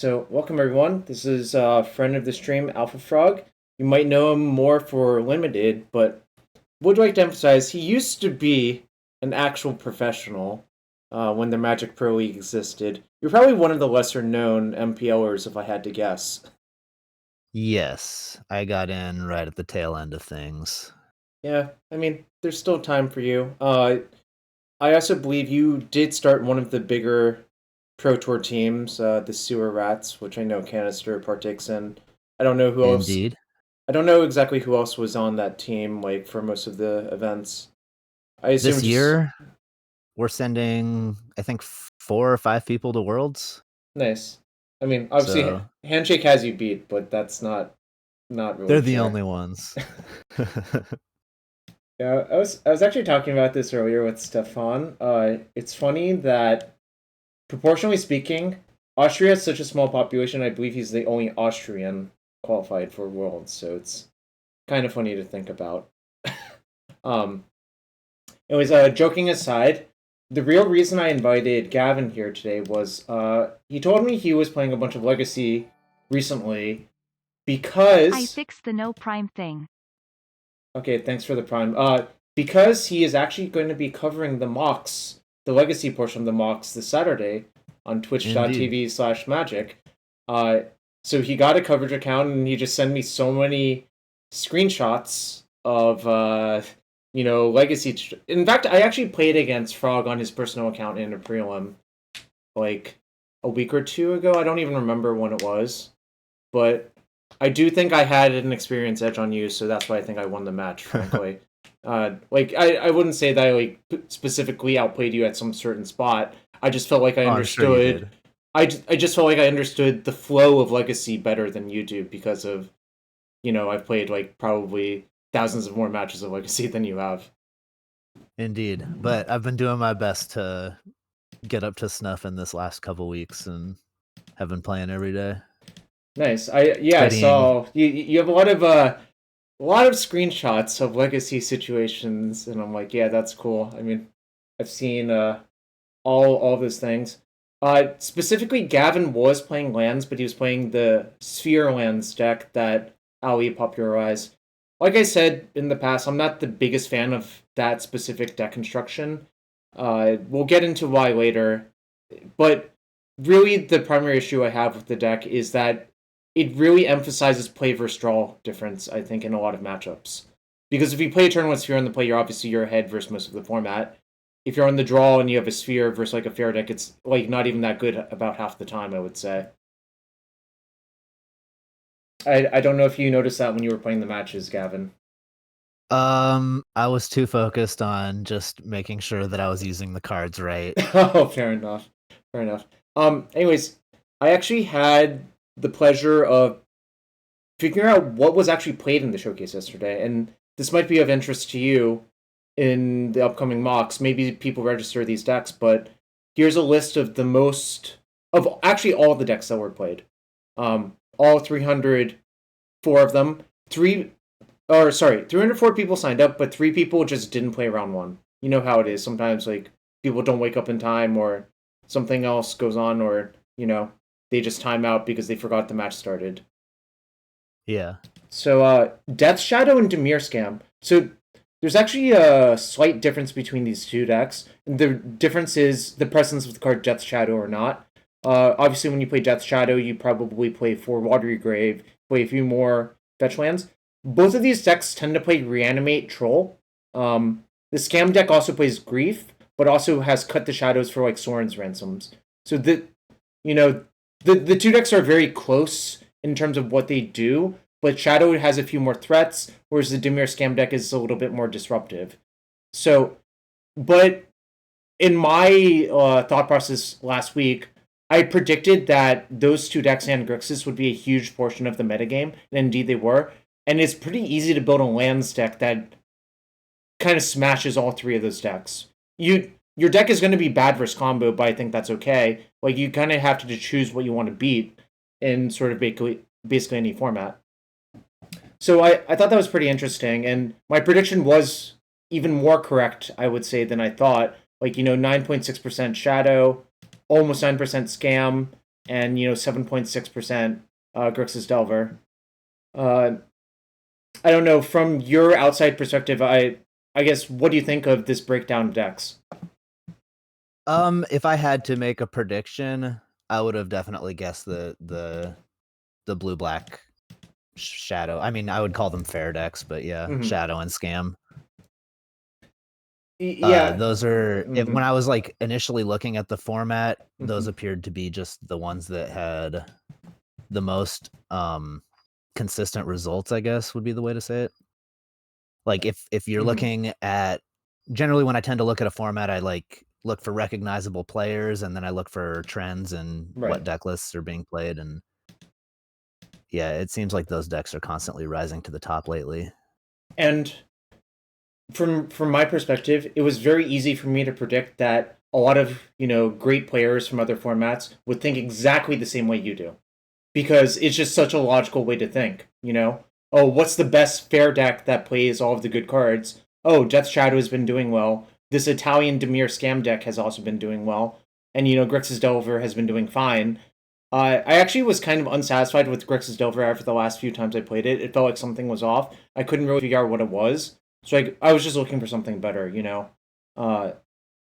So, welcome everyone. This is a friend of the stream, AlphaFrog. You might know him more for Limited, but would like to emphasize he used to be an actual professional when the Magic Pro League existed. You're probably one of the lesser known MPLers, if I had to guess. Yes, I got in right at the tail end of things. Yeah, I mean, there's still time for you. I also believe you did start one of the bigger Pro Tour teams, the Sewer Rats, which I know Canister partakes in. I don't know who else. Indeed. I don't know exactly who else was on that team, like for most of the events. I assume This year, we're sending, I think, 4 or 5 people to Worlds. Nice. I mean, obviously, So Handshake has you beat, but that's not really. they're the fair. only ones. Yeah, I was actually talking about this earlier with Stefan. It's funny that proportionally speaking, Austria has such a small population. I believe he's the only Austrian qualified for Worlds, so it's kind of funny to think about. um, Anyways, joking aside, the real reason I invited Gavin here today was he told me he was playing a bunch of Legacy recently because I fixed the no prime thing. Okay, thanks for the prime. Because he is actually going to be covering the MOCS, the Legacy portion of the MOCS this Saturday on twitch.tv/magic. So he got a coverage account and he just sent me so many screenshots of Legacy. In fact, I actually played against Frog on his personal account in a prelim like a week or two ago. I don't even remember when it was, but I do think I had an experience edge on you, so that's why I think I won the match, frankly. I wouldn't say that I specifically outplayed you at some certain spot. I just felt like I understood. I just felt like I understood the flow of Legacy better than you do because of, I've played probably thousands of more matches of Legacy than you have. Indeed. But I've been doing my best to get up to snuff in this last couple weeks and have been playing every day. Nice. I saw you have a lot of screenshots of Legacy situations, and I'm like, yeah, that's cool. I mean, I've seen all those things. Specifically, Gavin was playing lands, but he was playing the Sphere lands deck that Ali popularized. Like I said in the past, I'm not the biggest fan of that specific deck construction. We'll get into why later, but really the primary issue I have with the deck is that it really emphasizes play versus draw difference, I think, in a lot of matchups. Because if you play a turn with Sphere on the play, you're ahead versus most of the format. If you're on the draw and you have a Sphere versus a fair deck, it's not even that good about half the time, I would say. I don't know if you noticed that when you were playing the matches, Gavin. I was too focused on just making sure that I was using the cards right. Oh, fair enough. Anyways, I actually had the pleasure of figuring out what was actually played in the showcase yesterday, and this might be of interest to you in the upcoming MOCS. Maybe people register these decks, but here's a list of actually all the decks that were played. All 304 of them. 304 people signed up, but 3 people just didn't play round 1. You know how it is. Sometimes people don't wake up in time, or something else goes on, or they just time out because they forgot the match started. Yeah. So Death Shadow and Dimir Scam. So there's actually a slight difference between these two decks. The difference is the presence of the card Death Shadow or not. Obviously, when you play Death Shadow, you probably play 4 Watery Grave, play a few more fetch lands. Both of these decks tend to play Reanimate Troll. The Scam deck also plays Grief, but also has Cut the Shadows for Soren's Ransoms. So the two decks are very close in terms of what they do, but Shadow has a few more threats, whereas the Dimir Scam deck is a little bit more disruptive. So, but in my thought process last week, I predicted that those two decks and Grixis would be a huge portion of the metagame, and indeed they were. And it's pretty easy to build a lands deck that kind of smashes all 3 of those decks. Your deck is going to be bad versus combo, but I think that's okay. You kind of have to choose what you want to beat in sort of basically any format. So I thought that was pretty interesting, and my prediction was even more correct, I would say, than I thought. 9.6% Shadow, almost 9% Scam, and 7.6% Grixis Delver. I don't know, from your outside perspective, I guess, what do you think of this breakdown of decks? If I had to make a prediction, I would have definitely guessed the blue black shadow. I mean, I would call them fair decks, but yeah, shadow and scam. Yeah, those are when I was like initially looking at the format, those appeared to be just the ones that had the most consistent results, I guess would be the way to say it. Like if you're looking at, generally when I tend to look at a format, I like look for recognizable players, and then I look for trends and what deck lists are being played, and yeah, it seems like those decks are constantly rising to the top lately. And from my perspective, it was very easy for me to predict that a lot of great players from other formats would think exactly the same way you do, because it's just such a logical way to think. Oh, what's the best fair deck that plays all of the good cards? Oh, Death Shadow has been doing well. This Italian Dimir scam deck has also been doing well, and Grixis Delver has been doing fine. I actually was kind of unsatisfied with Grixis Delver after the last few times I played it. It felt like something was off. I couldn't really figure out what it was. So I was just looking for something better,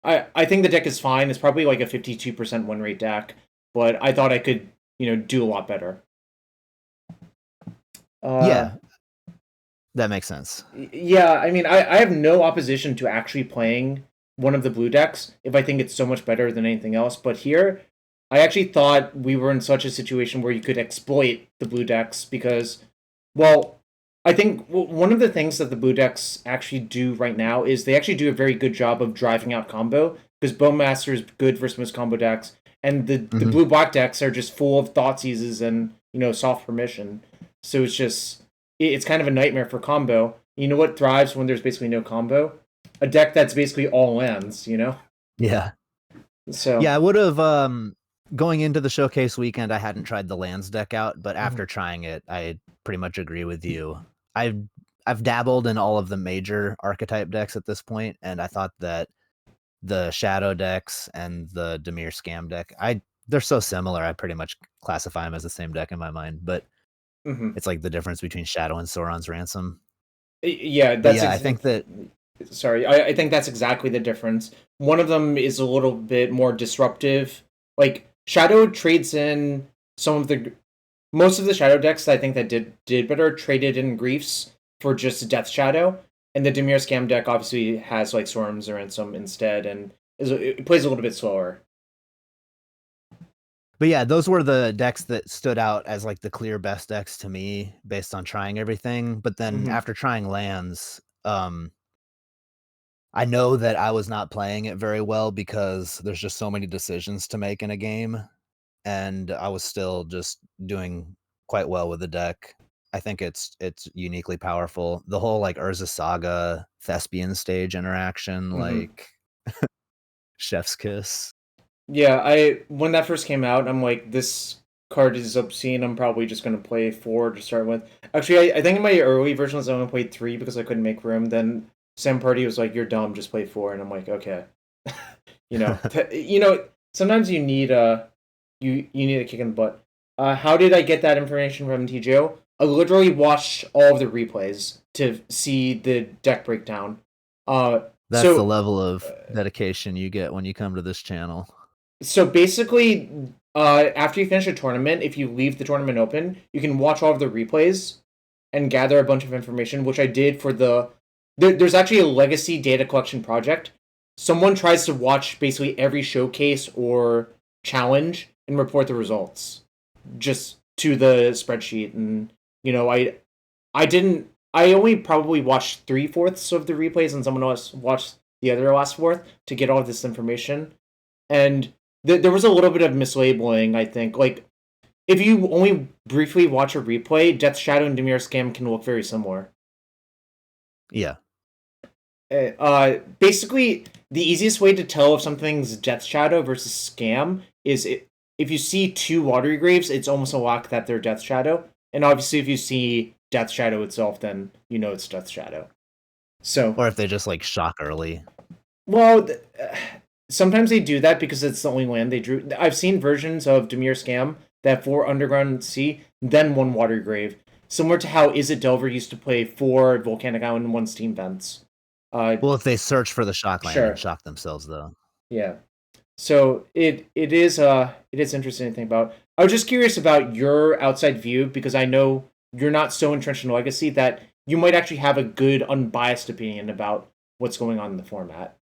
I think the deck is fine. It's probably like a 52% win rate deck, but I thought I could, do a lot better. Yeah, that makes sense. Yeah, I mean, I have no opposition to actually playing one of the blue decks if I think it's so much better than anything else. But here, I actually thought we were in such a situation where you could exploit the blue decks because, well, I think one of the things that the blue decks actually do right now is they actually do a very good job of driving out combo, because Bowmaster is good versus most combo decks, and the blue-black decks are just full of Thoughtseizes and, soft permission. So it's kind of a nightmare for combo. You know what thrives when there's basically no combo? A deck that's basically all lands, Yeah. So yeah, I would have, going into the showcase weekend, I hadn't tried the lands deck out, but after trying it, I pretty much agree with you. I've dabbled in all of the major archetype decks at this point, and I thought that the shadow decks and the Dimir scam deck, they're so similar, I pretty much classify them as the same deck in my mind, but it's like the difference between shadow and Sauron's Ransom. Yeah, I think that... Sorry, I think that's exactly the difference. One of them is a little bit more disruptive. Like, Shadow trades in most of the Shadow decks that I think that did better traded in Griefs for just Death Shadow, and the Dimir Scam deck obviously has like Storm's Ransom instead, and it plays a little bit slower. But yeah, those were the decks that stood out as like the clear best decks to me based on trying everything. But then after trying lands, I know that I was not playing it very well because there's just so many decisions to make in a game, and I was still just doing quite well with the deck. I think it's uniquely powerful. The whole like Urza Saga Thespian stage interaction, like Chef's Kiss. Yeah, when that first came out, I'm like, this card is obscene. I'm probably just going to play 4 to start with. Actually, I think in my early versions, I only played 3 because I couldn't make room. Then Sam Party was like, "You're dumb, just play 4," and I'm like, okay. Sometimes you need you need a kick in the butt. How did I get that information from TJO? I literally watched all of the replays to see the deck breakdown. That's the level of dedication you get when you come to this channel. So basically, after you finish a tournament, if you leave the tournament open, you can watch all of the replays and gather a bunch of information, which I did for there's actually a legacy data collection project. Someone tries to watch basically every showcase or challenge and report the results just to the spreadsheet. And, I only probably watched 3/4 of the replays, and someone else watched the other last fourth to get all of this information. And there was a little bit of mislabeling, I think. Like, if you only briefly watch a replay, Death Shadow and Dimir Scam can look very similar. Yeah. Basically, the easiest way to tell if something's Death Shadow versus Scam is if you see 2 Watery Graves, it's almost a lock that they're Death Shadow. And obviously, if you see Death Shadow itself, then you know it's Death Shadow. So, or if they just like shock early. Well, sometimes they do that because it's the only land they drew. I've seen versions of Dimir Scam that have 4 Underground Sea, then 1 Water Grave. Similar to how Is It Delver used to play 4 Volcanic Island and 1 Steam Vents. Well, if they search for the shock land Sure. and shock themselves, though. Yeah. So it is interesting to think about. I was just curious about your outside view because I know you're not so entrenched in Legacy that you might actually have a good unbiased opinion about what's going on in the format.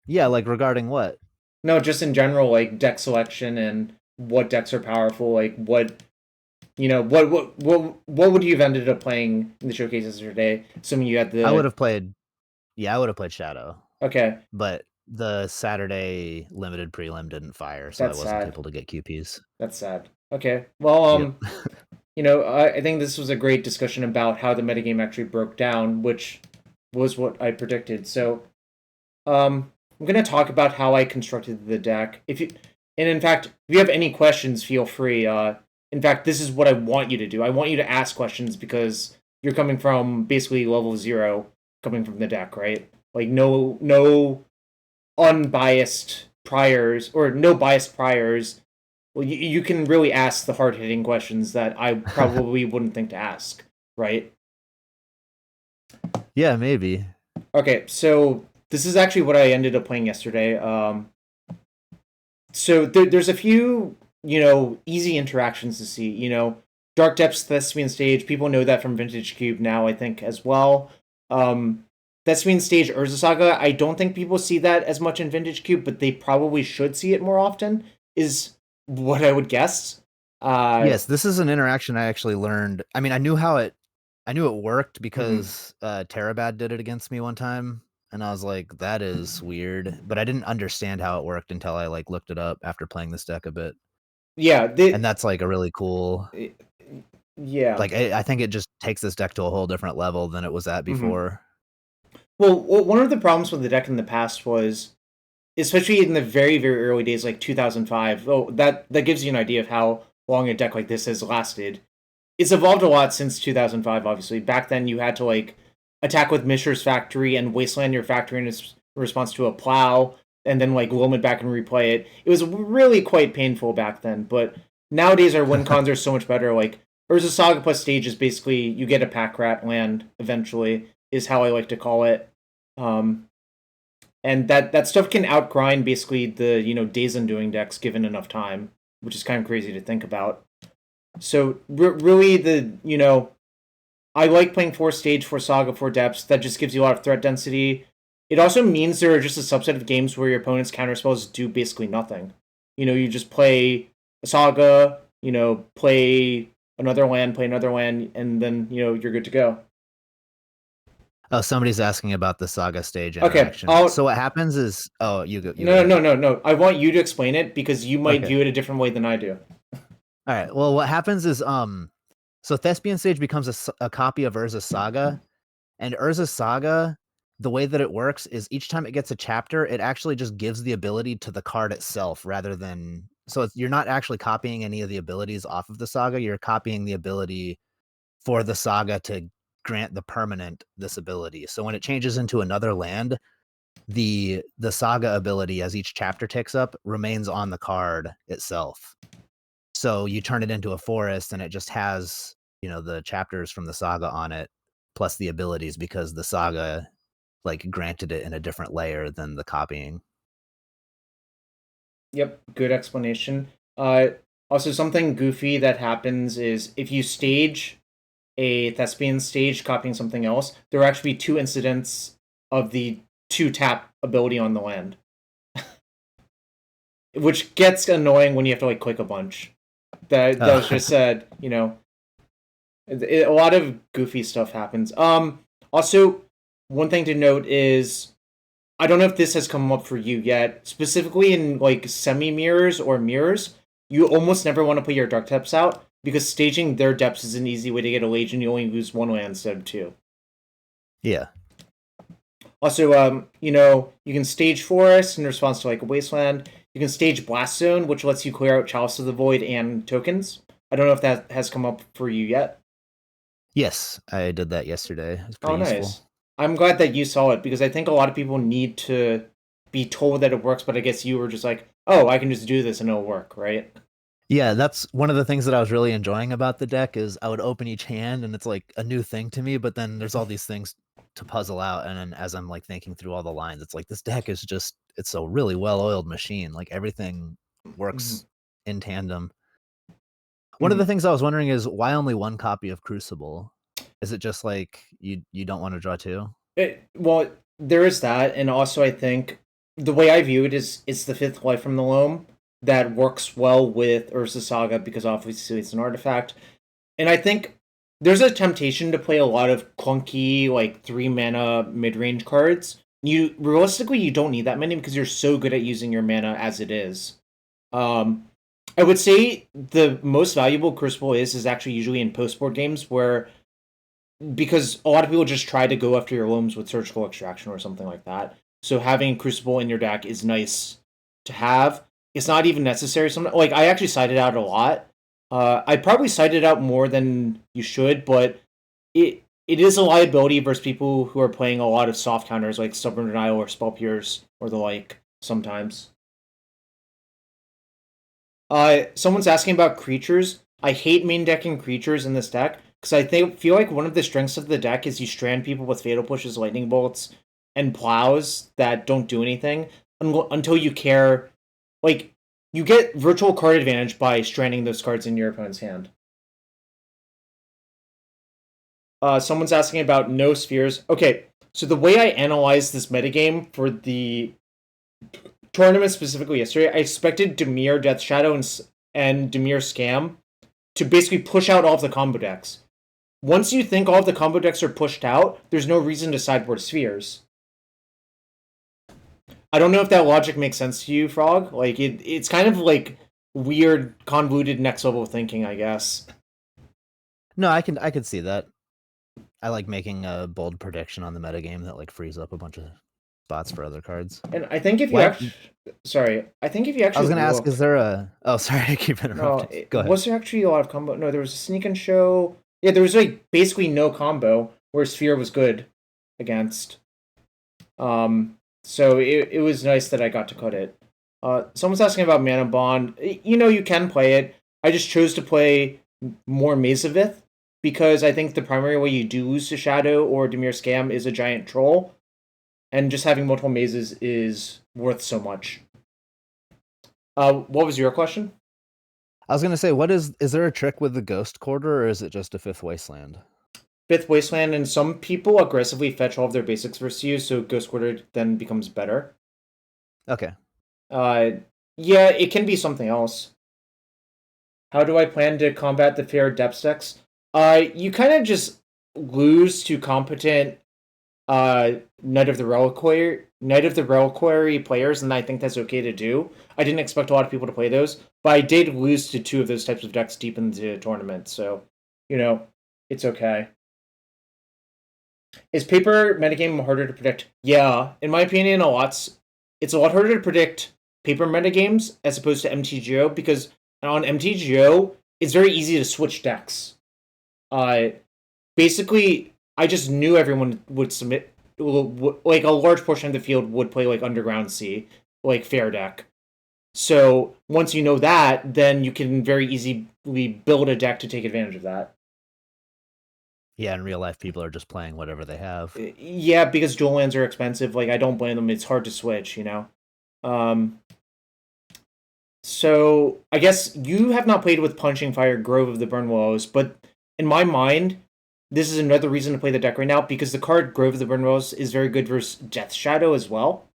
Yeah, like regarding what? No, just in general, like deck selection and what decks are powerful, like what would you have ended up playing in the showcases today? Assuming you had the I would have played Shadow. Okay. But the Saturday limited prelim didn't fire, so That's I wasn't sad. able to get QPs. That's sad. Okay. Well, Yep. I think this was a great discussion about how the metagame actually broke down, which was what I predicted. So, I'm going to talk about how I constructed the deck. In fact, if you have any questions, feel free. In fact, this is what I want you to do. I want you to ask questions because you're coming from basically level 0, coming from the deck, right? Like no unbiased priors or no biased priors. Well, you can really ask the hard-hitting questions that I probably wouldn't think to ask, right? Yeah, maybe. Okay, so this is actually what I ended up playing yesterday. So there's a few, easy interactions to see. Dark Depths, Thespian Stage, people know that from Vintage Cube now, I think, as well. Thespian Stage, Urza Saga, I don't think people see that as much in Vintage Cube, but they probably should see it more often, is what I would guess. Yes, this is an interaction I actually learned. I mean, I knew it worked because Terabad did it against me one time, and I was like, that is weird. But I didn't understand how it worked until I looked it up after playing this deck a bit. Yeah, and that's a really cool. Yeah, I think it just takes this deck to a whole different level than it was at before. Well, one of the problems with the deck in the past was, especially in the very, very early days, like 2005. Oh, that gives you an idea of how long a deck like this has lasted. It's evolved a lot since 2005, obviously. Back then, you had to, attack with Mishra's Factory and wasteland your factory in response to a plow, and then, loam it back and replay it. It was really quite painful back then, but nowadays our win cons are so much better. Urza Saga plus stage is basically, you get a pack rat land, eventually, is how I like to call it. And that stuff can outgrind basically the, Days Undoing decks given enough time, which is kind of crazy to think about. So really I like playing 4 stage, 4 saga, 4 depths. That just gives you a lot of threat density. It also means there are just a subset of games where your opponent's counterspells do basically nothing. You just play a saga, play another land, and then, you're good to go. Oh, somebody's asking about the saga stage interaction. Okay, so what happens is... Oh, you go. No. I want you to explain it because you might view it a different way than I do. All right. Well, what happens is... So Thespian Stage becomes a copy of Urza Saga. And Urza Saga, the way that it works is each time it gets a chapter, it actually just gives the ability to the card itself rather than... So you're not actually copying any of the abilities off of the saga. You're copying the ability for the saga to grant the permanent this ability. So when it changes into another land, the saga ability, as each chapter ticks up, remains on the card itself. So you turn it into a forest and it just has, the chapters from the saga on it, plus the abilities, because the saga granted it in a different layer than the copying. Yep, good explanation. Also, something goofy that happens is if you stage a Thespian stage copying something else, there will actually be 2 incidents of the 2-tap ability on the land. Which gets annoying when you have to click a bunch. That was just said, a lot of goofy stuff happens. Also, one thing to note is, I don't know if this has come up for you yet, specifically in semi-mirrors or mirrors, you almost never want to put your Dark Depths out, because staging their depths is an easy way to get a Legion. You only lose 1 land instead of 2. Yeah. Also, you can stage Forest in response to a Wasteland. You can stage Blast Zone, which lets you clear out Chalice of the Void and tokens. I don't know if that has come up for you yet. Yes, I did that yesterday. It's pretty useful. I'm glad that you saw it, because I think a lot of people need to be told that it works, but I guess you were just like, oh, I can just do this and it'll work, right? Yeah, that's one of the things that I was really enjoying about the deck is I would open each hand and it's like a new thing to me, but then there's all these things to puzzle out. And then as I'm like thinking through all the lines, it's like this deck is just it's a really well-oiled machine. Like everything works in tandem. One of the things I was wondering is why only one copy of Crucible? Is it just like you don't want to draw two? Well, there is that, and also I think the way I view it is it's the fifth life from the loam that works well with Urza Saga, because obviously it's an artifact. And I think there's a temptation to play a lot of clunky, like 3-mana mid-range cards. Realistically, you don't need that many because you're so good at using your mana as it is. I would say the most valuable Crucible is actually usually in post-board games, where because a lot of people just try to go after your loams with Surgical Extraction or something like that. So having Crucible in your deck is nice to have. It's not even necessary. Like, I actually cited out a lot. I probably cited out more than you should, but it is a liability versus people who are playing a lot of soft counters like Stubborn Denial or Spell Pierce or the like sometimes. Someone's asking about creatures. I hate main decking creatures in this deck because I feel like one of the strengths of the deck is you strand people with Fatal Pushes, Lightning Bolts, and Plows that don't do anything until you care. Like, you get virtual card advantage by stranding those cards in your opponent's hand. Someone's asking about no spheres. Okay, so the way I analyzed this metagame for the tournament specifically yesterday, I expected Dimir Death Shadow and Dimir Scam to basically push out all of the combo decks. Once you think all of the combo decks are pushed out, there's no reason to sideboard spheres. I don't know if that logic makes sense to you, Frog. Like, it's kind of like weird, convoluted next level thinking, I guess. No, I can see that. I like making a bold prediction on the metagame that like frees up a bunch of spots for other cards. And I think if you actually... Sorry. I think if you actually... I was going to ask, is there a... Oh, sorry, I keep interrupting. No, Go ahead. Was there actually a lot of combo? No, there was a Sneak and Show. Yeah, there was like basically no combo where Sphere was good against. So it was nice that I got to cut it. Someone's asking about Mana Bond. You can play it. I just chose to play more Mazavith because I think the primary way you do lose to Shadow or Dimir Scam is a giant troll, and just having multiple mazes is worth so much. What was your question? I was gonna say, is there a trick with the Ghost Quarter, or is it just a Fifth Wasteland? Fifth Wasteland, and some people aggressively fetch all of their basics versus you, so Ghost Quarter then becomes better. Okay. Yeah, it can be something else. How do I plan to combat the fair depth decks? You kind of just lose to competent Knight of the Reliquary players, and I think that's okay to do. I didn't expect a lot of people to play those, but I did lose to two of those types of decks deep into the tournament, so it's okay. Is paper metagame harder to predict? Yeah, in my opinion, it's a lot harder to predict paper metagames as opposed to MTGO, because on MTGO it's very easy to switch decks. Basically, I just knew everyone would submit, like a large portion of the field would play like Underground Sea, like fair deck. So once you know that, then you can very easily build a deck to take advantage of that. Yeah, in real life, people are just playing whatever they have. Yeah, because dual lands are expensive. Like, I don't blame them. It's hard to switch, So I guess you have not played with Punching Fire, Grove of the Burn Willows, but in my mind, this is another reason to play the deck right now, because the card Grove of the Burn Willows is very good versus Death Shadow as well.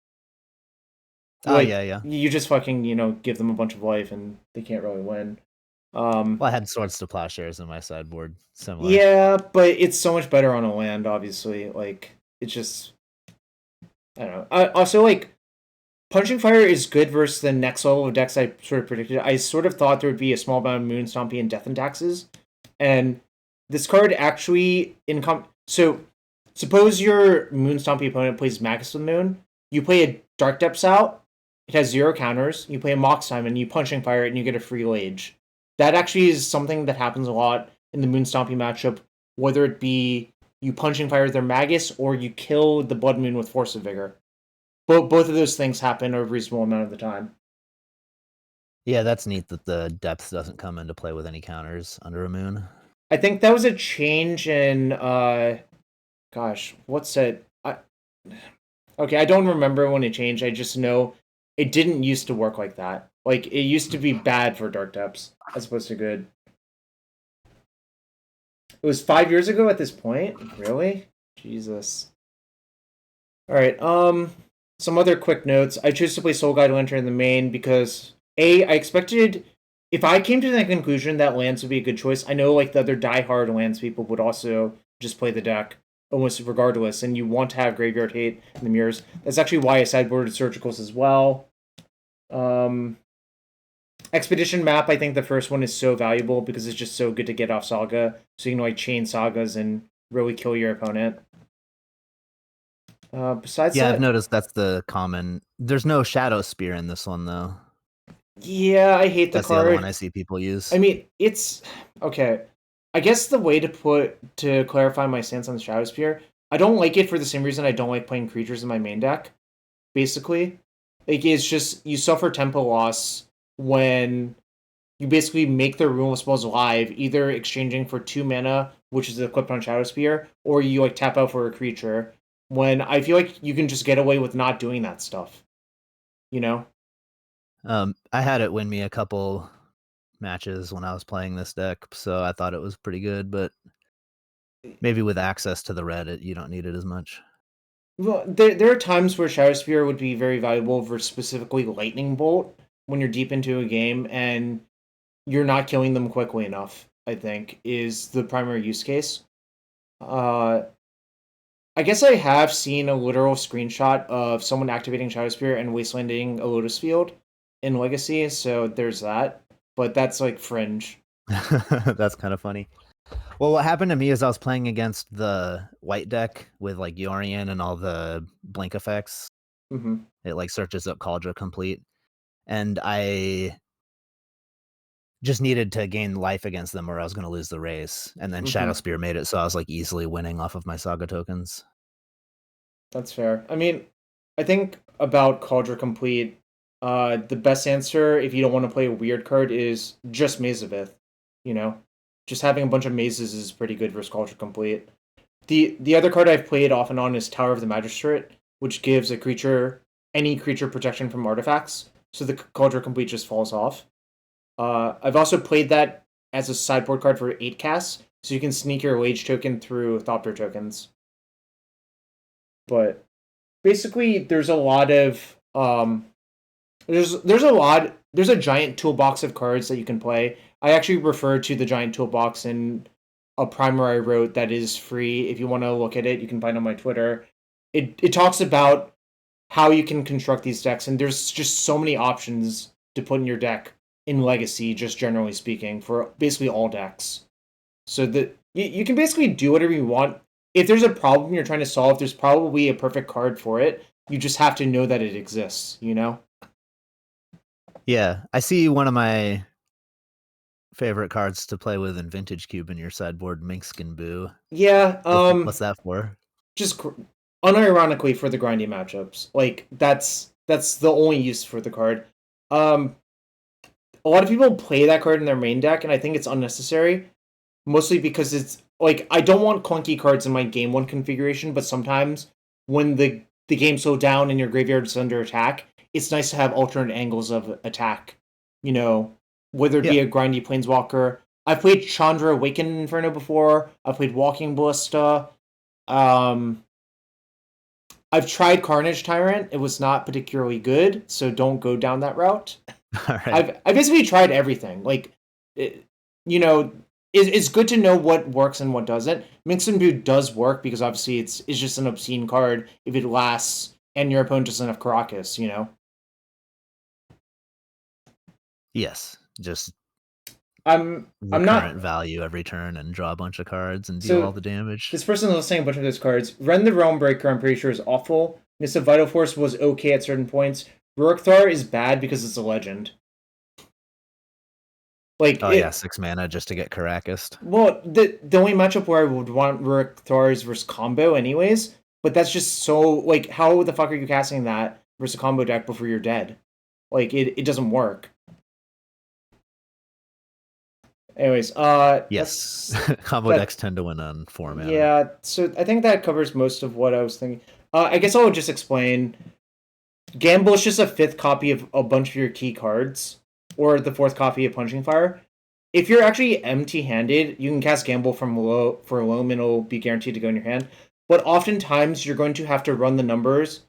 Yeah. You just fucking, give them a bunch of life and they can't really win. Well, I had Swords to Plowshares in my sideboard. Similar. Yeah, but it's so much better on a land, obviously. Like, it's just... I don't know. Also, like, Punching Fire is good versus the next level of decks I sort of predicted. I sort of thought there would be a small amount of Moon Stompy and Death and Taxes. And this card actually... So, suppose your Moon Stompy opponent plays Magus of the Moon. You play a Dark Depths out. It has 0 counters. You play a MOCS Time, and you Punching Fire it, and you get a free Lage. That actually is something that happens a lot in the Moon Stompy matchup, whether it be you punching fire their Magus, or you kill the Blood Moon with Force of Vigor. Both of those things happen a reasonable amount of the time. Yeah, that's neat that the depth doesn't come into play with any counters under a moon. I think that was a change in what's it? Okay, I don't remember when it changed. I just know it didn't used to work like that. Like, it used to be bad for Dark Depths as opposed to good. It was 5 years ago at this point? Really? Jesus. Alright, some other quick notes. I choose to play Soul Guide Lantern in the main because, I expected... If I came to the conclusion that lands would be a good choice, I know, like, the other diehard lands people would also just play the deck almost regardless, and you want to have Graveyard Hate in the mirrors. That's actually why I sideboarded Surgicals as well. Expedition Map, I think the first one is so valuable because it's just so good to get off Saga, so you can like chain Sagas and really kill your opponent. Besides that... I've noticed that's the common... There's no Shadow Spear in this one, though. Yeah, I hate the That's card. the other one I see people use. I mean, it's... Okay. I guess the way to clarify my stance on the Shadow Spear, I don't like it for the same reason I don't like playing creatures in my main deck, basically. Like, it's just, you suffer tempo loss when you basically make the removal spells live, either exchanging for 2 mana, which is equipped on Shadow Spear, or you like tap out for a creature, when I feel like you can just get away with not doing that stuff. You know? I had it win me a couple matches when I was playing this deck, so I thought it was pretty good, but maybe with access to the red, you don't need it as much. Well, there are times where Shadow Spear would be very valuable for specifically Lightning Bolt when you're deep into a game and you're not killing them quickly enough, I think, is the primary use case. I guess I have seen a literal screenshot of someone activating Shadow Spear and wastelanding a Lotus Field in Legacy, so there's that. But that's like fringe. That's kind of funny. Well, what happened to me is I was playing against the white deck with like Yorion and all the blink effects. Mm-hmm. It like searches up Cauldron Complete. And I just needed to gain life against them or I was going to lose the race. And then Shadow Spear made it so I was like easily winning off of my Saga tokens. That's fair. I mean, I think about Cauldron Complete, the best answer if you don't want to play a weird card is just Mazavith. You know? Just having a bunch of mazes is pretty good versus Cauldron Complete. The other card I've played off and on is Tower of the Magistrate, which gives any creature protection from artifacts, so the Cauldron Complete just falls off. I've also played that as a sideboard card for 8 casts, so you can sneak your Lage token through Thopter tokens. But basically, there's a lot of there's a giant toolbox of cards that you can play. I actually refer to the giant toolbox in a primer I wrote that is free. If you want to look at it, you can find it on my Twitter. It talks about how you can construct these decks, and there's just so many options to put in your deck in Legacy, just generally speaking, for basically all decks. So that you can basically do whatever you want. If there's a problem you're trying to solve, there's probably a perfect card for it. You just have to know that it exists, you know? Yeah, I see one of my favorite cards to play with in Vintage Cube in your sideboard, Minkskin Boo. Yeah, what's that for? Just unironically for the grindy matchups. Like, that's the only use for the card. A lot of people play that card in their main deck, and I think it's unnecessary. Mostly because it's, like, I don't want clunky cards in my Game 1 configuration, but sometimes when the game's so down and your graveyard is under attack, it's nice to have alternate angles of attack. You know, whether it be a grindy Planeswalker. I've played Chandra Awakened Inferno before. I've played Walking Ballista. I've tried Carnage Tyrant. It was not particularly good, so don't go down that route. All right. I've basically tried everything. Like, it's good to know what works and what doesn't. Mix and Boot does work because obviously it's just an obscene card if it lasts and your opponent doesn't have Caracas, you know? Yes, just I'm not value every turn and draw a bunch of cards and deal all the damage. This person is saying a bunch of those cards. Ren the Realm Breaker, I'm pretty sure, is awful. Nissa Vital Force was okay at certain points. Rurikthar is bad because it's a legend. Like, Oh yeah, 6 mana just to get Caracas. well, the only matchup where I would want Rurik Thor is versus combo anyways, but that's just so, like, how the fuck are you casting that versus a combo deck before you're dead? Like, it doesn't work. Anyways, Yes. Combo decks tend to win on 4 mana. Yeah, so I think that covers most of what I was thinking. I guess I'll just explain. Gamble is just a 5th copy of a bunch of your key cards, or the 4th copy of Punching Fire. If you're actually empty-handed, you can cast Gamble for low, and it'll be guaranteed to go in your hand. But oftentimes, you're going to have to run the numbers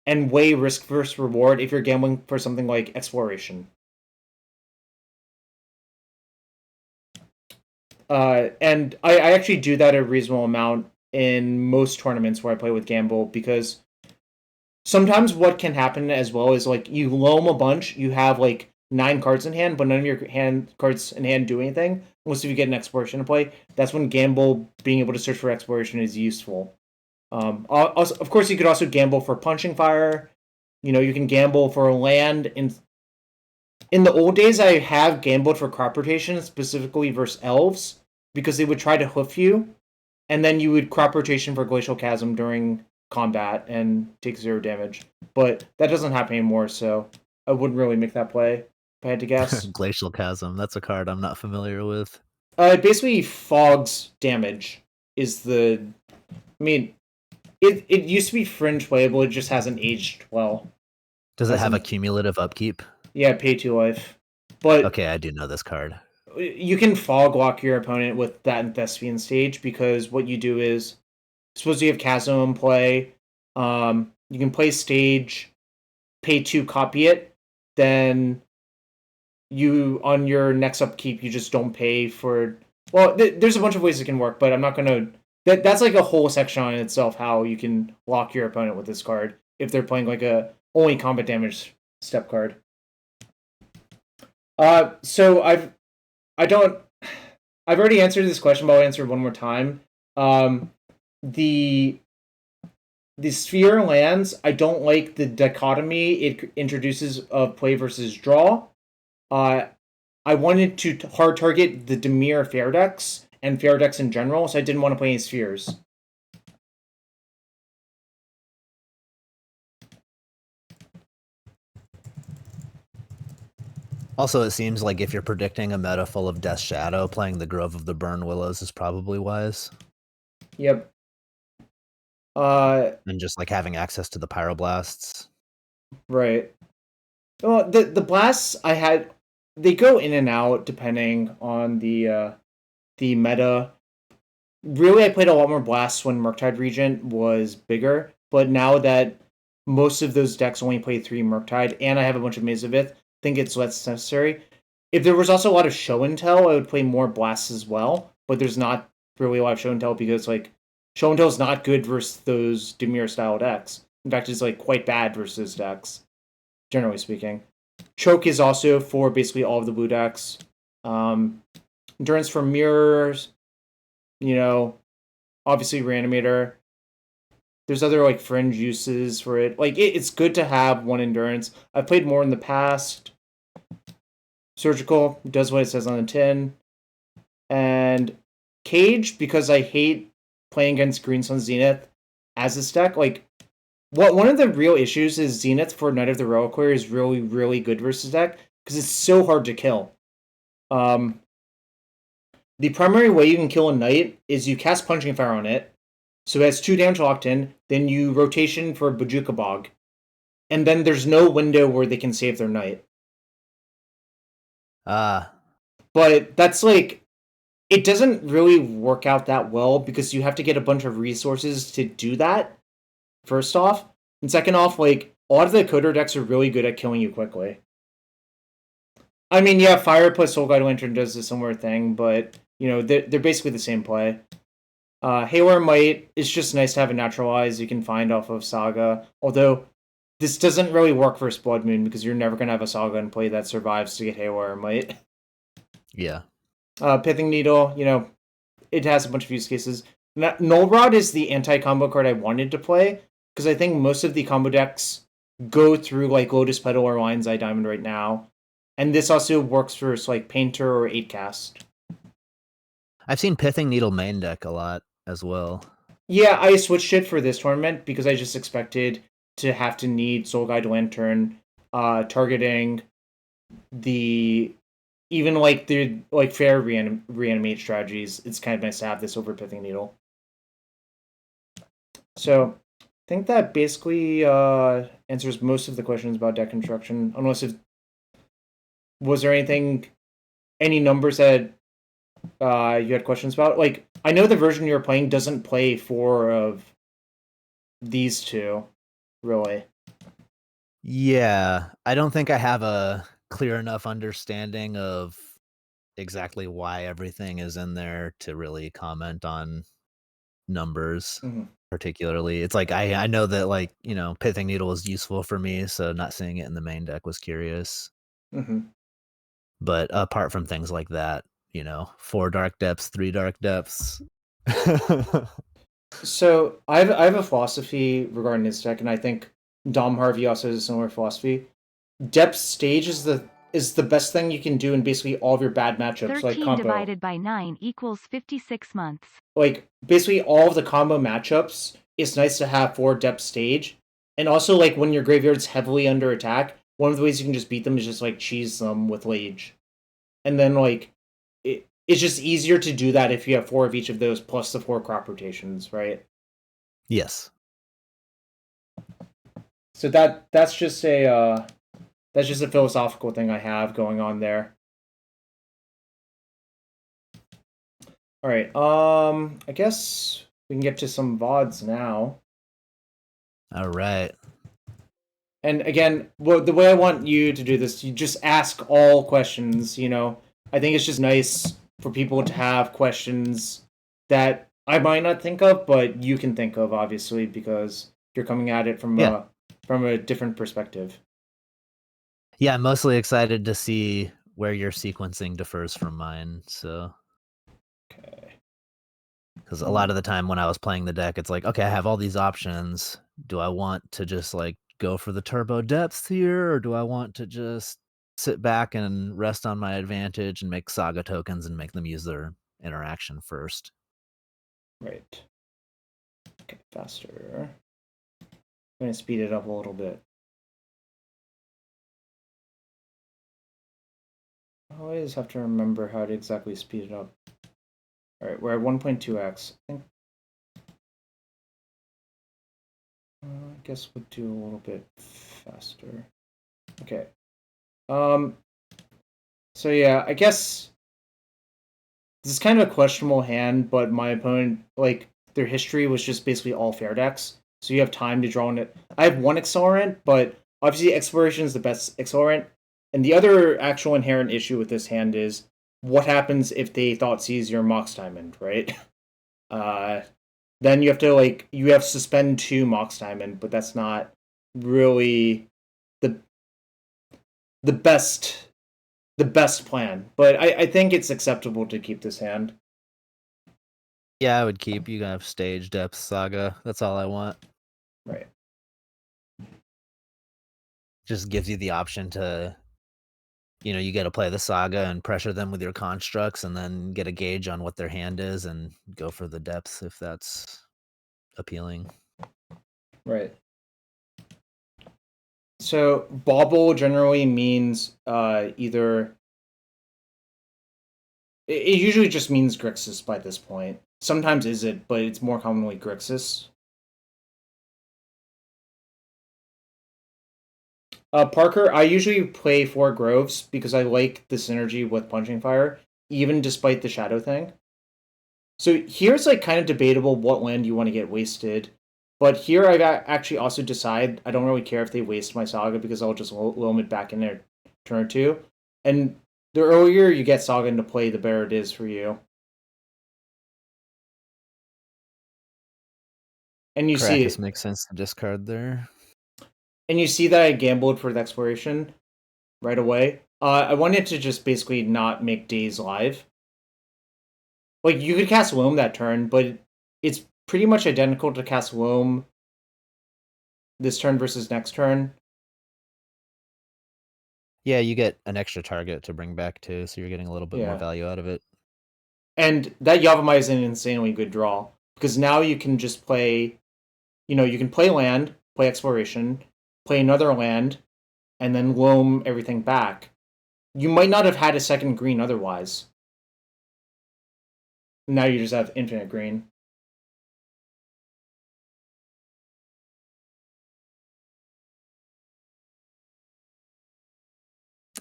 and weigh risk versus reward if you're gambling for something like Exploration. And I actually do that a reasonable amount in most tournaments where I play with Gamble, because sometimes what can happen as well is, like, you loam a bunch, you have like 9 cards in hand, but none of your cards in hand do anything unless if you get an Exploration to play. That's when Gamble, being able to search for Exploration, is useful. Also, of course, you could also gamble for Punching Fire. You know, you can gamble for a land. In the old days, I have gambled for Crop Rotation, specifically versus Elves, because they would try to hoof you, and then you would Crop Rotation for Glacial Chasm during combat and take 0 damage. But that doesn't happen anymore, so I wouldn't really make that play if I had to guess. Glacial Chasm, that's a card I'm not familiar with. It basically fogs damage, is the... I mean, it used to be fringe playable, it just hasn't aged well. Does it have a cumulative upkeep? Yeah, pay 2 life. But okay, I do know this card. You can fog lock your opponent with that Thespian stage, because what you do is, suppose you have Chasm in play, you can play stage, pay 2, copy it, then you, on your next upkeep, you just don't pay for... Well, there's a bunch of ways it can work, but I'm not going to... That's like a whole section on itself, how you can lock your opponent with this card if they're playing like a only combat damage step card. So I've already answered this question, but I'll answer it one more time. The sphere lands, I don't like the dichotomy it introduces of play versus draw. I wanted to hard target the Dimir fair decks and fair decks in general, so I didn't want to play any spheres. Also, it seems like if you're predicting a meta full of Death Shadow, playing the Grove of the Burn Willows is probably wise. Yep. And just like having access to the Pyroblasts. Right. Well, the blasts I had, they go in and out depending on the meta. Really, I played a lot more blasts when Murktide Regent was bigger, but now that most of those decks only play 3 Murktide, and I have a bunch of Mazavith, I think it's less necessary. If there was also a lot of show and tell, I would play more blasts as well, but there's not really a lot of show and tell, because like show and tell is not good versus those Dimir style decks. In fact, it's like quite bad versus decks, generally speaking. Choke is also for basically all of the blue decks. Endurance for mirrors, you know, obviously Reanimator. There's other like fringe uses for it. Like it's good to have 1 endurance. I've played more in the past. Surgical does what it says on the tin. And Cage, because I hate playing against Green Sun Zenith as this deck. Like, one of the real issues is Zenith for Knight of the Reliquary is really, really good versus deck, because it's so hard to kill. The primary way you can kill a Knight is you cast Punching Fire on it, so it has 2 damage locked in, then you rotation for Bojuka Bog, and then there's no window where they can save their Knight. But that's like, it doesn't really work out that well, because you have to get a bunch of resources to do that, first off. And second off, like, a lot of the Coder decks are really good at killing you quickly. I mean, yeah, Fire plus Soul Guide Lantern does a similar thing, but, you know, they're basically the same play. Haywire Might is just nice to have a Naturalize you can find off of Saga, although this doesn't really work versus Blood Moon, because you're never going to have a Saga in play that survives to get Haywire Might. Yeah. Pithing Needle, you know, it has a bunch of use cases. Null Rod is the anti-combo card I wanted to play, because I think most of the combo decks go through like Lotus Petal or Lion's Eye Diamond right now. And this also works for like Painter or 8cast. I've seen Pithing Needle main deck a lot as well. Yeah, I switched it for this tournament because I just expected to have to need Soul Guide Lantern, targeting the even like the like fair reanimate strategies. It's kind of nice to have this over Pithing Needle. So I think that basically answers most of the questions about deck construction. Unless was there any numbers that you had questions about? Like, I know the version you're playing doesn't play 4 of these two, really. Yeah, I don't think I have a clear enough understanding of exactly why everything is in there to really comment on numbers. Particularly, it's like I know that, like, you know, Pithing Needle is useful for me, so not seeing it in the main deck was curious. But apart from things like that, you know, 4 Dark Depths, 3 Dark Depths. So I have a philosophy regarding this deck, and I think Dom Harvey also has a similar philosophy. Depth stage is the best thing you can do in basically all of your bad matchups, 13 like combo. divided by 9 equals 56 months. Like, basically all of the combo matchups, it's nice to have 4 depth stage. And also, like, when your graveyard's heavily under attack, one of the ways you can just beat them is just, like, cheese them with Lage. And then, like, it's just easier to do that if you have 4 of each of those, plus the 4 crop rotations, right? Yes. So that's just a philosophical thing I have going on there. All right. I guess we can get to some VODs now. All right. And again, the way I want you to do this, you just ask all questions, you know. I think it's just nice for people to have questions that I might not think of, but you can think of, obviously, because you're coming at it from a different perspective. Yeah, I'm mostly excited to see where your sequencing differs from mine, so. Okay. Because a lot of the time when I was playing the deck, it's like, okay, I have all these options. Do I want to just like go for the turbo depths here, or do I want to just sit back and rest on my advantage and make saga tokens and make them use their interaction first? Right. Okay, faster. I'm going to speed it up a little bit. I always have to remember how to exactly speed it up. Alright, we're at 1.2x. I guess we'll do a little bit faster. Okay. So yeah, I guess this is kind of a questionable hand, but my opponent, like, their history was just basically all fair decks. So you have time to draw on it. I have 1 accelerant, but obviously exploration is the best accelerant. And the other actual inherent issue with this hand is what happens if they Thoughtseize your MOCS Diamond, right? Then you have to suspend 2 MOCS Diamond, but that's not really the best plan. But I think it's acceptable to keep this hand. Yeah, I would keep. You have stage depth saga. That's all I want. Right. Just gives you the option to, you know, you get to play the saga and pressure them with your constructs and then get a gauge on what their hand is and go for the depths if that's appealing. Right. So bauble generally means either it usually just means Grixis by this point. Sometimes is it, but it's more commonly Grixis. Parker, I usually play 4 Groves because I like the synergy with Punching Fire, even despite the Shadow thing. So here's like kind of debatable what land you want to get wasted. But here I've actually also decided I don't really care if they waste my Saga because I'll just loam it back in their turn 2. And the earlier you get Saga into play, the better it is for you. And you see This makes sense to discard there. And you see that I gambled for the exploration right away. I wanted to just basically not make Daze live. Like, you could cast Loam that turn, but it's pretty much identical to cast Loam this turn versus next turn. Yeah, you get an extra target to bring back too, so you're getting a little bit more value out of it. And that Yavimaya is an insanely good draw, because now you can just play, you can play land, play exploration, play another land, and then loam everything back. You might not have had a second green otherwise. Now you just have infinite green.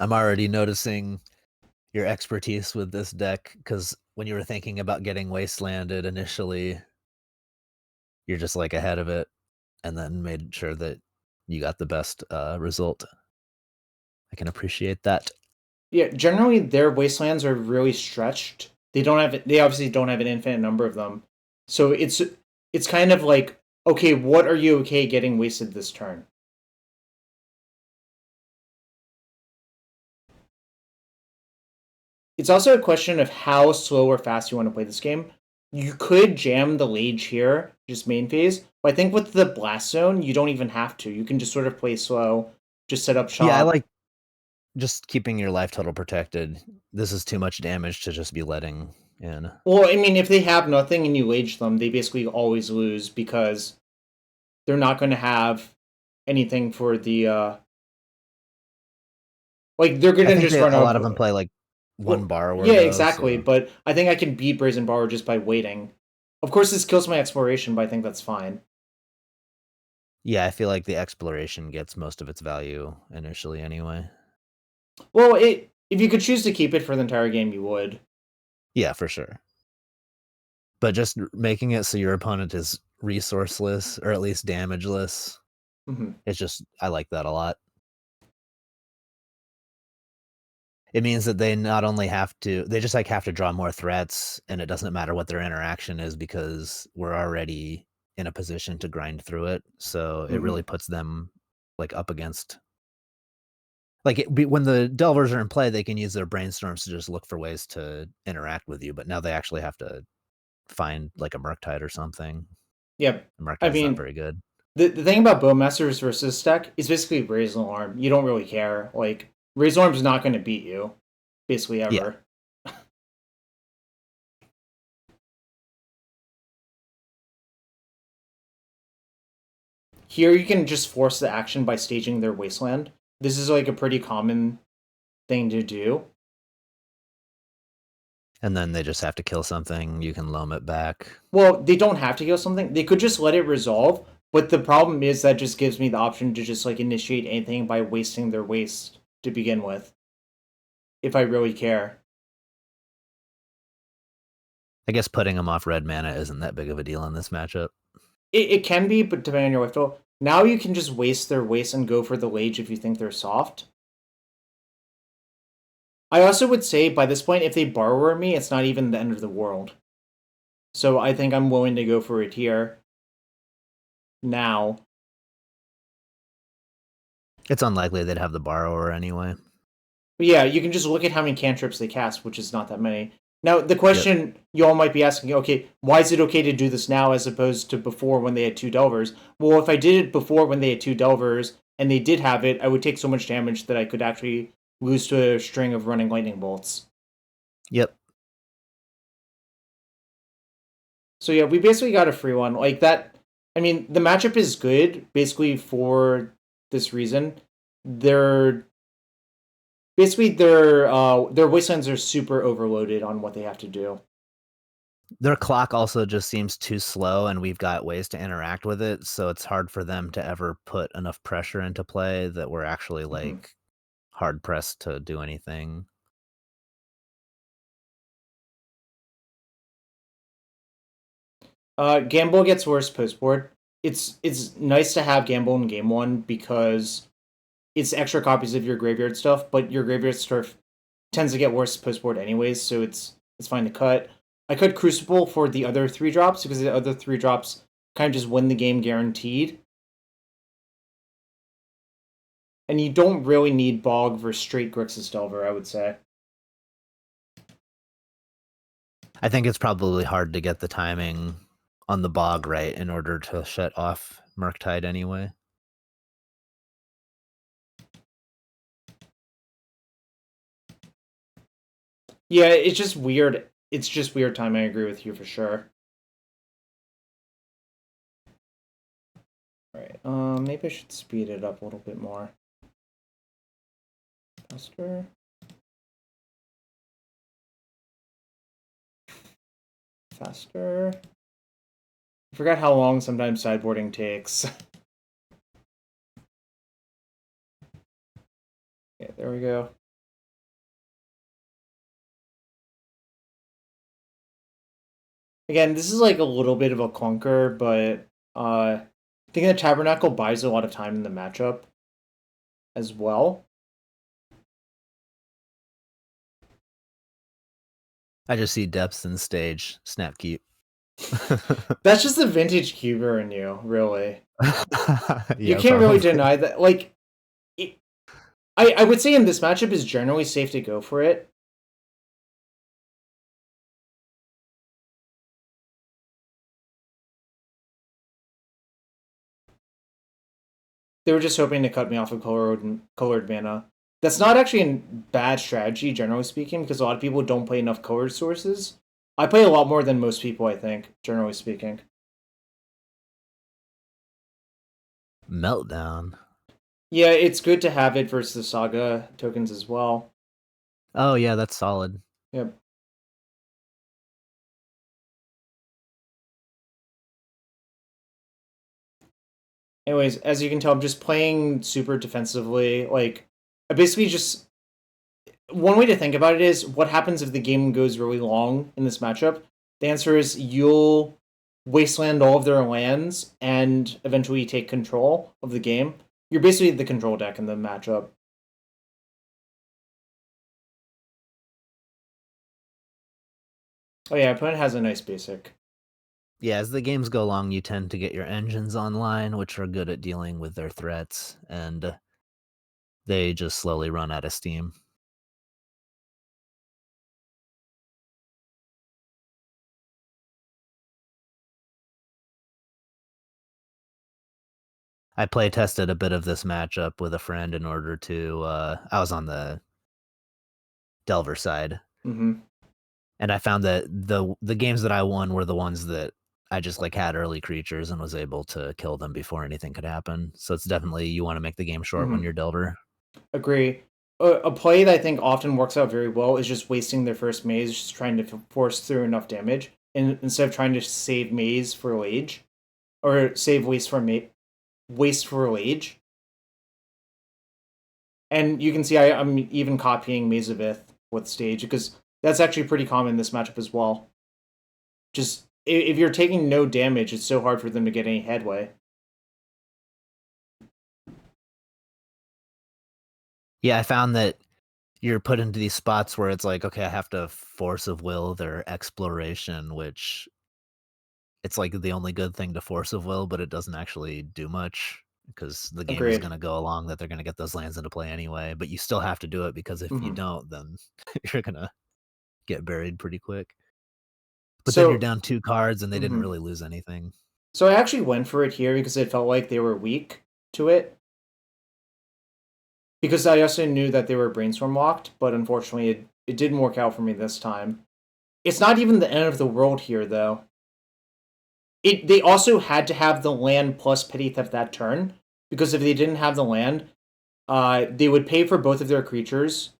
I'm already noticing your expertise with this deck, because when you were thinking about getting wastelanded initially, you're just like ahead of it, and then made sure that you got the best result. I can appreciate that. Yeah, generally their wastelands are really stretched. They obviously don't have an infinite number of them. So it's kind of like, okay, what are you okay getting wasted this turn? It's also a question of how slow or fast you want to play this game. You could jam the Lage here, just main phase, but I think with the Blast Zone, you don't even have to. You can just sort of play slow, just set up shop. Yeah, I like just keeping your life total protected. This is too much damage to just be letting in. Well, I mean, if they have nothing and you Lage them, they basically always lose because they're not going to have anything for the like they're going to just run a out. lot of them play like one borrower. Yeah, exactly. So. But I think I can beat Brazen Borrower just by waiting. Of course, this kills my exploration, but I think that's fine. Yeah, I feel like the exploration gets most of its value initially anyway. Well, if you could choose to keep it for the entire game, you would. Yeah, for sure. But just making it so your opponent is resourceless, or at least damageless, it's just, I like that a lot. It means that they not only have to, they just like have to draw more threats, and it doesn't matter what their interaction is because we're already in a position to grind through it. So it really puts them like up against, like when the Delvers are in play, they can use their brainstorms to just look for ways to interact with you. But now they actually have to find like a Murktide or something. Yep. Murktide's not very good. The thing about Bowmasters versus deck is basically Brazen Alarm. You don't really care. Like, Brazen Alarm's not going to beat you, basically ever. Yeah. Here you can just force the action by staging their Wasteland. This is like a pretty common thing to do. And then they just have to kill something. You can loam it back. Well, they don't have to kill something. They could just let it resolve. But the problem is that just gives me the option to just like initiate anything by wasting their waste to begin with. If I really care. I guess putting them off red mana isn't that big of a deal in this matchup. It can be, but depending on your life total. Now you can just waste their waste and go for the Lage if you think they're soft. I also would say, by this point, if they borrower me, it's not even the end of the world. So I think I'm willing to go for it here. Now. It's unlikely they'd have the borrower anyway. But yeah, you can just look at how many cantrips they cast, which is not that many. Now, the question you all might be asking, okay, why is it okay to do this now as opposed to before when they had 2 Delvers? Well, if I did it before when they had 2 Delvers, and they did have it, I would take so much damage that I could actually lose to a string of running lightning bolts. Yep. So yeah, we basically got a free one. Like that, I mean, the matchup is good, basically for this reason. Their wastelands are super overloaded on what they have to do. Their clock also just seems too slow, and we've got ways to interact with it, so it's hard for them to ever put enough pressure into play that we're actually like hard pressed to do anything. Gamble gets worse post-board. It's nice to have Gamble in game 1 because it's extra copies of your graveyard stuff, but your graveyard stuff tends to get worse post-board anyways, so it's fine to cut. I cut Crucible for the other 3 drops because the other 3 drops kind of just win the game guaranteed. And you don't really need Bog versus straight Grixis Delver, I would say. I think it's probably hard to get the timing on the Bog right in order to shut off Murktide anyway. Yeah, it's just weird. It's just weird time. I agree with you for sure. Alright, maybe I should speed it up a little bit more. Faster. Faster. I forgot how long sometimes sideboarding takes. Okay, there we go. Again, this is like a little bit of a clunker, but I think the Tabernacle buys a lot of time in the matchup as well. I just see depths in stage. Snap keep. That's just the vintage cuber in you, really. Yeah, You can't really probably. deny that. Like, I would say in this matchup is generally safe to go for it. They were just hoping to cut me off of colored mana. That's not actually a bad strategy, generally speaking, because a lot of people don't play enough colored sources. I play a lot more than most people, I think, generally speaking. Meltdown. Yeah, it's good to have it versus the Saga tokens as well. Oh yeah, that's solid. Yep. Anyways, as you can tell, I'm just playing super defensively. Like, I basically just... One way to think about it is, what happens if the game goes really long in this matchup? The answer is you'll wasteland all of their lands and eventually take control of the game. You're basically the control deck in the matchup. Oh yeah, opponent has a nice basic. Yeah, as the games go along, you tend to get your engines online, which are good at dealing with their threats, and they just slowly run out of steam. I play tested a bit of this matchup with a friend in order to. I was on the Delver side, Mm-hmm. and I found that the games that I won were the ones that I just like had early creatures and was able to kill them before anything could happen. So it's definitely you want to make the game short when you're Delver. Agree. A play that I think often works out very well is just wasting their first maze, just trying to force through enough damage, and instead of trying to save maze for Lage, or save waste for Lage. And you can see I'm even copying Maze of Ith with stage, because that's actually pretty common in this matchup as well. Just, if you're taking no damage, it's so hard for them to get any headway. Yeah, I found that you're put into these spots where it's like, okay, I have to force of will their exploration, which it's like the only good thing to force of will, but it doesn't actually do much because the game is Agreed. going to go along that they're going to get those lands into play anyway. But you still have to do it because if you don't, then you're going to get buried pretty quick. But then you're down 2 cards and they didn't really lose anything. So I actually went for it here because it felt like they were weak to it. Because I also knew that they were brainstorm locked, but unfortunately it didn't work out for me this time. It's not even the end of the world here, though. They also had to have the land plus Petty Theft that turn, because if they didn't have the land, they would pay for both of their creatures,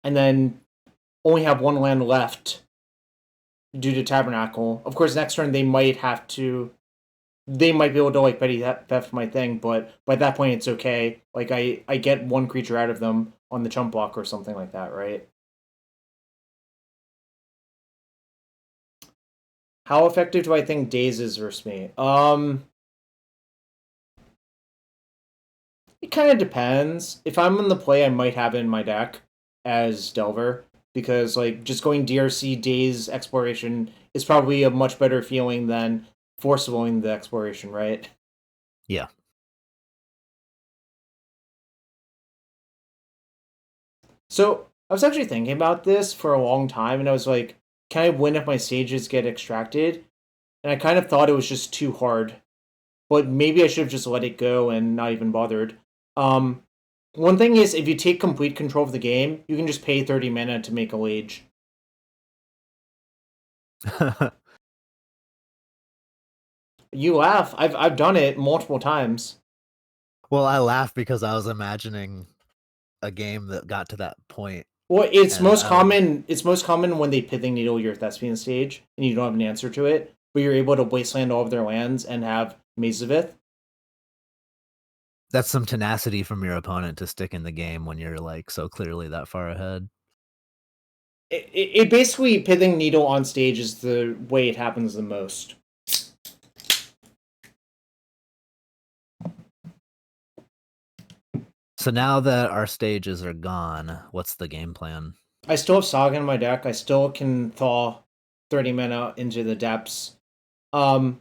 and then only have one land left due to Tabernacle. Of course, next turn they might be able to like Petty Theft my thing, but by that point it's okay. Like I get one creature out of them on the chump block or something like that, right? How effective do I think Daze is versus me? It kind of depends. If I'm in the play, I might have it in my deck as Delver, because like just going DRC Daze Exploration is probably a much better feeling than forcibling the exploration, right? Yeah. So I was actually thinking about this for a long time, and I was like, can I win if my sages get extracted? And I kind of thought it was just too hard. But maybe I should have just let it go and not even bothered. One thing is, if you take complete control of the game, you can just pay 30 mana to make a Lage. You laugh. I've done it multiple times. Well, I laugh because I was imagining a game that got to that point. Well, it's And most I would- common. It's most common when they pithing needle your thespian stage and you don't have an answer to it, but you're able to wasteland all of their lands and have Maze of Ith. That's some tenacity from your opponent to stick in the game when you're like so clearly that far ahead. It basically pithing needle on stage is the way it happens the most. So now that our stages are gone, what's the game plan? I still have Saga in my deck. I still can thaw 30 mana into the depths. The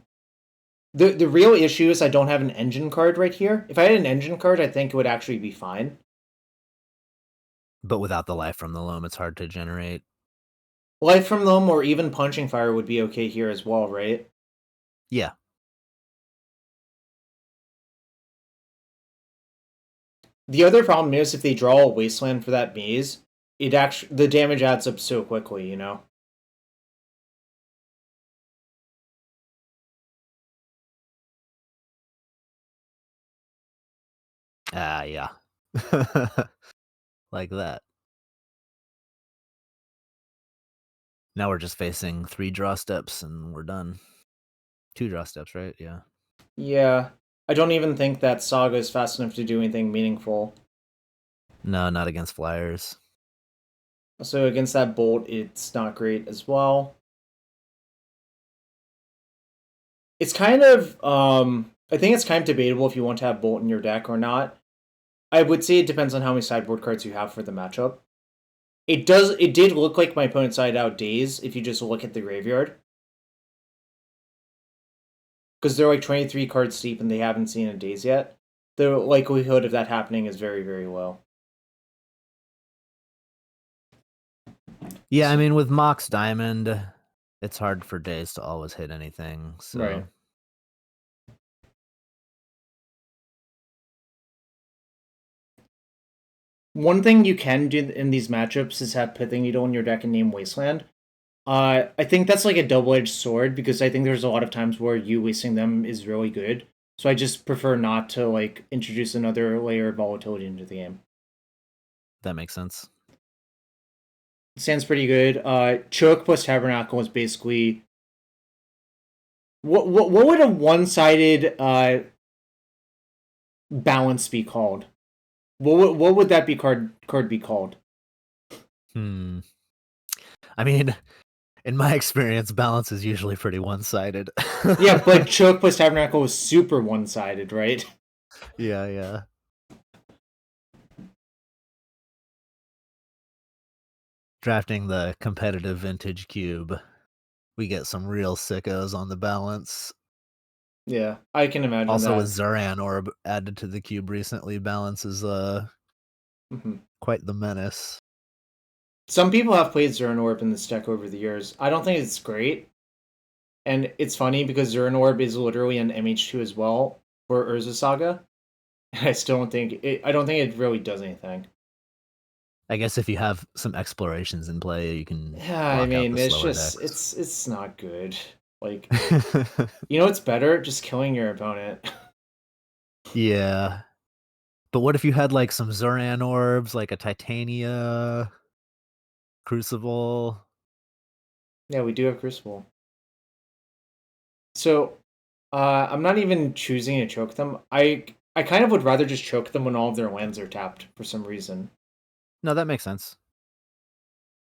real issue is I don't have an engine card right here. If I had an engine card, I think it would actually be fine. But without the life from the loam, it's hard to generate. Life from them or even Punching Fire would be okay here as well, right? Yeah. The other problem is if they draw a Wasteland for that maze, the damage adds up so quickly, you know? Yeah. Like that. Now we're just facing 3 draw steps and we're done. 2 draw steps, right? Yeah. Yeah. I don't even think that Saga is fast enough to do anything meaningful. No, not against flyers. So against that Bolt, it's not great as well. It's kind of, I think it's kind of debatable if you want to have Bolt in your deck or not. I would say it depends on how many sideboard cards you have for the matchup. It did look like my opponent sided out Daze if you just look at the graveyard. Because they're like 23 cards deep and they haven't seen a Daze yet. The likelihood of that happening is very, very low. Yeah, I mean, with Mox Diamond, it's hard for Daze to always hit anything. So. Right. One thing you can do in these matchups is have Pithing Needle in your deck and name Wasteland. I think that's like a double-edged sword because I think there's a lot of times where you wasting them is really good. So I just prefer not to like introduce another layer of volatility into the game. That makes sense. Sounds pretty good. Choke plus Tabernacle is basically what would a one-sided balance be called? What would that be card be called? I mean, in my experience, balance is usually pretty one-sided. Yeah, but Choke plus Tabernacle was super one-sided, right? Yeah. Drafting the competitive vintage cube, we get some real sickos on the balance. Yeah, I can imagine also that. with Zuran Orb added to the cube recently, balance is quite the menace. Some people have played Zuran Orb in this deck over the years. I don't think it's great. And it's funny because Zuran Orb is literally an MH2 as well for Urza Saga. I still don't think I don't think it really does anything. I guess if you have some explorations in play, you can. Yeah, I mean, it's just decks. it's not good. Like, you know, it's better just killing your opponent. Yeah, but what if you had like some Zuran orbs, like a Titania Crucible? Yeah, we do have Crucible. So, I'm not even choosing to choke them. I kind of would rather just choke them when all of their lands are tapped for some reason. No, that makes sense.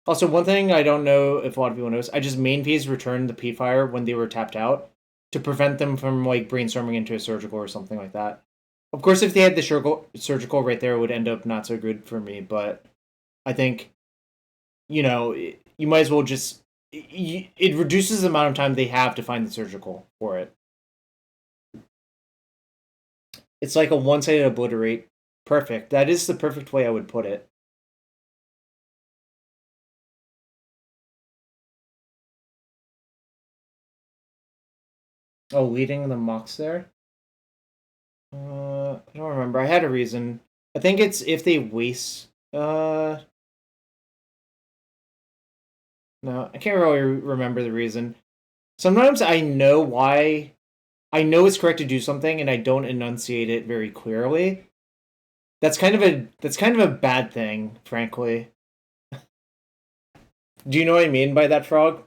Also, one thing I don't know if a lot of people knows, I just main phase returned the P-Fire when they were tapped out to prevent them from like brainstorming into a surgical or something like that. Of course, if they had the surgical right there, it would end up not so good for me, but I think, you know, you might as well just... It reduces the amount of time they have to find the surgical for it. It's like a one-sided obliterate. Perfect. That is the perfect way I would put it. Oh, leading the MOCS there? I don't remember. I had a reason. I think it's if they waste... No, I can't really remember the reason. Sometimes I know why. I know it's correct to do something, and I don't enunciate it very clearly. That's kind of a bad thing, frankly. Do you know what I mean by that, Frog?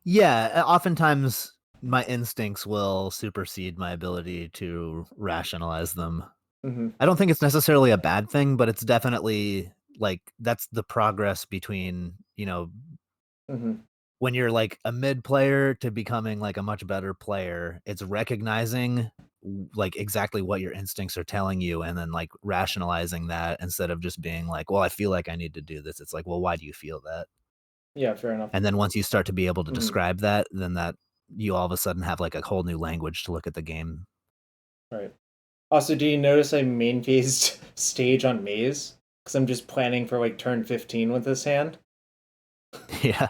Yeah, oftentimes my instincts will supersede my ability to rationalize them. Mm-hmm. I don't think it's necessarily a bad thing, but it's definitely like that's the progress between, Mm-hmm. when you're like a mid player to becoming like a much better player. It's recognizing like exactly what your instincts are telling you and then like rationalizing that instead of just being like, well, I feel like I need to do this. It's like, well, why do you feel that? Yeah, fair enough. And then once you start to be able to Mhm. describe that, then that you all of a sudden have like a whole new language to look at the game. Right. Also, do you notice I main phased stage on Maze? Because I'm just planning for like turn 15 with this hand. Yeah.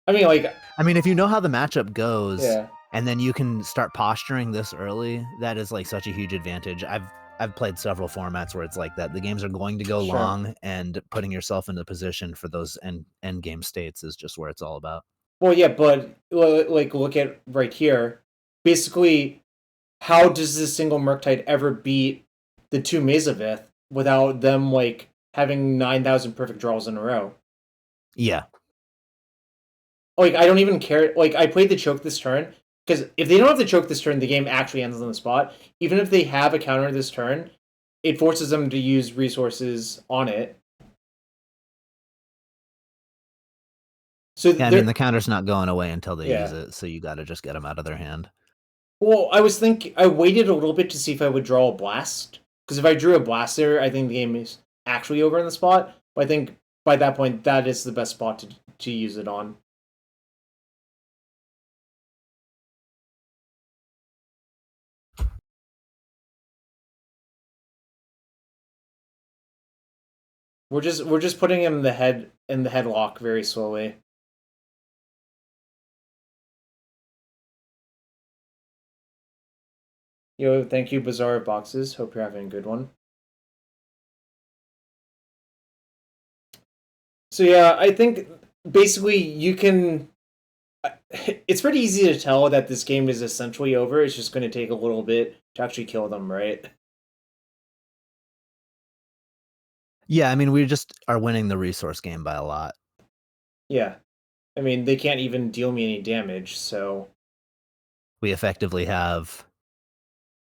I mean, like, I mean, if you know how the matchup goes, yeah. and then you can start posturing this early, that is like such a huge advantage. I've played several formats where it's like that. The games are going to go Sure. long, and putting yourself in the position for those end game states is just where it's all about. Well, yeah, but like, look at right here. Basically, how does this single Murktide ever beat the two Mazavith without them like having 9,000 perfect draws in a row? Yeah. Like, I don't even care. Like, I played the choke this turn because if they don't have the choke this turn, the game actually ends on the spot. Even if they have a counter this turn, it forces them to use resources on it. So Yeah, I mean, the counter's not going away until they Yeah. use it, so you got to just get them out of their hand. Well, I waited a little bit to see if I would draw a blast. Because if I drew a blast there, I think the game is actually over in the spot. But I think by that point, that is the best spot to use it on. We're just putting him in the headlock very slowly. Yo, thank you, Bizarre Boxes. Hope you're having a good one. So yeah, I think basically you can. It's pretty easy to tell that this game is essentially over. It's just going to take a little bit to actually kill them, right? Yeah, I mean, we just are winning the resource game by a lot. Yeah. I mean, they can't even deal me any damage, so... We effectively have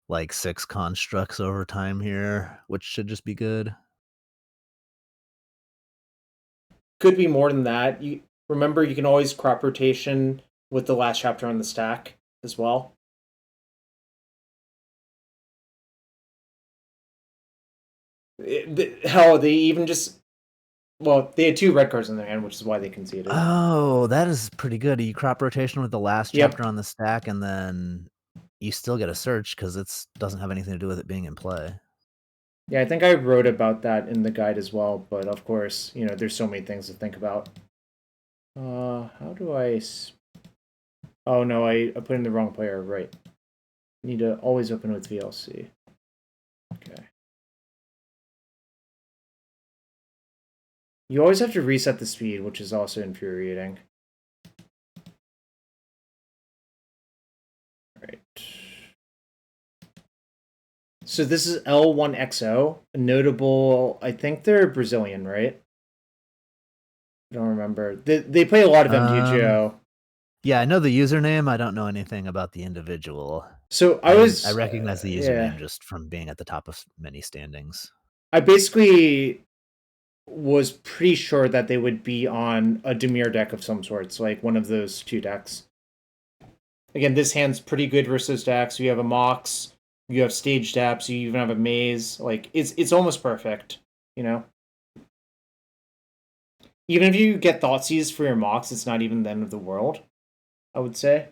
like 6 constructs over time here, which should just be good. Could be more than that. Remember, you can always crop rotation with the last chapter on the stack as well. Hell, they even just... Well, they had 2 red cards in their hand, which is why they conceded. Oh, that is pretty good. You crop rotation with the last Yep. chapter on the stack, and then you still get a search because it doesn't have anything to do with it being in play. Yeah, I think I wrote about that in the guide as well, but of course, there's so many things to think about. How do I... Oh no, I put in the wrong player, right. Need to always open with VLC. Okay. You always have to reset the speed, which is also infuriating. Right. So this is L1XO, a notable... I think they're Brazilian, right? I don't remember. They play a lot of MTGO. Yeah, I know the username. I don't know anything about the individual. So I recognize the username just from being at the top of many standings. I basically was pretty sure that they would be on a Dimir deck of some sorts, like one of those 2 decks. Again, this hand's pretty good versus decks. You have a MOCS, you have Stage Depths, you even have a Maze. Like, it's almost perfect, Even if you get Thoughtseize for your MOCS, it's not even the end of the world, I would say.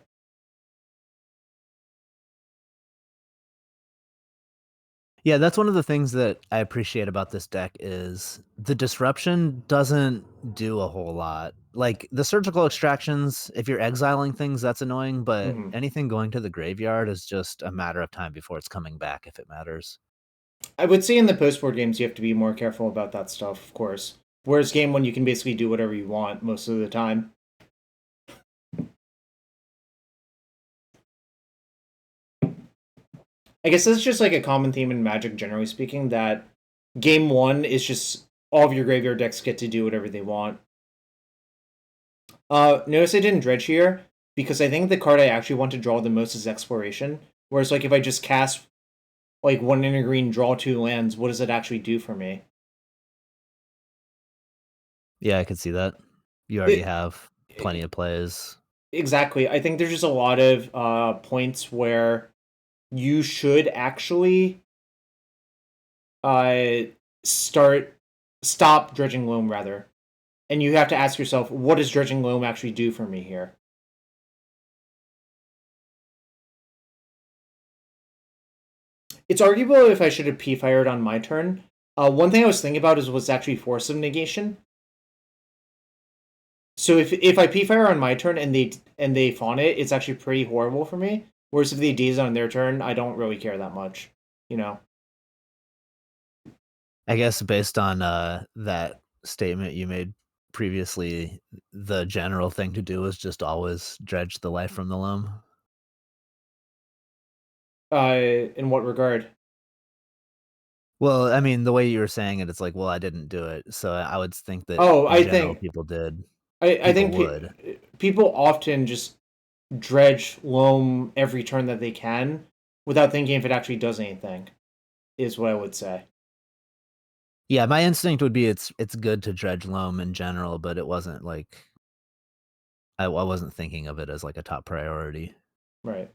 Yeah, that's one of the things that I appreciate about this deck is the disruption doesn't do a whole lot. Like the surgical extractions, if you're exiling things, that's annoying, but anything going to the graveyard is just a matter of time before it's coming back if it matters. I would say in the post-board games, you have to be more careful about that stuff, of course. Whereas game 1, you can basically do whatever you want most of the time. I guess that's just like a common theme in Magic, generally speaking, that game 1 is just all of your graveyard decks get to do whatever they want. Notice I didn't dredge here, because I think the card I actually want to draw the most is Exploration. Whereas, like, if I just cast, like, 1 in a green, draw 2 lands, what does it actually do for me? Yeah, I could see that. You already have plenty of plays. Exactly. I think there's just a lot of points where you should actually stop Dredging Loam, rather. And you have to ask yourself, what does Dredging Loam actually do for me here? It's arguable if I should have P-Fired on my turn. One thing I was thinking about was actually Force of Negation. So if I P-Fire on my turn and they fawn it, it's actually pretty horrible for me. Whereas if they Daze on their turn, I don't really care that much, you know? I guess based on that statement you made previously, the general thing to do is just always dredge the life from the loam. In what regard? Well, I mean, the way you were saying it, it's like, well, I didn't do it, so I would think that people did. I think would. People often just dredge loam every turn that they can without thinking if it actually does anything, is what I would say. Yeah, my instinct would be it's good to dredge loam in general, but it wasn't like I wasn't thinking of it as like a top priority. Right.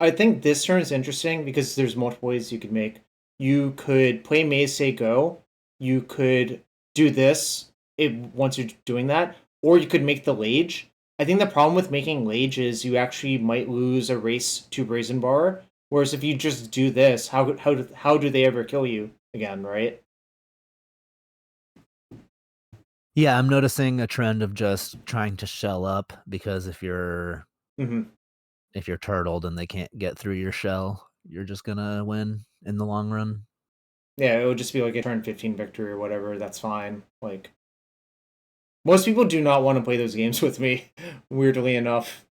I think this turn is interesting because there's multiple ways you could make. You could play Maze Say Go. You could do this once you're doing that, or you could make the Lage. I think the problem with making Lage is you actually might lose a race to Brazen Bar. Whereas if you just do this, how do they ever kill you again, right? Yeah, I'm noticing a trend of just trying to shell up, because if you're turtled and they can't get through your shell, you're just gonna win in the long run. Yeah, it would just be like a turn 15 victory or whatever. That's fine. Like, most people do not want to play those games with me, weirdly enough.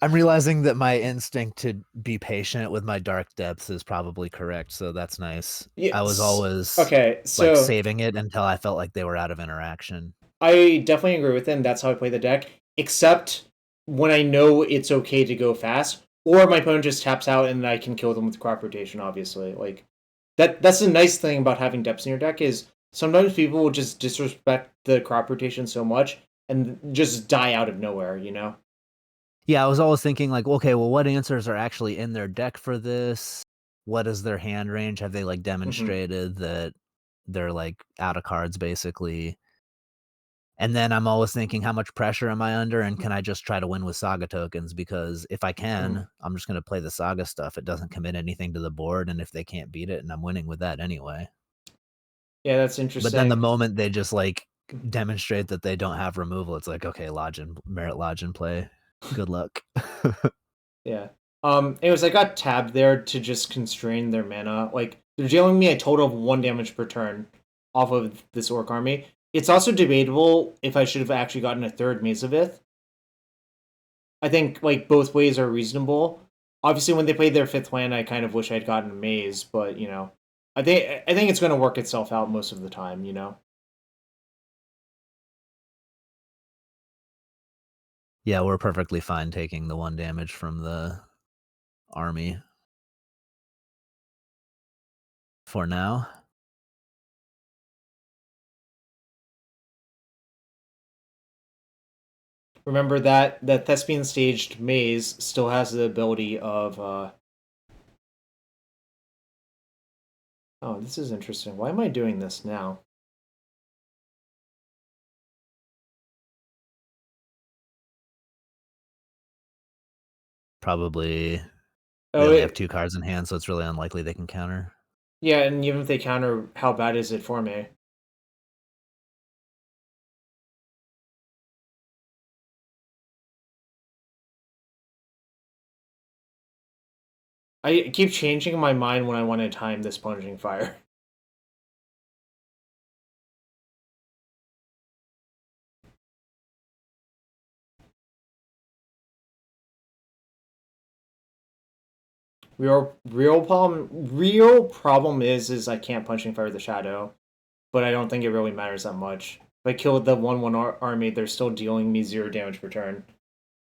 I'm realizing that my instinct to be patient with my Dark Depths is probably correct, so that's nice. Yes. I was always so saving it until I felt like they were out of interaction. I definitely agree with him. That's how I play the deck, except when I know it's okay to go fast, or my opponent just taps out and I can kill them with crop rotation, obviously. Like, that's the nice thing about having depths in your deck is sometimes people will just disrespect the crop rotation so much and just die out of nowhere, you know? Yeah, I was always thinking like, okay, well, what answers are actually in their deck for this? What is their hand range? Have they like demonstrated that they're like out of cards basically? And then I'm always thinking, how much pressure am I under, and can I just try to win with Saga tokens? Because if I can, I'm just going to play the Saga stuff. It doesn't commit anything to the board, and if they can't beat it, and I'm winning with that anyway. Yeah, that's interesting. But then the moment they just like demonstrate that they don't have removal, it's like, okay, Merit Lodge in play. Good luck. Yeah. Anyways, I got tabbed there to just constrain their mana. Like, they're dealing me a total of 1 damage per turn off of this Orc army. It's also debatable if I should have actually gotten a third Mazavith. I think, like, both ways are reasonable. Obviously, when they played their 5th land, I kind of wish I'd gotten a Maze, but, you know, I think it's going to work itself out most of the time, you know? Yeah, we're perfectly fine taking the 1 damage from the army for now. Remember that Thespian staged Maze still has the ability of oh, this is interesting. Why am I doing this now? Probably they Oh, only have 2 cards in hand, so it's really unlikely they can counter. Yeah, and even if they counter, how bad is it for me? I keep changing my mind when I want to time this Plunging Fire. Real problem is I can't punching fire the shadow, but I don't think it really matters that much. If I kill the 1/1 army, they're still dealing me 0 damage per turn.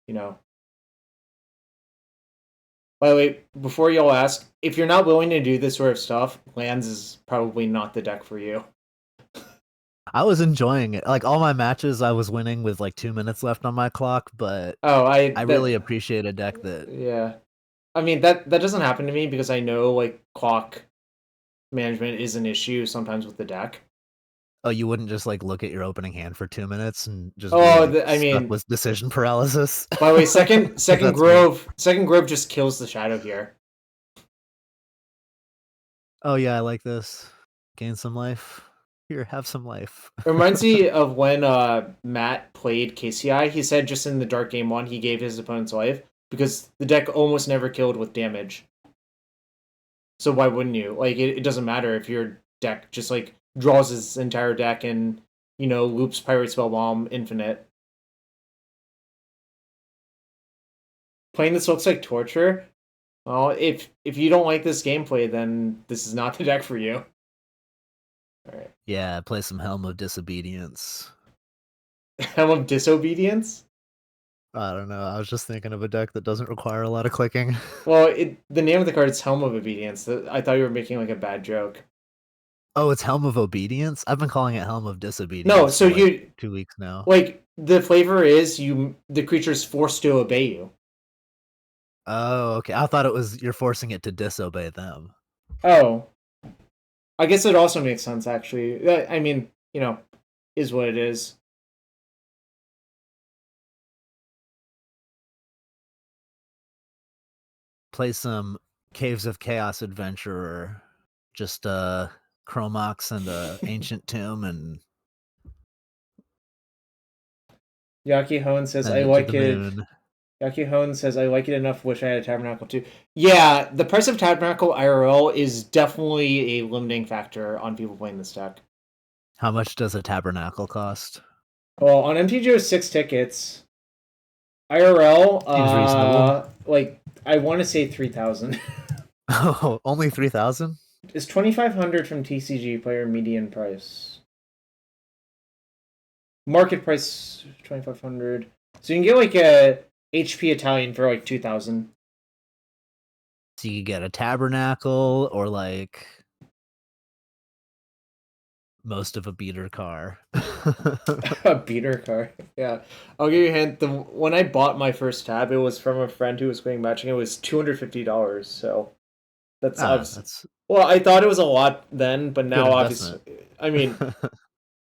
You know. By the way, before y'all ask, if you're not willing to do this sort of stuff, lands is probably not the deck for you. I was enjoying it. Like all my matches, I was winning with like 2 minutes left on my clock, but I really appreciate a deck that. Yeah, I mean that doesn't happen to me because I know like clock management is an issue sometimes with the deck. Oh, you wouldn't just like look at your opening hand for 2 minutes and just I mean, with decision paralysis. By the way, second grove just kills the shadow here. Oh yeah, I like this. Gain some life. Here, have some life. It reminds me of when Matt played KCI. He said just in the Dark Game 1, he gave his opponent's life because the deck almost never killed with damage. So why wouldn't you? Like, it doesn't matter if your deck just, like, draws its entire deck and, you know, loops Pirate Spell Bomb infinite. Playing this looks like torture. Well, if you don't like this gameplay, then this is not the deck for you. Alright. Yeah, play some Helm of Disobedience. Helm of Disobedience? I don't know. I was just thinking of a deck that doesn't require a lot of clicking. Well, the name of the card is Helm of Obedience. I thought you were making like a bad joke. Oh, it's Helm of Obedience? I've been calling it Helm of Disobedience. No, so for like 2 weeks now. Like the flavor is the creature's forced to obey you. Oh, okay. I thought it was you're forcing it to disobey them. Oh. I guess it also makes sense actually. I mean, you know, is what it is. Play some Caves of Chaos Adventurer. Just Chromox and Ancient Tomb and Yaki Hone says I like it. Yaki Hone says I like it enough, wish I had a Tabernacle too. Yeah, the price of Tabernacle IRL is definitely a limiting factor on people playing this deck. How much does a Tabernacle cost? Well, on MTGO 6 tickets. IRL, seems reasonable. Like I want to say 3,000. Oh, only 3,000? Is 2,500 from TCG player median price? Market price 2,500. So you can get like a HP Italian for like 2,000. So you get a Tabernacle or like most of a beater car. A beater car. Yeah. I'll give you a hint. When I bought my first tab, it was from a friend who was playing matching. It was $250. So that's well, I thought it was a lot then, but now obviously, I mean,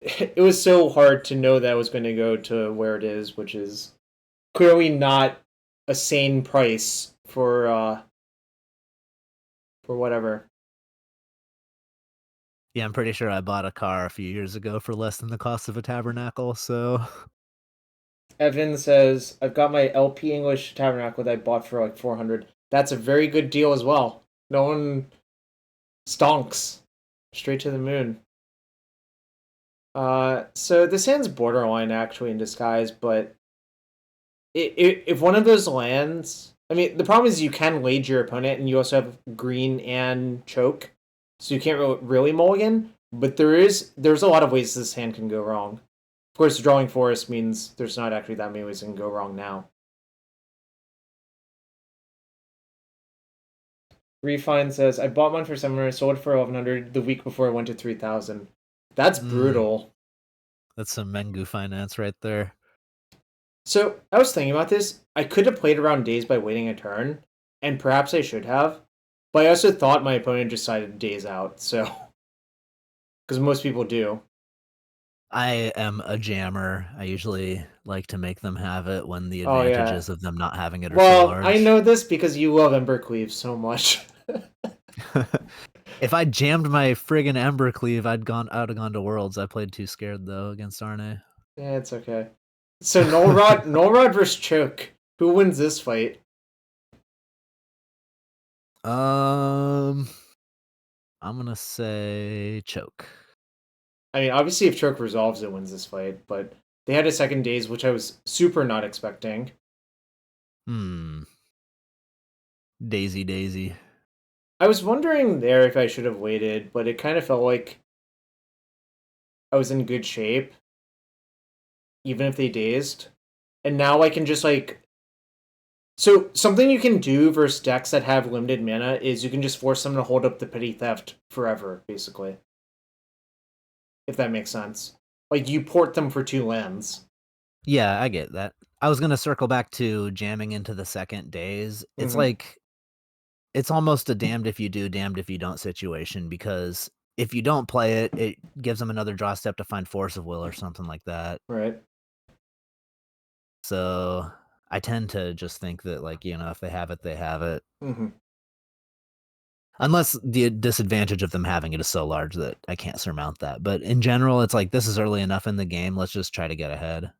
it was so hard to know that it was going to go to where it is, which is clearly not a sane price for whatever. Yeah, I'm pretty sure I bought a car a few years ago for less than the cost of a Tabernacle, so... Evan says, I've got my LP English Tabernacle that I bought for like 400. That's a very good deal as well. No one stonks. Straight to the moon. So this hand's borderline actually in disguise, but if one of those lands... I mean, the problem is you can lage your opponent, and you also have green and choke, so you can't really mulligan, but there's a lot of ways this hand can go wrong. Of course, drawing forest means there's not actually that many ways it can go wrong now. Refine says, I bought mine for 700, sold it for 1,100 the week before it went to 3,000. That's brutal. That's some Mengu finance right there. So, I was thinking about this. I could have played around days by waiting a turn, and perhaps I should have. But I also thought my opponent decided days out, so... Because most people do. I am a jammer. I usually like to make them have it when the advantages of them not having it are so large. I know this because you love Embercleave so much. If I jammed my friggin' Embercleave, I'd have gone to Worlds. I played too scared, though, against Arne. Yeah, it's okay. So, Null Rod versus Choke. Who wins this fight? I'm gonna say Choke. I mean, obviously, if Choke resolves, it wins this fight, but they had a second daze, which I was super not expecting. Daisy. I was wondering there if I should have waited, but it kind of felt like I was in good shape, even if they dazed. And now I can just, like... So, something you can do versus decks that have limited mana is you can just force them to hold up the Petty Theft forever, basically. If that makes sense. Like, you port them for 2 lands. Yeah, I get that. I was going to circle back to jamming into the second days. It's Mhm. like, it's almost a damned if you do, damned if you don't situation, because if you don't play it, it gives them another draw step to find Force of Will or something like that. Right. So I tend to just think that, like, you know, if they have it, they have it. Mm-hmm. Unless the disadvantage of them having it is so large that I can't surmount that. But in general, it's like, this is early enough in the game. Let's just try to get ahead.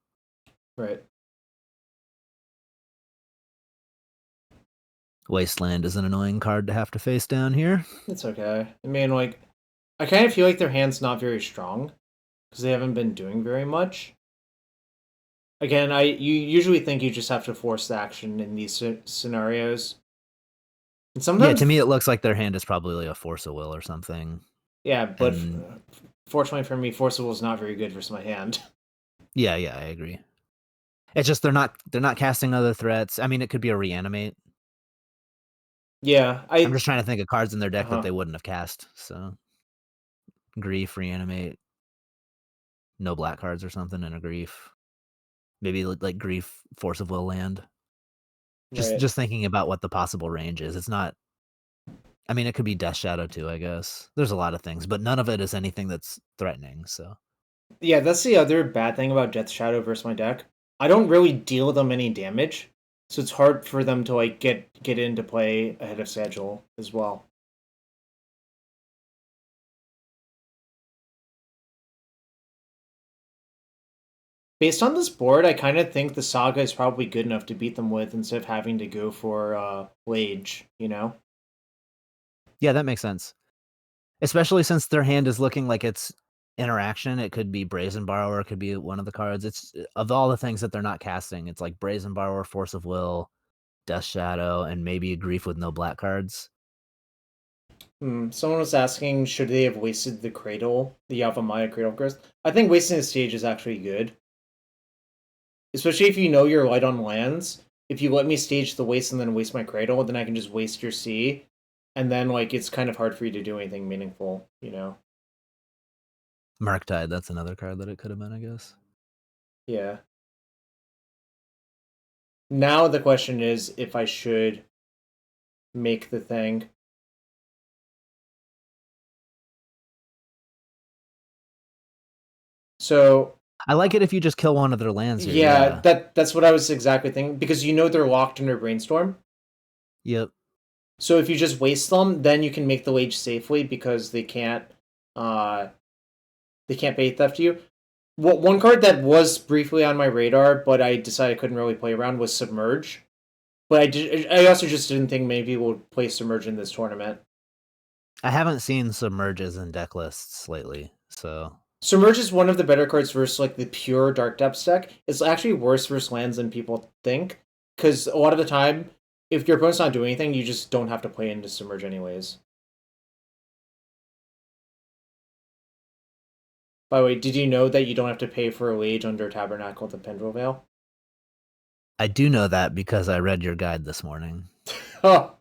Right. Wasteland is an annoying card to have to face down here. It's okay. I mean, like, I kind of feel like their hand's not very strong because they haven't been doing very much. Again, you usually think you just have to force the action in these scenarios. And sometimes, Yeah, to me, it looks like their hand is probably a Force of Will or something. yeah, but And- fortunately for me, Force of Will is not very good versus my hand. Yeah, I agree. It's just they're not casting other threats. I mean, it could be a Reanimate. Yeah, I'm just trying to think of cards in their deck Uh-huh. that they wouldn't have cast. So, Grief, Reanimate, no black cards or something in a Grief. Maybe like Grief, Force of Will land. Right. Just thinking about what the possible range is. It's not. I mean, it could be Death Shadow too, I guess. There's a lot of things, but none of it is anything that's threatening. So, Yeah, that's the other bad thing about Death Shadow versus my deck. I don't really deal them any damage, so it's hard for them to like get into play ahead of schedule as well. Based on this board, I kind of think the Saga is probably good enough to beat them with instead of having to go for Lage, you know? yeah, that makes sense. Especially since their hand is looking like it's interaction. It could be Brazen Borrower, it could be one of the cards. It's of all the things that they're not casting, it's like Brazen Borrower, Force of Will, Death Shadow, and maybe a Grief with no black cards. Someone was asking, should they have wasted the Cradle, the Alpha Maya Cradle Curse? I think wasting the stage is actually good. Especially if you know you're light on lands. If you let me stage the waste and then waste my Cradle, then I can just waste your C. And then, like, it's kind of hard for you to do anything meaningful, you know? Murktide, that's another card that it could have been, I guess. Yeah. Now the question is if I should make the thing. So I like it if you just kill one of their lands here. yeah, that's what I was exactly thinking, because you know they're locked under Brainstorm. Yep. So if you just waste them, then you can make the Lage safely because they can't bait theft you. Well, one card that was briefly on my radar, but I decided I couldn't really play around was Submerge. But I also just didn't think many people would play Submerge in this tournament. I haven't seen Submerges in deck lists lately, so Submerge is one of the better cards versus like the pure Dark Depths deck. It's actually worse versus lands than people think, because a lot of the time, if your opponent's not doing anything, you just don't have to play into Submerge anyways. By the way, did you know that you don't have to pay for a wage under Tabernacle at the Pendril Vale? I do know that because I read your guide this morning. Oh,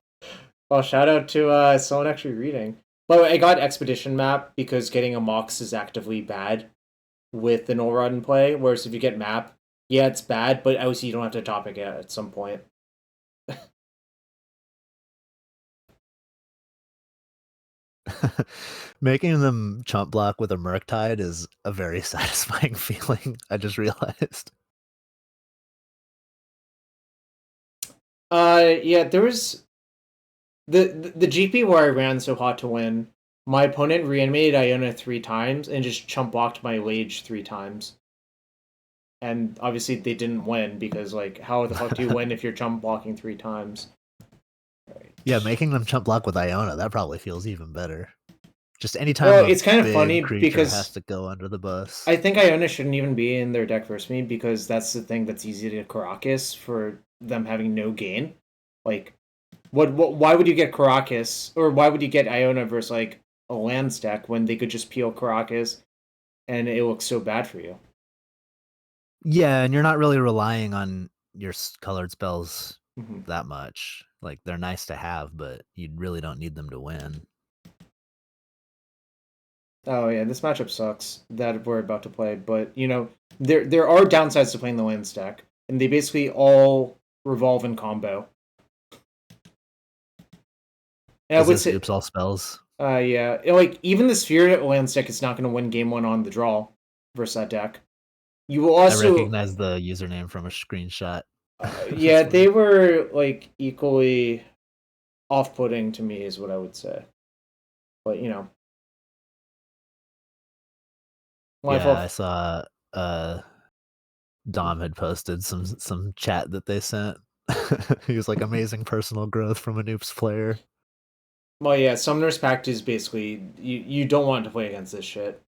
well, shout out to someone actually reading. By the way, I got Expedition Map because getting a MOCS is actively bad with the null rod in play, whereas if you get Map, yeah, it's bad, but obviously you don't have to topic it at some point. Making them chump block with a Murktide is a very satisfying feeling, I just realized. Yeah, there was the GP where I ran so hot to win. My opponent reanimated Iona 3 times and just chump blocked my Lage 3 times. And obviously they didn't win because, like, how the fuck do you win if you're chump blocking 3 times? Right. Yeah, making them chump block with Iona, that probably feels even better. Just anytime Well, a it's kind of big funny creature because has to go under the bus. I think Iona shouldn't even be in their deck versus me because that's the thing that's easy to Caracas for them having no gain. Like, Why would you get Karakas, or why would you get Iona versus like a lands deck when they could just peel Karakas and it looks so bad for you? Yeah, and you're not really relying on your colored spells Mm-hmm. that much. Like, they're nice to have, but you really don't need them to win. Oh yeah, this matchup sucks that we're about to play, but you know there are downsides to playing the lands deck, and they basically all revolve in combo. And I Is would this say, oops all spells? yeah, like even the Sphere lands deck is not going to win game one on the draw versus that deck. You will I also, recognize the username from a screenshot. yeah, they were like equally off-putting to me, is what I would say. But you know, my Yeah, fault. I saw Dom had posted some chat that they sent. He was like, amazing personal growth from a noobs player. Well, yeah, Summoner's Pact is basically you don't want to play against this shit.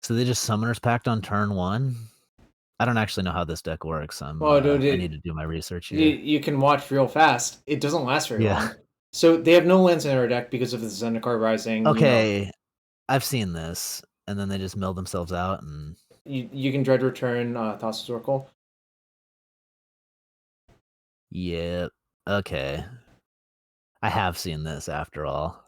So they just Summoner's Pact on turn 1? I don't actually know how this deck works. Well, dude, I need to do my research you, here. you can watch real fast. It doesn't last very Yeah. long. So they have no lands in their deck because of the Zendikar Rising. Okay, I've seen this, and then they just mill themselves out, and You can dread return Thassa's Oracle. yeah, okay. I have seen this after all.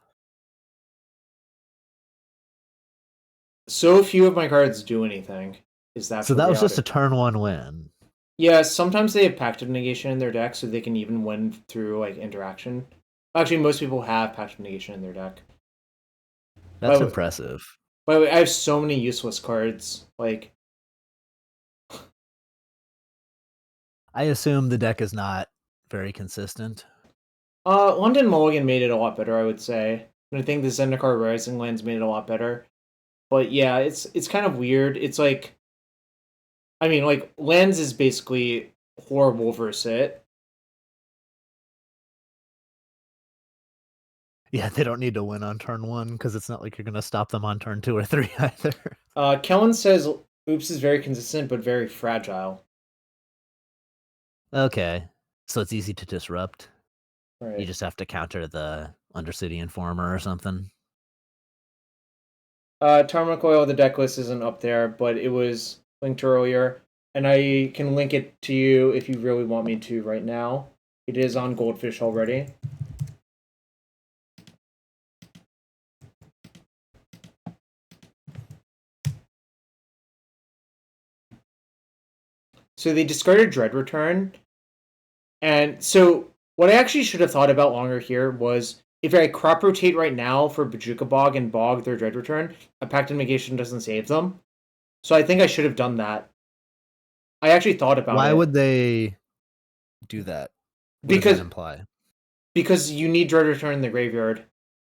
So few of my cards do anything. Is that So that was just a turn 1 win. Yeah, sometimes they have Pact of Negation in their deck, so they can even win through like interaction. Actually, most people have Pact of Negation in their deck. That's impressive. By the way, I have so many useless cards. Like, I assume the deck is not very consistent. London Mulligan made it a lot better, I would say. And I think the Zendikar Rising lands made it a lot better. But yeah, it's kind of weird. It's like, I mean, like lands is basically horrible versus it. Yeah, they don't need to win on turn 1 because it's not like you're going to stop them on turn 2 or 3 either. Kellen says Oops is very consistent but very fragile. Okay, so it's easy to disrupt. Right. You just have to counter the Undercity Informer or something. Tabernacle, the deck list isn't up there, but it was linked earlier, and I can link it to you if you really want me to right now. It is on Goldfish already. So they discarded Dread Return, and so what I actually should have thought about longer here was if I crop rotate right now for Bajuka Bog and Bog their Dread Return, a Pact of Negation doesn't save them. So I think I should have done that. I actually thought about it. Why would they do that? What does that imply? Because you need Dread Return in the graveyard.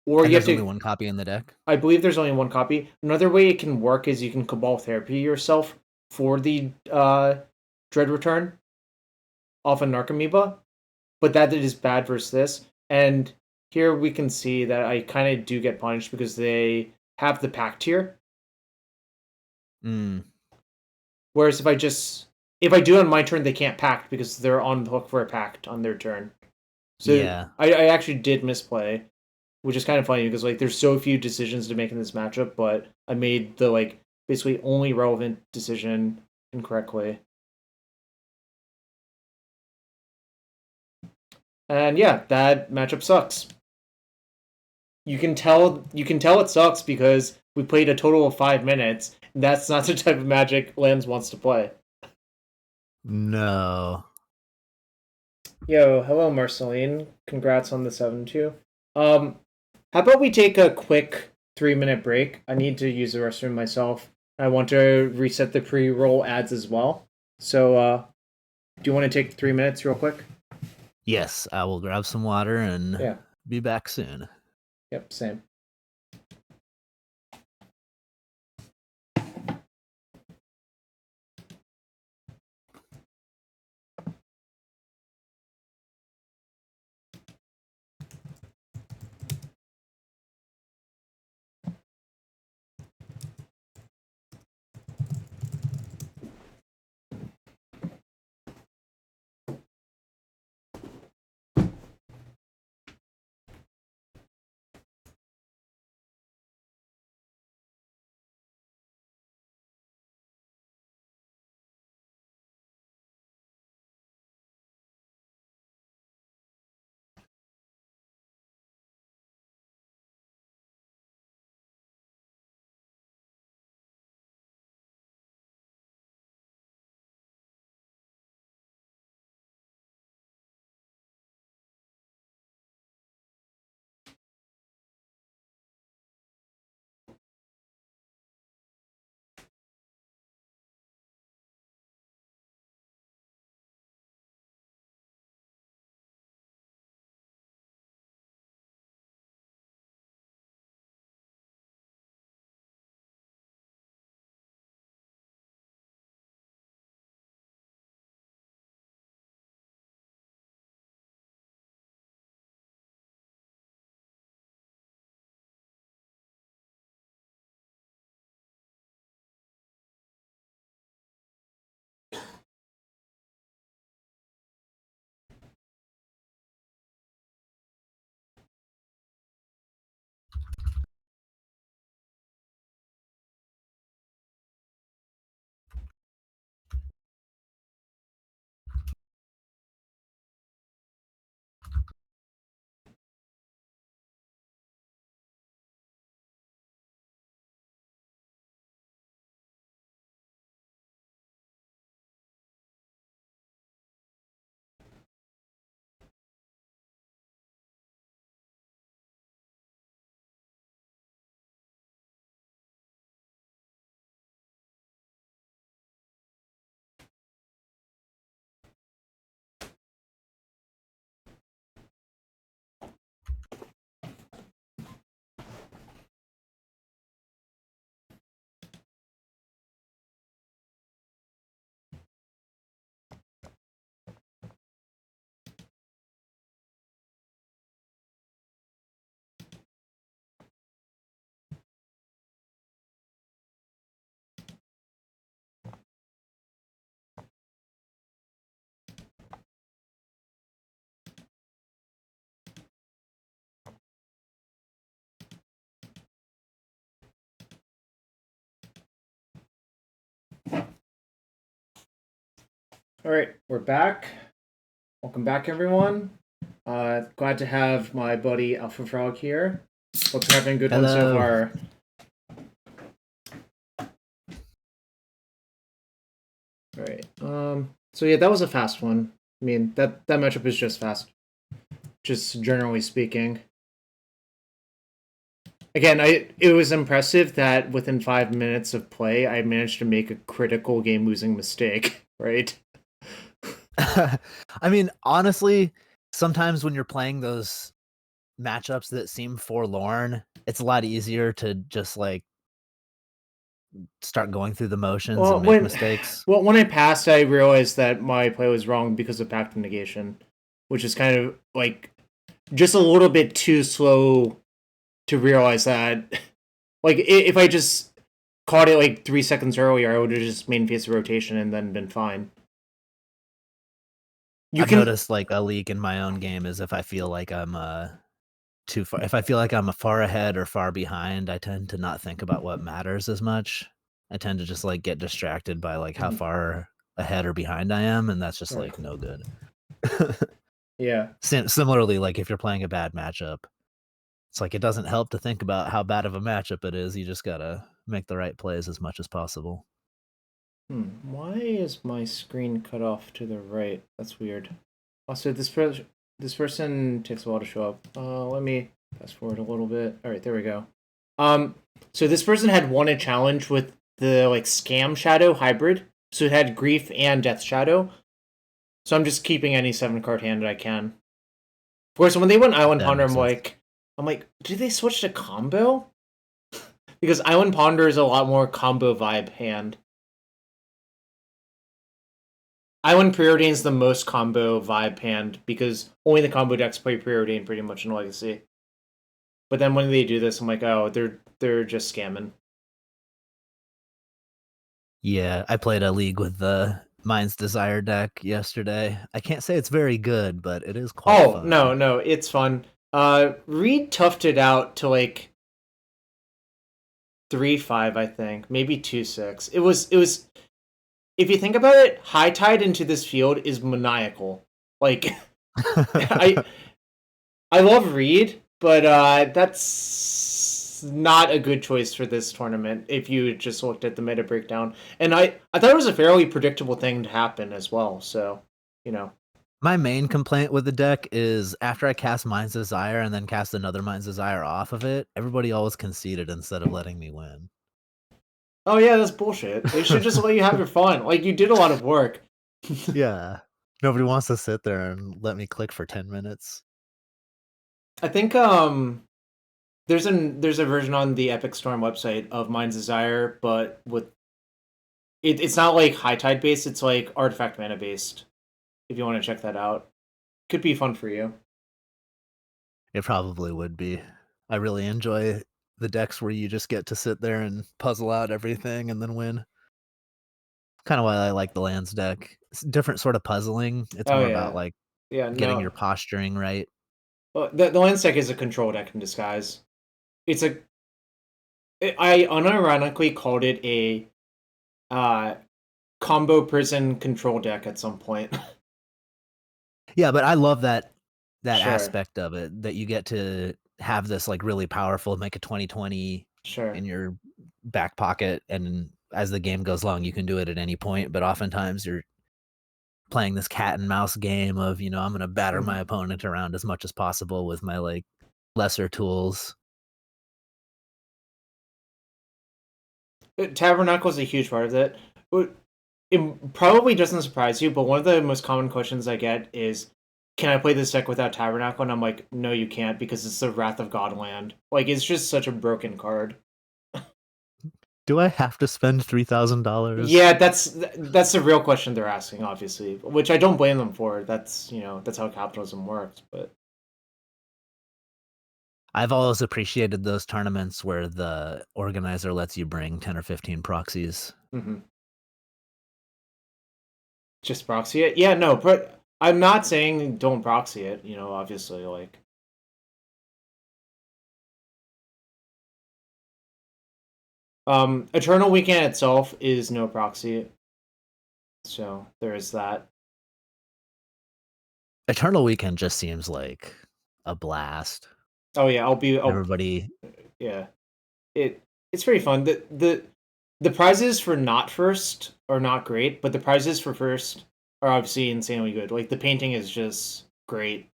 Or And you have there's to, only one copy in the deck? I believe there's only one copy. Another way it can work is you can Cabal Therapy yourself for the Dread Return off a Narcomoeba, but that is bad versus this. And here we can see that I kind of do get punished because they have the Pact here. Whereas if I do it on my turn, they can't Pact because they're on the hook for a Pact on their turn. So yeah. I actually did misplay, which is kind of funny because like there's so few decisions to make in this matchup, but I made the like basically only relevant decision incorrectly. And yeah, that matchup sucks. You can tell it sucks because we played a total of 5 minutes. And that's not the type of Magic Lens wants to play. No. Yo, hello Marceline. Congrats on the 7-2. How about we take a quick 3-minute break? I need to use the restroom myself. I want to reset the pre-roll ads as well. So, do you want to take 3 minutes real quick? Yes, I will grab some water and be back soon. Yep, same. All right, we're back. Welcome back, everyone. Glad to have my buddy AlphaFrog here. Hope you're having a good one so Hello. far. All right. So yeah, that was a fast one. I mean, that matchup is just fast, just generally speaking. Again, it was impressive that within 5 minutes of play, I managed to make a critical game-losing mistake. Right. I mean, honestly, sometimes when you're playing those matchups that seem forlorn, it's a lot easier to just like start going through the motions and make mistakes. Well, when I passed, I realized that my play was wrong because of Pact of Negation, which is kind of like just a little bit too slow to realize that. Like, if I just caught it like 3 seconds earlier, I would have just main phase the rotation and then been fine. I've noticed like a leak in my own game is if I feel like I'm too far, if I feel like I'm far ahead or far behind, I tend to not think about what matters as much. I tend to just like get distracted by like how far ahead or behind I am, and that's just Right. like no good. Yeah. Similarly, like if you're playing a bad matchup, it's like it doesn't help to think about how bad of a matchup it is. You just gotta make the right plays as much as possible. Why is my screen cut off to the right? That's weird. Also, this person takes a while to show up. Let me fast forward a little bit. All right, there we go. So this person had won a challenge with the like Scam Shadow hybrid. So it had Grief and Death Shadow. So I'm just keeping any 7-card hand that I can. Of course, when they went Island Ponder, I'm like, did they switch to combo? Because Island Ponder is a lot more combo vibe hand. Island Preordain is the most combo vibe hand because only the combo decks play Preordain pretty much in Legacy. But then when they do this, I'm like, oh, they're just scamming. Yeah, I played a league with the Mind's Desire deck yesterday. I can't say it's very good, but it is quite fun. No, it's fun. Reed toughed it out to like 3-5, I think, maybe 2-6. It was. If you think about it, High Tide into this field is maniacal. Like, I love Reed, but that's not a good choice for this tournament if you just looked at the meta breakdown. And I thought it was a fairly predictable thing to happen as well. So, you know. My main complaint with the deck is after I cast Mind's Desire and then cast another Mind's Desire off of it, everybody always conceded instead of letting me win. Oh yeah, that's bullshit. They should just let you have your fun. Like, you did a lot of work. Yeah. Nobody wants to sit there and let me click for 10 minutes. I think there's a version on the Epic Storm website of Mind's Desire, but with it's not like High Tide based, it's like Artifact Mana based. If you want to check that out. Could be fun for you. It probably would be. I really enjoy the decks where you just get to sit there and puzzle out everything and then win. Kind of why I like the lands deck. It's different sort of puzzling. It's more about like getting your posturing right. Well, the Lance deck is a control deck in disguise. I unironically called it a combo prison control deck at some point. Yeah, but I love that Sure. aspect of it, that you get to have this like really powerful make a 20/20 Sure. in your back pocket, and as the game goes along, you can do it at any point. But oftentimes you're playing this cat and mouse game of, I'm going to batter my opponent around as much as possible with my like lesser tools. Tabernacle is a huge part of that. It probably doesn't surprise you, but one of the most common questions I get is, can I play this deck without Tabernacle? And I'm like, no, you can't, because it's the Wrath of Godland. Like, it's just such a broken card. Do I have to spend $3,000? Yeah, that's the real question they're asking, obviously, which I don't blame them for. That's that's how capitalism works. But I've always appreciated those tournaments where the organizer lets you bring 10 or 15 proxies. Just proxy it. Yeah, no, but I'm not saying don't proxy it. Obviously, like. Eternal Weekend itself is no proxy. So there is that. Eternal Weekend just seems like a blast. Oh yeah, Everybody. Yeah, it's pretty fun. The prizes for not first are not great, but the prizes for first are obviously insanely good. Like the painting is just great.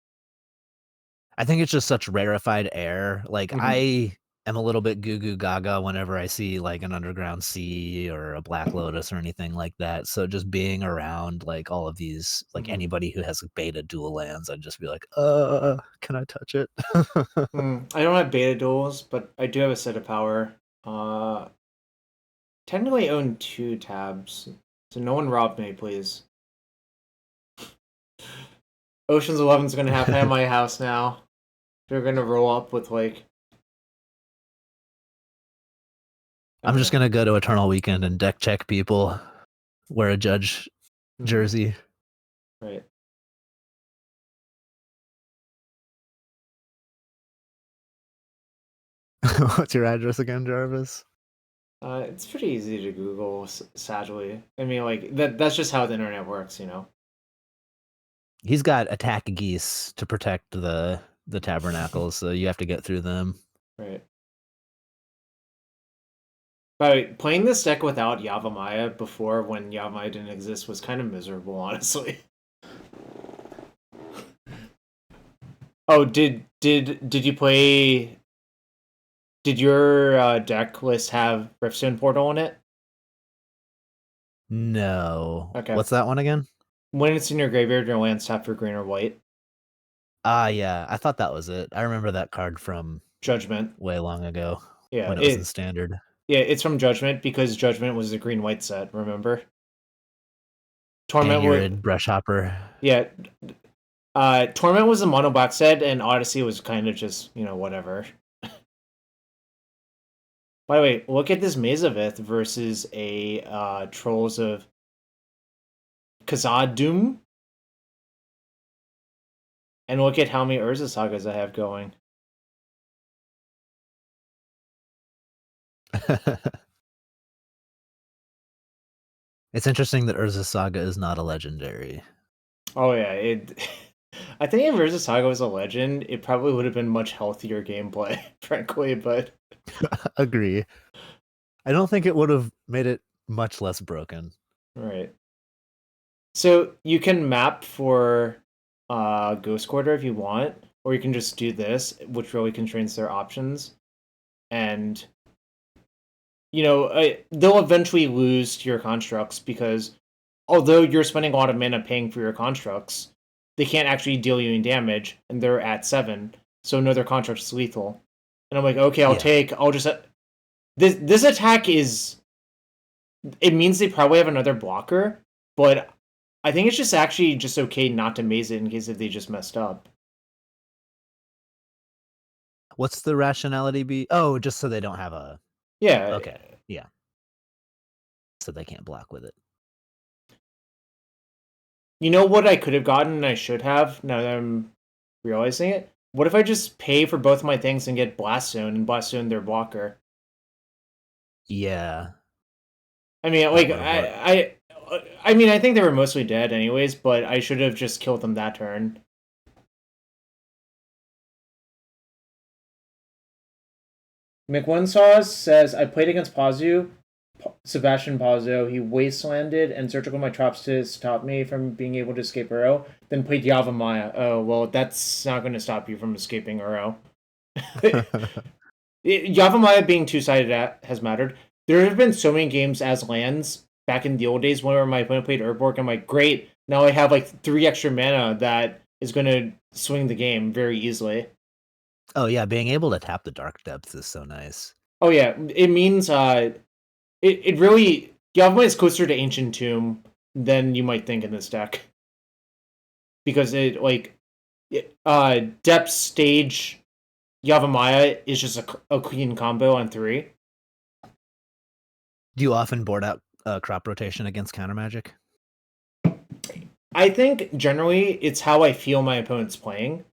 I think it's just such rarefied air. Like Mhm. I am a little bit goo goo gaga whenever I see like an Underground Sea or a Black Lotus or anything like that. So just being around like all of these, like Mhm. anybody who has beta dual lands, I'd just be like, can I touch it? I don't have beta duels, but I do have a set of power. Technically own 2 tabs, so no one rob me, please. Ocean's 11's gonna happen at my house now. They're gonna roll up with like. I'm just gonna go to Eternal Weekend and deck check people, wear a judge jersey. Right. What's your address again, Jarvis? It's pretty easy to Google, sadly. I mean, like that's just how the internet works, you know. He's got attack geese to protect the Tabernacle, so you have to get through them. Right. By the way, playing this deck without Yavimaya before, when Yavimaya didn't exist, was kind of miserable, honestly. Oh, did you play? Did your deck list have Riftstone Portal in it? No. Okay. What's that one again? When it's in your graveyard, your land's tapped for green or white. Ah, yeah. I thought that was it. I remember that card from Judgment. way long ago. Yeah, when it was in Standard. Yeah, it's from Judgment because Judgment was the green-white set. Remember? Torment was Brush Hopper. Yeah. Torment was a Monoblack set, and Odyssey was kind of just whatever. By the way, look at this Mazavith versus a Trolls of Khazad-dûm. And look at how many Urza Sagas I have going. It's interesting that Urza Saga is not a legendary. Oh yeah, I think if Urza Saga was a legend, it probably would have been much healthier gameplay, frankly, but... Agree. I don't think it would have made it much less broken. Right. So you can map for Ghost Quarter if you want, or you can just do this, which really constrains their options. And, they'll eventually lose to your constructs because although you're spending a lot of mana paying for your constructs, they can't actually deal you any damage, and they're at 7, so another construct is lethal. And I'm like, okay, I'll just... This attack is... It means they probably have another blocker, but I think it's just actually just okay not to maze it in case if they just messed up. What's the rationality be? Oh, just so they don't have a... Yeah. Okay, yeah. So they can't block with it. You know what I could have gotten and I should have, now that I'm realizing it? What if I just pay for both my things and get Blast Zone and Blast Zone their blocker? Yeah. I mean, like, I mean, I think they were mostly dead anyways, but I should have just killed them that turn. McOneSauce says, I played against Sebastian Pazzo. He wastelanded and circled my traps to stop me from being able to escape Uro, then played Yavimaya. Oh, well, that's not going to stop you from escaping Uro. Yavimaya being two-sided has mattered. There have been so many games as lands back in the old days whenever my opponent played Urborg. I'm like, great, now I have like 3 extra mana that is going to swing the game very easily. Oh yeah, being able to tap the Dark Depths is so nice. Oh yeah, it means it really... Yavimaya is closer to Ancient Tomb than you might think in this deck. Because Depth Stage Yavimaya is just a clean combo on 3. Do you often board out crop rotation against counter magic? I think generally it's how I feel my opponent's playing.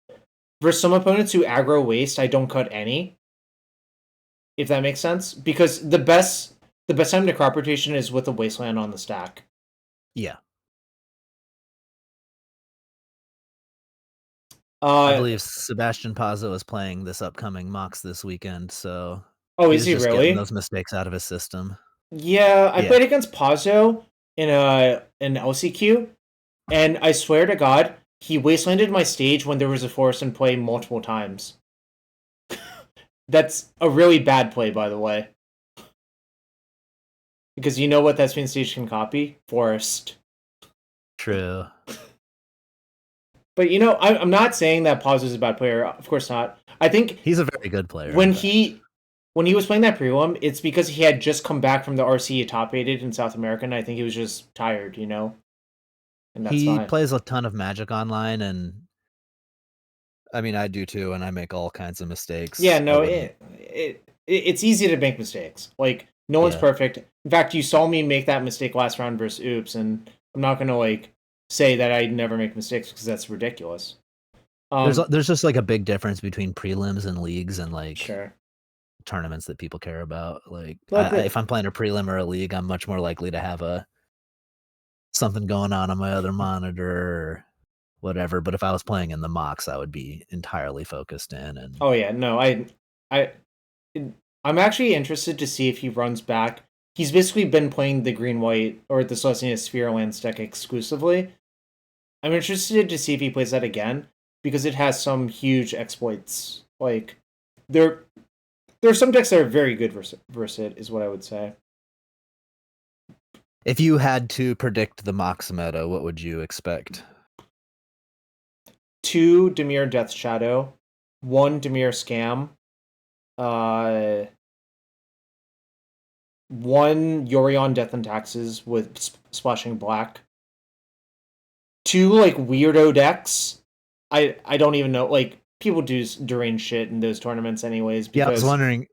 For some opponents who aggro waste, I don't cut any. If that makes sense. Because the best time to crop rotation is with a wasteland on the stack. Yeah. I believe Sebastian Pazzo is playing this upcoming MOCS this weekend, so Oh, he is was he just getting really? those mistakes out of his system. Yeah, I Yeah. played against Pazzo in an LCQ, and I swear to God, he wastelanded my stage when there was a forest in play multiple times. That's a really bad play, by the way. Because you know what that spin stage can copy? Forest. True. But, you know, I'm not saying that Pazzo's a bad player. Of course not. I think He's a very good player. when he was playing that prelim, it's because he had just come back from the RC top 8'd in South America, and I think he was just tired, you know? And that's he fine. plays a ton of Magic Online, and I mean, I do too, and I make all kinds of mistakes. Yeah, no, it's easy to make mistakes. Like, no one's perfect. In fact, you saw me make that mistake last round versus Oops, and I'm not gonna like say that I never make mistakes because that's ridiculous. There's just like a big difference between prelims and leagues and like sure. tournaments that people care about. Like, But if I'm playing a prelim or a league, I'm much more likely to have something going on my other monitor or whatever. But if I was playing in the MOCS, I would be entirely focused in. And oh yeah, no, I'm actually interested to see if he runs back. He's basically been playing the green-white or the Celestia Sphere Lands deck exclusively. I'm interested to see if he plays that again because it has some huge exploits. Like there are some decks that are very good versus it, is what I would say. if you had to predict the MOCS meta, what would you expect? 2 Dimir Death Shadow, 1 Dimir Scam, 1 Yorion Death and Taxes with splashing black, 2 like weirdo decks. I don't even know, like people do deranged shit in those tournaments anyways. Because, yeah, I was wondering,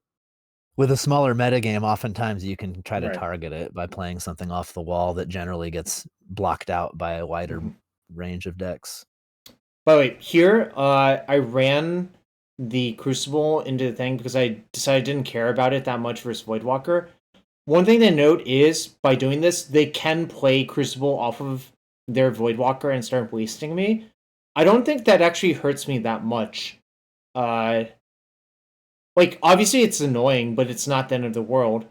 with a smaller metagame, oftentimes you can try to Right. target it by playing something off the wall that generally gets blocked out by a wider range of decks. By the way, here I ran the Crucible into the thing because I decided I didn't care about it that much versus Voidwalker. One thing to note is, by doing this, they can play Crucible off of their Voidwalker and start wasting me. I don't think that actually hurts me that much. Like, obviously it's annoying, but it's not the end of the world.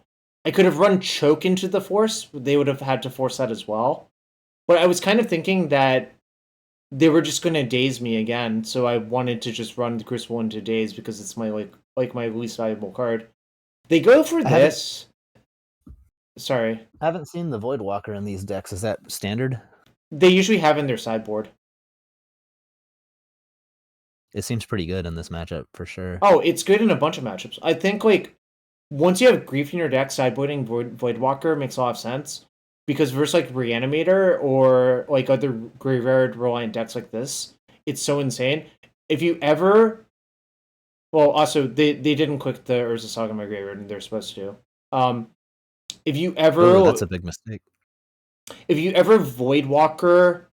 I could have run Choke into the Force. They would have had to force that as well. But I was kind of thinking that they were just going to daze me again, so I wanted to just run the Crucible into daze because it's my my least valuable card. They go for this. Sorry. I haven't seen the Voidwalker in these decks. Is that standard? They usually have in their sideboard. It seems pretty good in this matchup for sure. Oh, it's good in a bunch of matchups. I think like once you have Grief in your deck, sideboarding Voidwalker makes a lot of sense. Because versus like Reanimator or like other graveyard reliant decks like this, it's so insane. If you ever, well, also they didn't click the Urza Saga in my graveyard and they're supposed to. If you ever, that's a big mistake. If you ever Voidwalker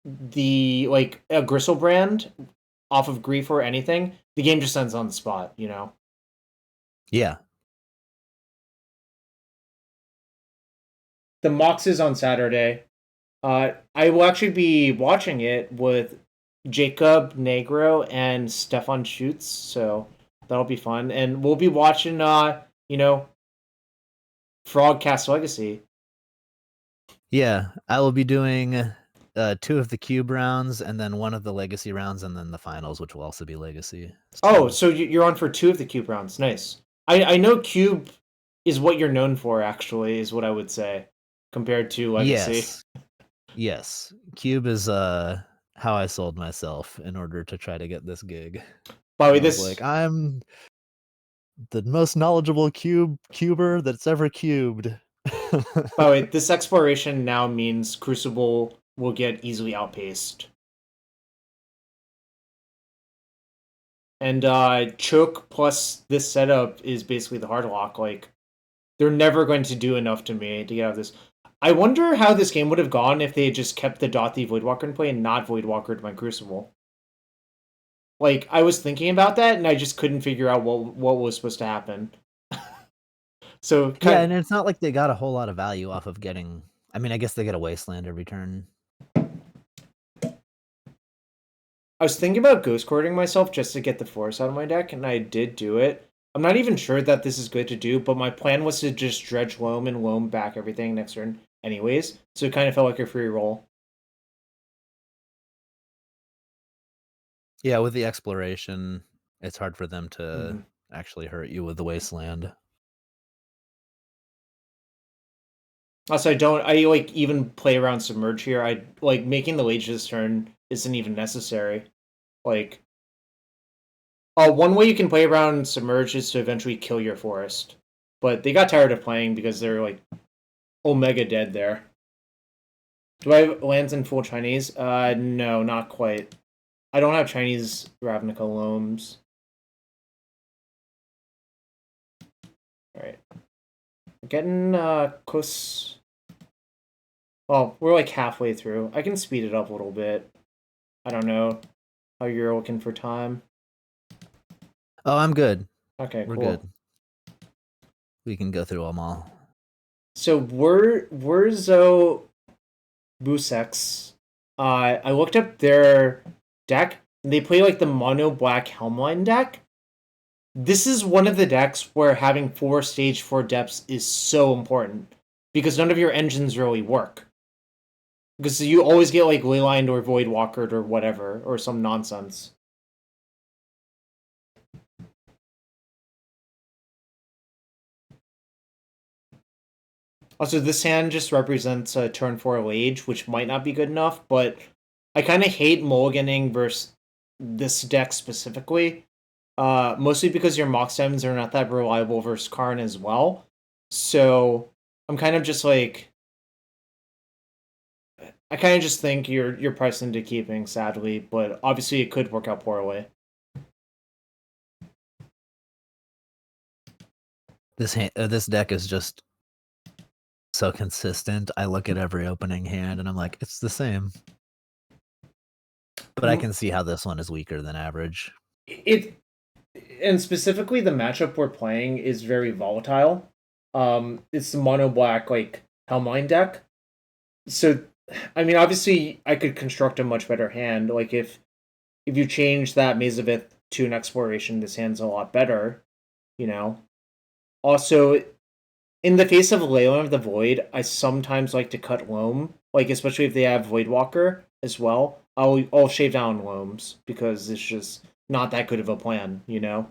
the like a Griselbrand off of Grief or anything, the game just ends on the spot, you know. Yeah. The MOCS is on Saturday. I will actually be watching it with Jacob Negro and Stefan Schutz, so that'll be fun. And we'll be watching, Frogcast Legacy. Yeah, I will be doing 2 of the cube rounds and then 1 of the legacy rounds and then the finals, which will also be legacy. So you're on for 2 of the cube rounds. Nice. I know cube is what you're known for, actually, is what I would say, compared to legacy. Yes. Cube is how I sold myself in order to try to get this gig. By the way, I'm the most knowledgeable cuber that's ever cubed. By the way, this exploration now means Crucible will get easily outpaced. And Choke plus this setup is basically the hard lock. Like, they're never going to do enough to me to get out of this. I wonder how this game would have gone if they had just kept the Dothi Voidwalker in play and not Voidwalkered my Crucible. Like, I was thinking about that, and I just couldn't figure out what was supposed to happen. So and it's not like they got a whole lot of value off of getting I mean, I guess they get a Wasteland every turn. I was thinking about ghost courting myself just to get the forest out of my deck, and I did do it. I'm not even sure that this is good to do, but my plan was to just dredge loam and loam back everything next turn anyways, so it kind of felt like a free roll. Yeah, with the exploration, it's hard for them to actually hurt you with the Wasteland. Also, I like even play around submerge here. I like making the Lage this turn isn't even necessary. Like, one way you can play around submerge is to eventually kill your forest, but they got tired of playing because they're like omega dead there. Do I have lands in full Chinese? No, not quite. I don't have Chinese Ravnica loams. Alright. We're getting close. Well, we're like halfway through. I can speed it up a little bit. I don't know how you're looking for time. Oh, I'm good. Okay, We're cool. good. We can go through them all. So wrzobuseks. I looked up their deck. And they play like the Monoblack Helmline deck. This is one of the decks where having 4 stage 4 depths is so important because none of your engines really work. Because you always get like Leylined or Voidwalkered or whatever, or some nonsense. Also, this hand just represents a turn 4 Lage, which might not be good enough, but I kind of hate mulliganing versus this deck specifically. Mostly because your MOCS items are not that reliable versus Karn as well. So I'm kind of just like, I kind of just think you're priced into keeping, sadly, but obviously it could work out poorly. This deck is just so consistent. I look at every opening hand and I'm like, it's the same. But I can see how this one is weaker than average. And specifically the matchup we're playing is very volatile. It's the mono black like Helmline deck. So I mean obviously I could construct a much better hand. Like if you change that Maze of Ith to an exploration, this hand's a lot better, you know. Also, in the face of Leyline of the Void, I sometimes like to cut loam, like especially if they have Voidwalker as well. I'll shave down loams because it's just not that good of a plan, you know.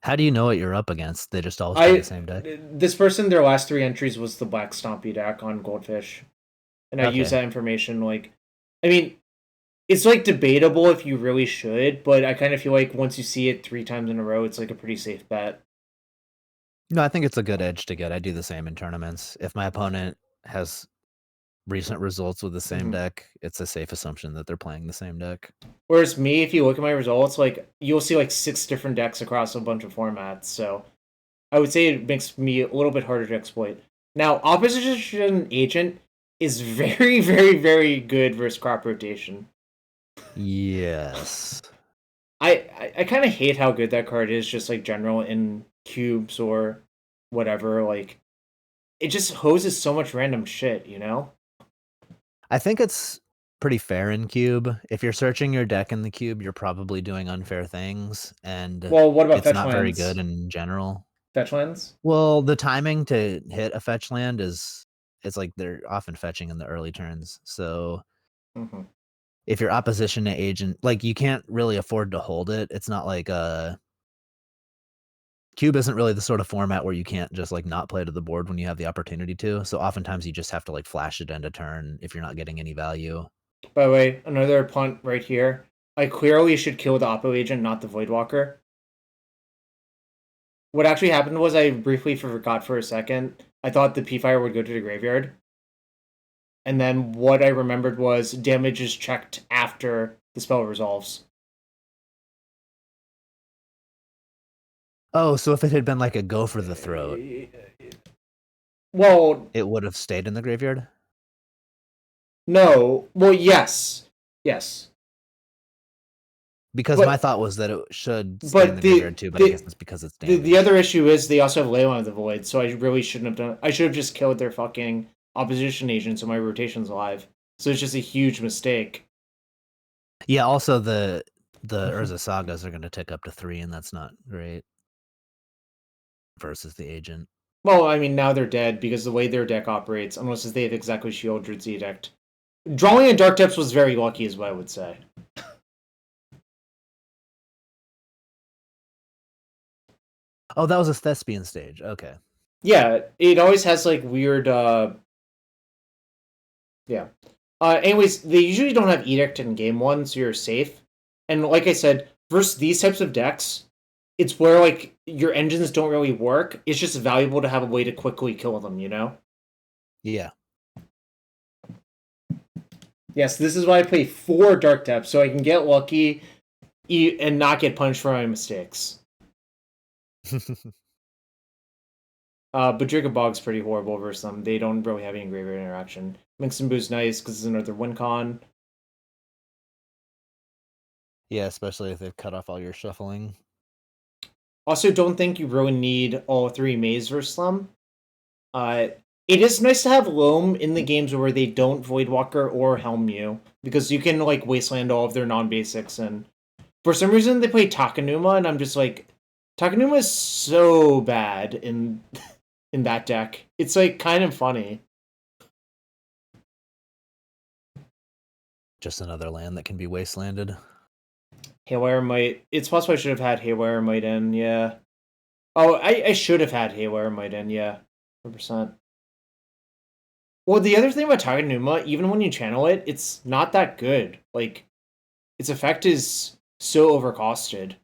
How do you know what you're up against? They just always play the same deck. This person, their last 3 entries was the Black Stompy deck on Goldfish, and I use that information. Like, I mean, it's like debatable if you really should, but I kind of feel like once you see it 3 times in a row, it's like a pretty safe bet. No, I think it's a good edge to get. I do the same in tournaments. If my opponent has recent results with the same deck, it's a safe assumption that they're playing the same deck. Whereas me, if you look at my results, like you'll see like 6 different decks across a bunch of formats. So I would say it makes me a little bit harder to exploit. Now, Opposition Agent is very, very, very good versus crop rotation. Yes. I kind of hate how good that card is, just like general in cubes or whatever. Like, it just hoses so much random shit, you know? I think it's pretty fair in cube. If you're searching your deck in the cube, you're probably doing unfair things, and well, what about it's not very good in general. Fetch lands? Well, the timing to hit a fetch land it's like they're often fetching in the early turns. So if your opposition to agent, like you can't really afford to hold it. It's not like cube isn't really the sort of format where you can't just like not play to the board when you have the opportunity to. So oftentimes you just have to like flash it end of turn if you're not getting any value. By the way, another punt right here. I clearly should kill the Oppo agent, not the Voidwalker. What actually happened was I briefly forgot for a second. I thought the P-Fire would go to the graveyard. And then what I remembered was damage is checked after the spell resolves. Oh, so if it had been like a go for the throat, well, it would have stayed in the graveyard? No. Well, yes. Yes. Because my thought was that it should stay in the graveyard too, but I guess it's because it's damaged. The other issue is they also have Leyline of the Void, so I really shouldn't have done it. I should have just killed their fucking opposition agent, so my rotation's alive. So it's just a huge mistake. Yeah, also the Urza Sagas are going to tick up to 3, and that's not great versus the agent. Well, I mean, now they're dead because the way their deck operates, unless they have exactly Shieldred's Edict. Drawing a Dark Depths was very lucky, is what I would say. Oh, that was a Thespian stage. Okay. Yeah, it always has, like, weird, yeah. Anyways, they usually don't have Edict in game 1, so you're safe. And like I said, versus these types of decks, it's where, like, your engines don't really work. It's just valuable to have a way to quickly kill them, you know? Yeah. Yes, this is why I play 4 Dark Depths, so I can get lucky and not get punished for my mistakes. But Jacob Bog's pretty horrible versus them. They don't really have any graveyard interaction. Minx and Boo's nice because it's another win con. Yeah, especially if they've cut off all your shuffling. Also, don't think you really need all 3 Maze versus them. It is nice to have Loam in the games where they don't Voidwalker or Helm you, because you can, like, wasteland all of their non-basics, and for some reason they play Takenuma, and I'm just like, Takenuma is so bad in that deck. It's, like, kind of funny. Just another land that can be wastelanded. Haywire Might. It's possible I should have had Haywire Might in, yeah. Oh, I should have had Haywire Might in, yeah. 100%. Well, the other thing about Takenuma, even when you channel it, it's not that good. Like, its effect is so overcosted.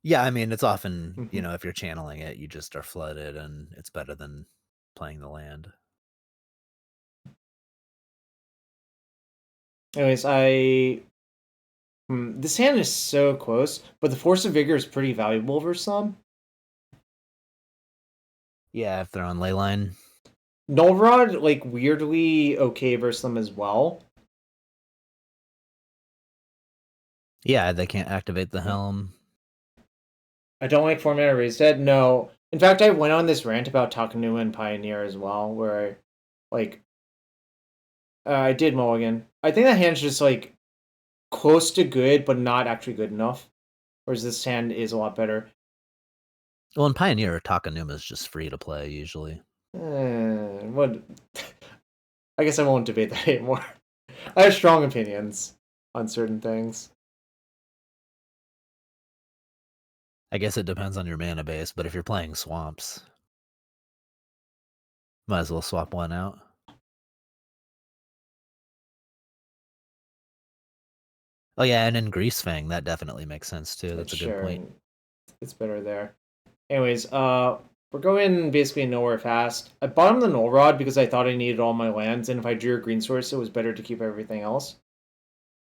Yeah, I mean, it's often, you know, if you're channeling it, you just are flooded, and it's better than playing the land. Anyways, this hand is so close, but the Force of Vigor is pretty valuable versus some. Yeah, if they're on Leyline. Null Rod, like, weirdly okay versus them as well. Yeah, they can't activate the Helm. I don't like 4-mana Raise Dead. No. In fact, I went on this rant about Takenuma and Pioneer as well, where I did mulligan. I think that hand's just, like, close to good, but not actually good enough. Whereas this hand is a lot better. Well, in Pioneer, Takenuma is just free to play, usually. What? I guess I won't debate that anymore. I have strong opinions on certain things. I guess it depends on your mana base, but if you're playing swamps, might as well swap one out. Oh yeah, and in Greasefang, that definitely makes sense too. That's a good point. It's better there. Anyways, we're going basically nowhere fast. I bottomed the Null Rod because I thought I needed all my lands, and if I drew a green source, it was better to keep everything else.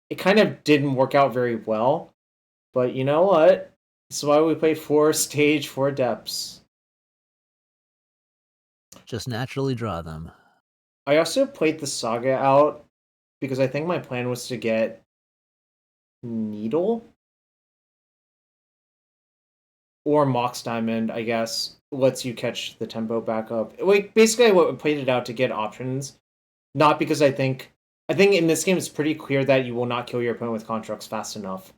It kind of didn't work out very well, but you know what? This is why we play 4 stage 4 depths. Just naturally draw them. I also played the Saga out because I think my plan was to get Needle or Mox Diamond, I guess, lets you catch the tempo back up. Like, basically, I played it out to get options, not because I think in this game it's pretty clear that you will not kill your opponent with constructs fast enough.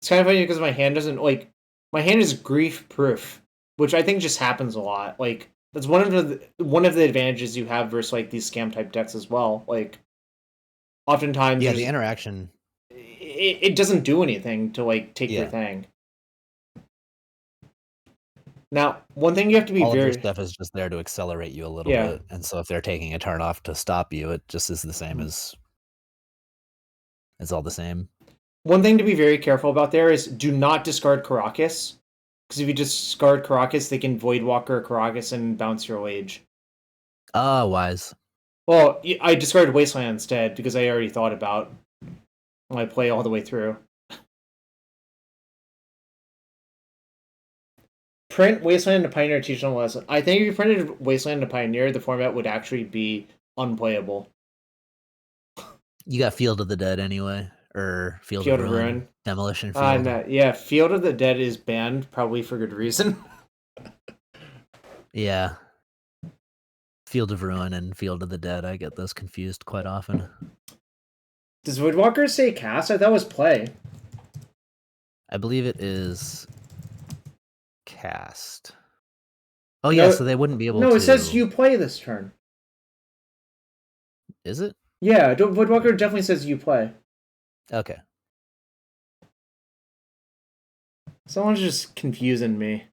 It's kind of funny because my hand doesn't, like, my hand is grief proof, which I think just happens a lot. Like, that's one of the advantages you have versus, like, these scam type decks as well. Like, oftentimes, yeah, the interaction, it doesn't do anything to, like, take your thing. Now, one thing you have to be all of your stuff is just there to accelerate you a little bit, and so if they're taking a turn off to stop you, it just is the same as it's all the same. One thing to be very careful about there is do not discard Karakas, because if you discard Karakas, they can Voidwalker Karakas and bounce your Wage. Ah, wise. Well, I discarded Wasteland instead because I already thought about my play all the way through. Print Wasteland to Pioneer, teach them a lesson. I think if you printed Wasteland to Pioneer, the format would actually be unplayable. You got Field of the Dead anyway, or Field Field of of Ruin, Ruin. Demolition Field. No, yeah, Field of the Dead is banned, probably for good reason. Yeah. Field of Ruin and Field of the Dead, I get those confused quite often. Does Woodwalker say cast? I thought it was play. I believe it is cast. Oh yeah, No, so they wouldn't be able to... No, it says you play this turn. Is it? Yeah, Woodwalker definitely says you play. Okay. Someone's just confusing me.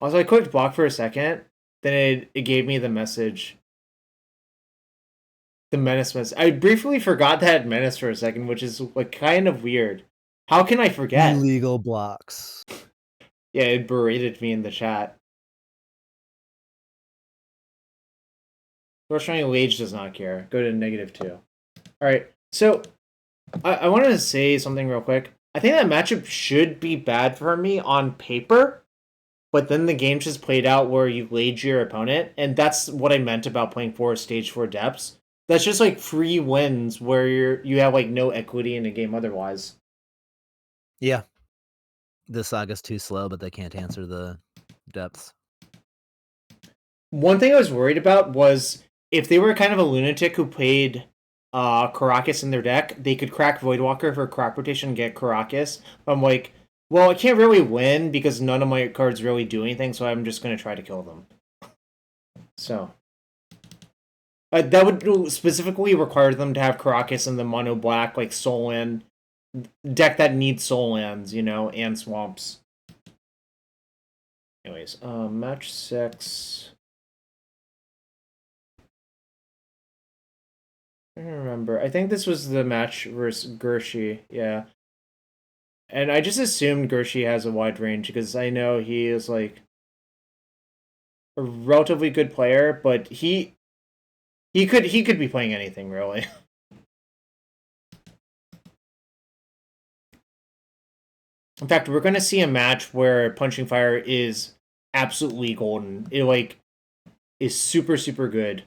Also, I clicked block for a second, then it gave me the message. The menace message. I briefly forgot that menace for a second, which is like kind of weird. How can I forget? Illegal blocks. Yeah, it berated me in the chat. Fortunately, Lage does not care. Go to -2. Alright, so I wanted to say something real quick. I think that matchup should be bad for me on paper, but then the game just played out where you Lage your opponent, and that's what I meant about playing 4 Stage 4 Depths. That's just like free wins where you have like no equity in a game otherwise. Yeah. The Saga's too slow, but they can't answer the depths. One thing I was worried about was if they were kind of a lunatic who played Karakas in their deck, they could crack Voidwalker for crop rotation and get Karakas. I'm like, well, I can't really win because none of my cards really do anything, so I'm just going to try to kill them. So that would specifically require them to have Karakas in the mono black, like Soul Land deck that needs Soul Lands, you know, and swamps. Anyways, match 6. I don't remember. I think this was the match versus Gerschi, yeah. And I just assumed Gerschi has a wide range because I know he is like a relatively good player, but he could be playing anything really. In fact, we're gonna see a match where Punching Fire is absolutely golden. It like is super good.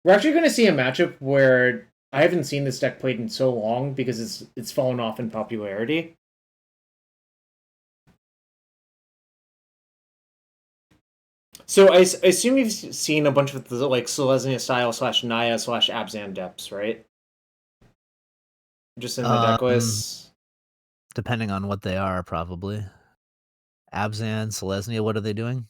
We're actually gonna see a matchup where I haven't seen this deck played in so long because it's fallen off in popularity. So I assume you've seen a bunch of the like Selesnya style / Naya / Abzan depths, right? Just in the deck lists. Depending on what they are, probably. Abzan, Selesnya, what are they doing?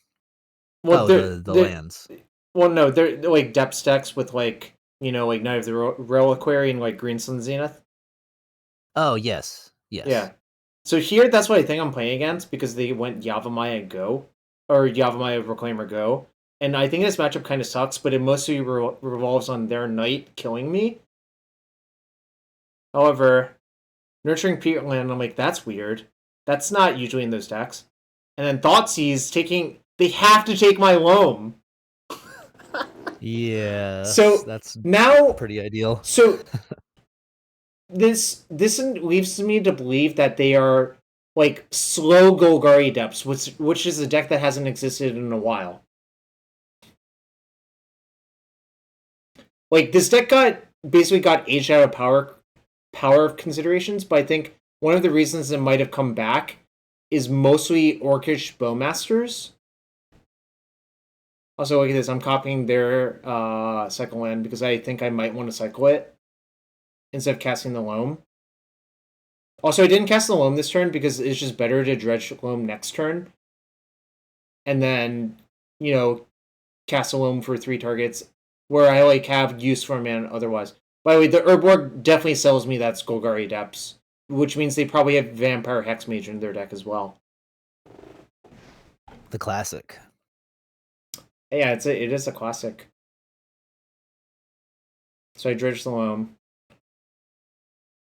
Well, the lands. Well, no, they're like depth decks with like, you know, like Knight of the Reliquary and like Greensun Zenith. Oh, yes. Yes. Yeah. So here, that's what I think I'm playing against because they went Yavimaya Go. Or Yavimaya Reclaimer Go. And I think this matchup kind of sucks, but it mostly revolves on their Knight killing me. However, Nurturing Peatland, I'm like, that's weird. That's not usually in those decks. And then Thoughtseize taking... They have to take my Loam. Yeah. So that's now pretty ideal. So this leaves me to believe that they are like slow Golgari Depths, which is a deck that hasn't existed in a while. Like this deck basically got aged out of power considerations, but I think one of the reasons it might have come back is mostly Orcish Bowmasters. Also, look at this. I'm copying their cycle land because I think I might want to cycle it instead of casting the Loam. Also, I didn't cast the Loam this turn because it's just better to dredge Loam next turn. And then, you know, cast a Loam for 3 targets where I like have use for a mana otherwise. By the way, the Urborg definitely sells me that's Golgari Depths, which means they probably have Vampire Hexmage in their deck as well. The classic. Yeah, it is a classic. So I dredge the Loam.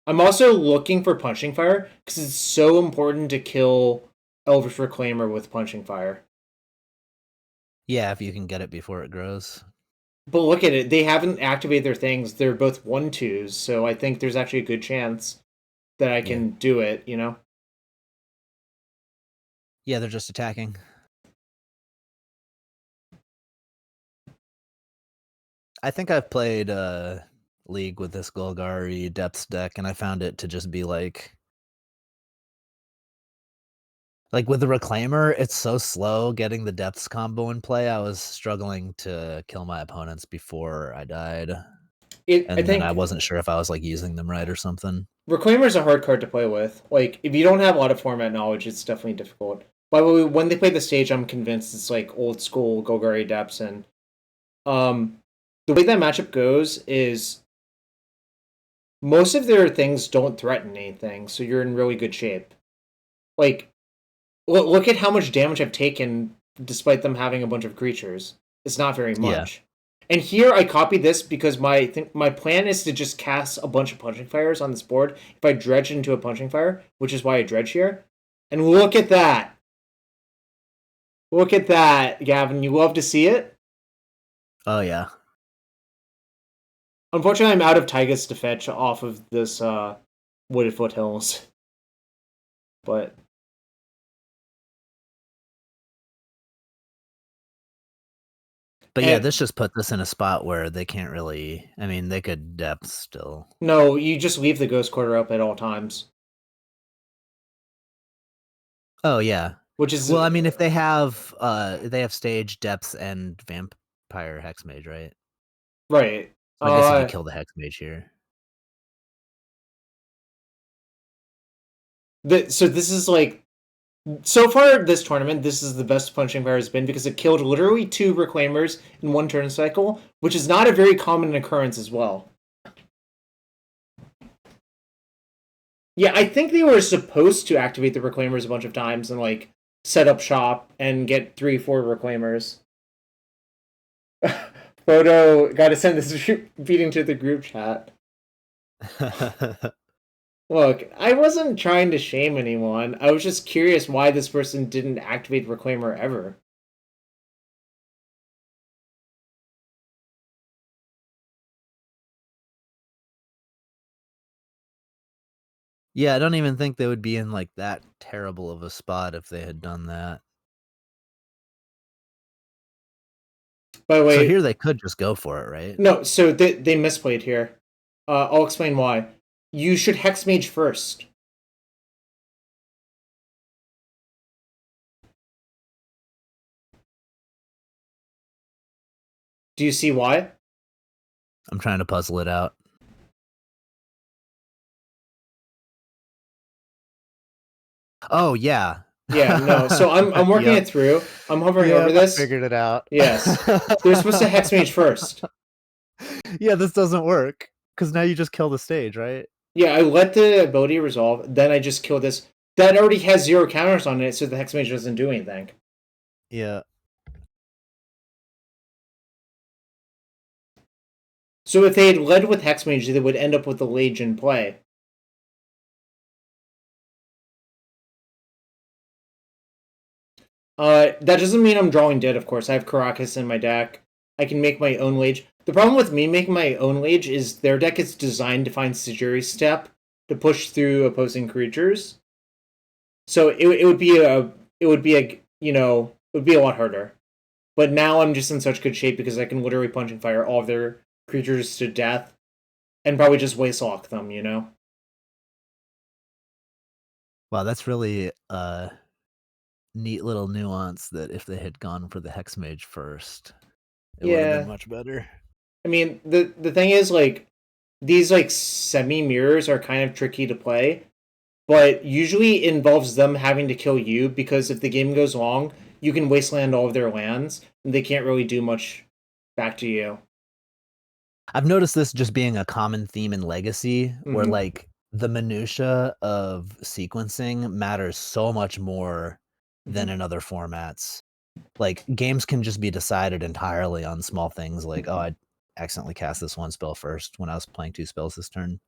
I'm also looking for Punching Fire because it's so important to kill Elvish Reclaimer with Punching Fire. Yeah, if you can get it before it grows. But look at it. They haven't activated their things. They're both 1/2s, so I think there's actually a good chance that I can do it, you know? Yeah, they're just attacking. I think I've played League with this Golgari Depths deck, and I found it to just be like with the Reclaimer, it's so slow getting the Depths combo in play. I was struggling to kill my opponents before I died. Then I wasn't sure if I was like using them right or something. Reclaimer is a hard card to play with. Like, if you don't have a lot of format knowledge, it's definitely difficult. By the way, when they play the stage, I'm convinced it's like old school Golgari Depths, and the way that matchup goes is most of their things don't threaten anything, so you're in really good shape. Like, look at how much damage I've taken despite them having a bunch of creatures. It's not very much. Yeah. And here I copied this because my plan is to just cast a bunch of punching fires on this board if I dredge into a punching fire, which is why I dredge here. And look at that. Look at that, Gavin. You love to see it? Oh, yeah. Unfortunately, I'm out of Tygus to fetch off of this Wooded Foothills. But yeah, this just put this in a spot where they can't really... I mean, they could depth still. No, you just leave the Ghost Quarter up at all times. Oh, yeah. Which is... Well, I mean, if they have stage, depths, and Vampire Hexmage, right? Right. So I guess if you kill the Hexmage here. So this is like... So far, this tournament, this is the best punching fire has been because it killed literally 2 Reclaimers in one turn cycle, which is not a very common occurrence as well. Yeah, I think they were supposed to activate the Reclaimers a bunch of times and, like, set up shop and get 3-4 Reclaimers. Photo, gotta send this beating to the group chat. Look, I wasn't trying to shame anyone. I was just curious why this person didn't activate Reclaimer ever. Yeah, I don't even think they would be in like that terrible of a spot if they had done that. By the way, so here they could just go for it, right? No, so they misplayed here. I'll explain why. You should Hexmage first. Do you see why? I'm trying to puzzle it out. Oh, yeah. Yeah, no. So I'm working it through. I'm hovering over this. I figured it out. Yes. They're supposed to Hexmage first. Yeah, this doesn't work. Because now you just kill the stage, right? Yeah, I let the ability resolve, then I just kill this. That already has 0 counters on it, so the Hexmage doesn't do anything. Yeah. So if they had led with Hexmage, they would end up with the Lage in play. That doesn't mean I'm drawing dead, of course. I have Karakas in my deck. I can make my own Lage. The problem with me making my own Lage is their deck is designed to find Sejiri Step to push through opposing creatures. So it would be a lot harder. But now I'm just in such good shape because I can literally punching fire all of their creatures to death and probably just waste lock them, you know? Wow, that's really a neat little nuance that if they had gone for the Hexmage first, it would have been much better. I mean, the thing is, like, these, like, semi-mirrors are kind of tricky to play, but usually it involves them having to kill you, because if the game goes long, you can wasteland all of their lands, and they can't really do much back to you. I've noticed this just being a common theme in Legacy, where, like, the minutia of sequencing matters so much more than in other formats. Like, games can just be decided entirely on small things, like, oh, I accidentally cast this one spell first when I was playing 2 spells this turn.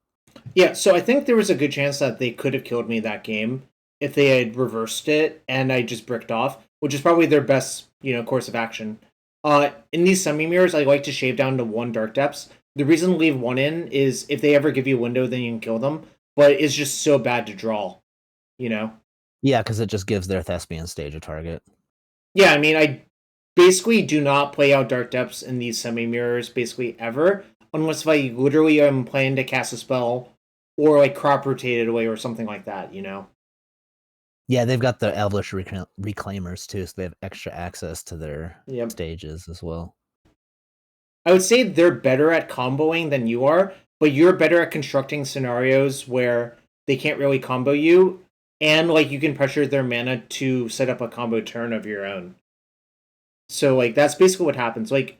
Yeah, so I think there was a good chance that they could have killed me that game if they had reversed it and I just bricked off, which is probably their best, course of action. In these semi-mirrors, I like to shave down to 1 Dark Depths. The reason to leave 1 in is if they ever give you a window, then you can kill them, but it's just so bad to draw, Yeah, because it just gives their Thespian stage a target. Yeah, I mean, basically do not play out Dark Depths in these semi-mirrors basically ever, unless if I literally am planning to cast a spell or like crop rotate it away or something like that, you know? Yeah, they've got the Elvish Reclaimers too, so they have extra access to their stages as well. I would say they're better at comboing than you are, but you're better at constructing scenarios where they can't really combo you, and like you can pressure their mana to set up a combo turn of your own. So like that's basically what happens. Like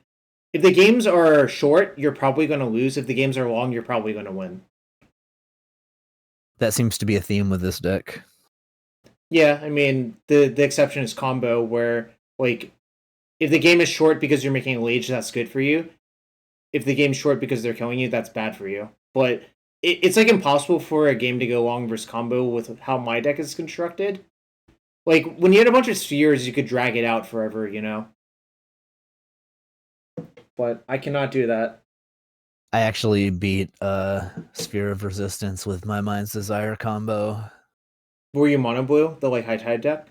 if the games are short, you're probably going to lose. If the games are long, you're probably going to win. That seems to be a theme with this deck. Yeah, I mean the exception is combo, where like if the game is short because you're making a Lage, that's good for you. If the game's short because they're killing you, that's bad for you. But it's like impossible for a game to go long versus combo with how my deck is constructed. Like when you had a bunch of spheres, you could drag it out forever, you know. But I cannot do that. I actually beat Sphere of Resistance with my Mind's Desire combo. Were you mono blue, the like high tide deck?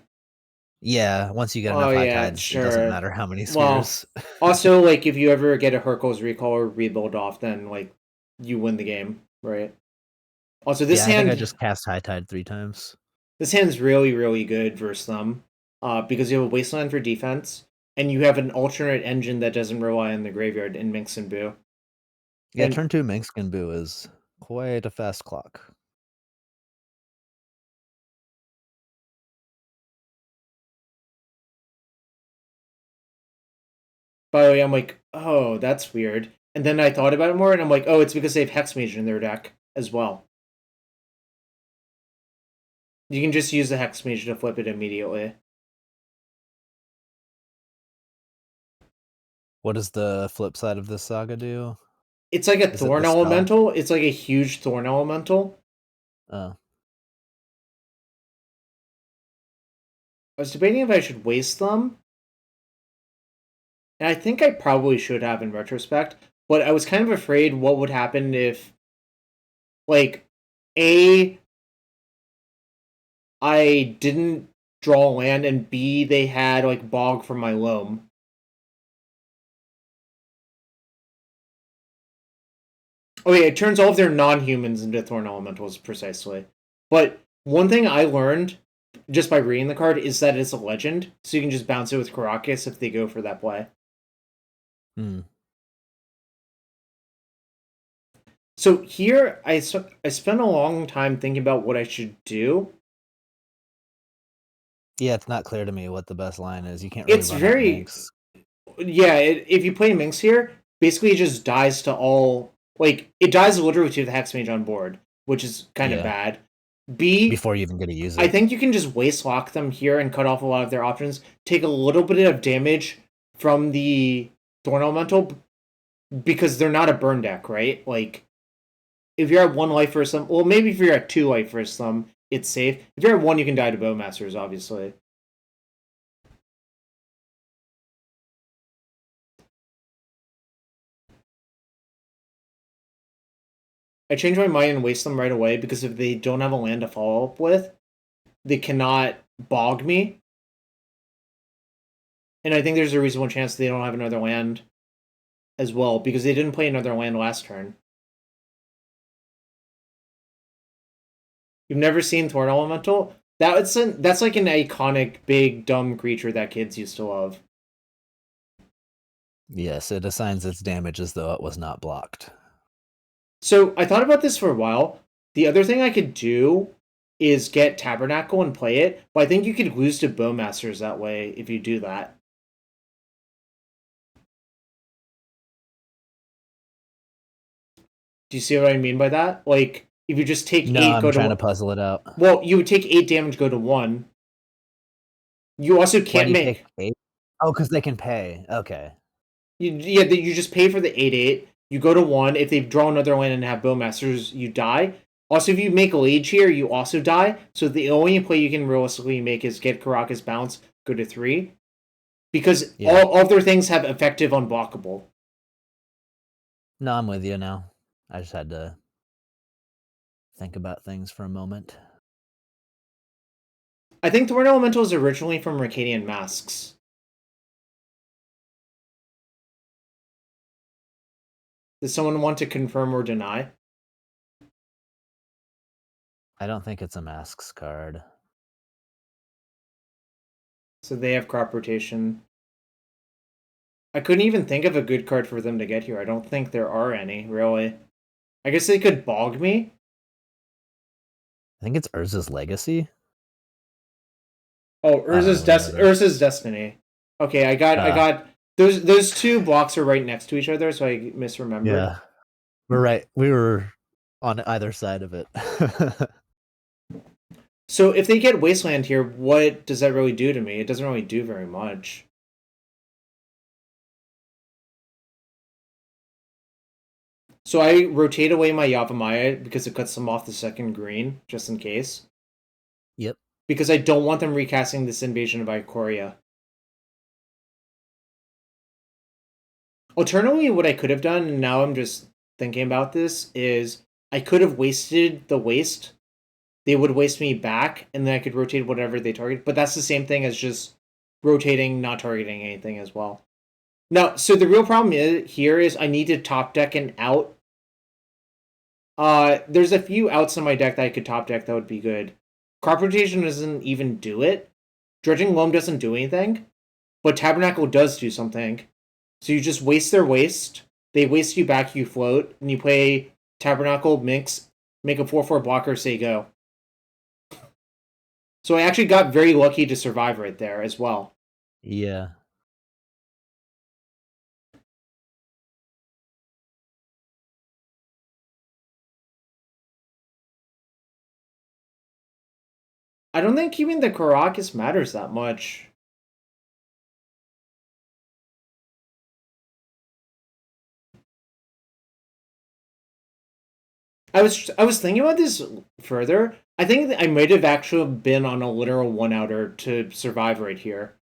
Yeah, once you get enough high tides, it doesn't matter how many spheres. Well, also, like if you ever get a Hercules recall or rebuild off, then like you win the game, right? Also, this hand I think I just cast high tide 3 times. This hand's really, really good versus them, because you have a wasteland for defense, and you have an alternate engine that doesn't rely on the graveyard in Minx and Boo. Yeah, and turn 2 Minx and Boo is quite a fast clock. By the way, I'm like, oh, that's weird. And then I thought about it more, and I'm like, oh, it's because they have Hexmage in their deck as well. You can just use the Hexmage to flip it immediately. What does the flip side of this saga do? It's like a Thorn Elemental. It's like a huge Thorn Elemental. Oh. I was debating if I should waste them. And I think I probably should have in retrospect, but I was kind of afraid what would happen if, like, A, I didn't draw land, and B, they had, like, Bog from my loam. Okay, it turns all of their non-humans into Thorn Elementals, precisely. But one thing I learned, just by reading the card, is that it's a legend, so you can just bounce it with Karakas if they go for that play. So here, I spent a long time thinking about what I should do. Yeah, it's not clear to me what the best line is. You can't really It's very... Minx. Yeah, if you play Minx here, basically it just dies to all... Like, it dies literally to the Hexmage on board, which is kind of bad. B... Before you even get to use it. I think you can just waste lock them here and cut off a lot of their options, take a little bit of damage from the Thorn Elemental, because they're not a burn deck, right? Like, if you're at 1 life for some... Well, maybe if you're at 2 life for some, it's safe. If you're at 1, you can die to Bowmasters, obviously. I changed my mind and waste them right away, because if they don't have a land to follow up with, they cannot bog me. And I think there's a reasonable chance they don't have another land as well, because they didn't play another land last turn. You've never seen Thorn Elemental? That's like an iconic, big, dumb creature that kids used to love. Yes, it assigns its damage as though it was not blocked. So I thought about this for a while. The other thing I could do is get Tabernacle and play it, but I think you could lose to Bowmasters that way if you do that. Do you see what I mean by that? Like, if you just take 8, I'm go to... trying to puzzle it out. Well, you would take 8 damage, go to 1. You also can't make... Oh, because they can pay. Okay. You just pay for the 8/8. You go to 1. If they draw another land and have Bowmasters, you die. Also, if you make a Lage here, you also die. So the only play you can realistically make is get Karakas bounce, go to 3. Because all of their things have effective unblockable. No, I'm with you now. I just had to think about things for a moment. I think Thorn Elemental is originally from Mercadian Masks. Does someone want to confirm or deny? I don't think it's a masks card. So they have crop rotation. I couldn't even think of a good card for them to get here. I don't think there are any, really. I guess they could bog me. I think it's Urza's Legacy. Oh, Urza's Urza's Destiny. Okay, I got those two blocks are right next to each other, so I misremembered. Yeah. We're right. We were on either side of it. So if they get Wasteland here, what does that really do to me? It doesn't really do very much. So I rotate away my Yavimaya because it cuts them off the second green, just in case. Yep. Because I don't want them recasting this Invasion of Ikoria. Alternatively, what I could have done, and now I'm just thinking about this, is I could have wasted the waste. They would waste me back, and then I could rotate whatever they target. But that's the same thing as just rotating, not targeting anything as well. Now, so the real problem here is I need to top deck an out. There's a few outs in my deck that I could top deck that would be good. Crop rotation doesn't even do it. Dredging Loam doesn't do anything. But Tabernacle does do something. So you just waste their waste. They waste you back, you float, and you play Tabernacle, mix, make a 4/4 blocker, say go. So I actually got very lucky to survive right there as well. Yeah. I don't think keeping the Karakas matters that much. I was thinking about this further. I think that I might have actually been on a literal one-outer to survive right here.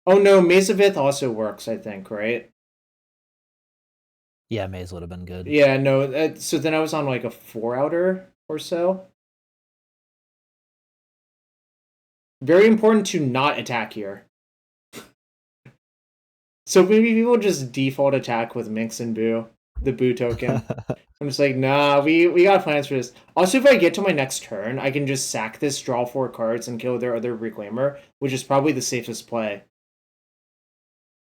Oh no, Maze of Ith also works, I think, right? Yeah, Maze would have been good. Yeah, no, so then I was on like a 4-outer or so. Very important to not attack here. So maybe people just default attack with Minx and Boo, the Boo token. I'm just like, nah, we got plans for this. Also, if I get to my next turn, I can just sack this, draw 4 cards, and kill their other Reclaimer, which is probably the safest play.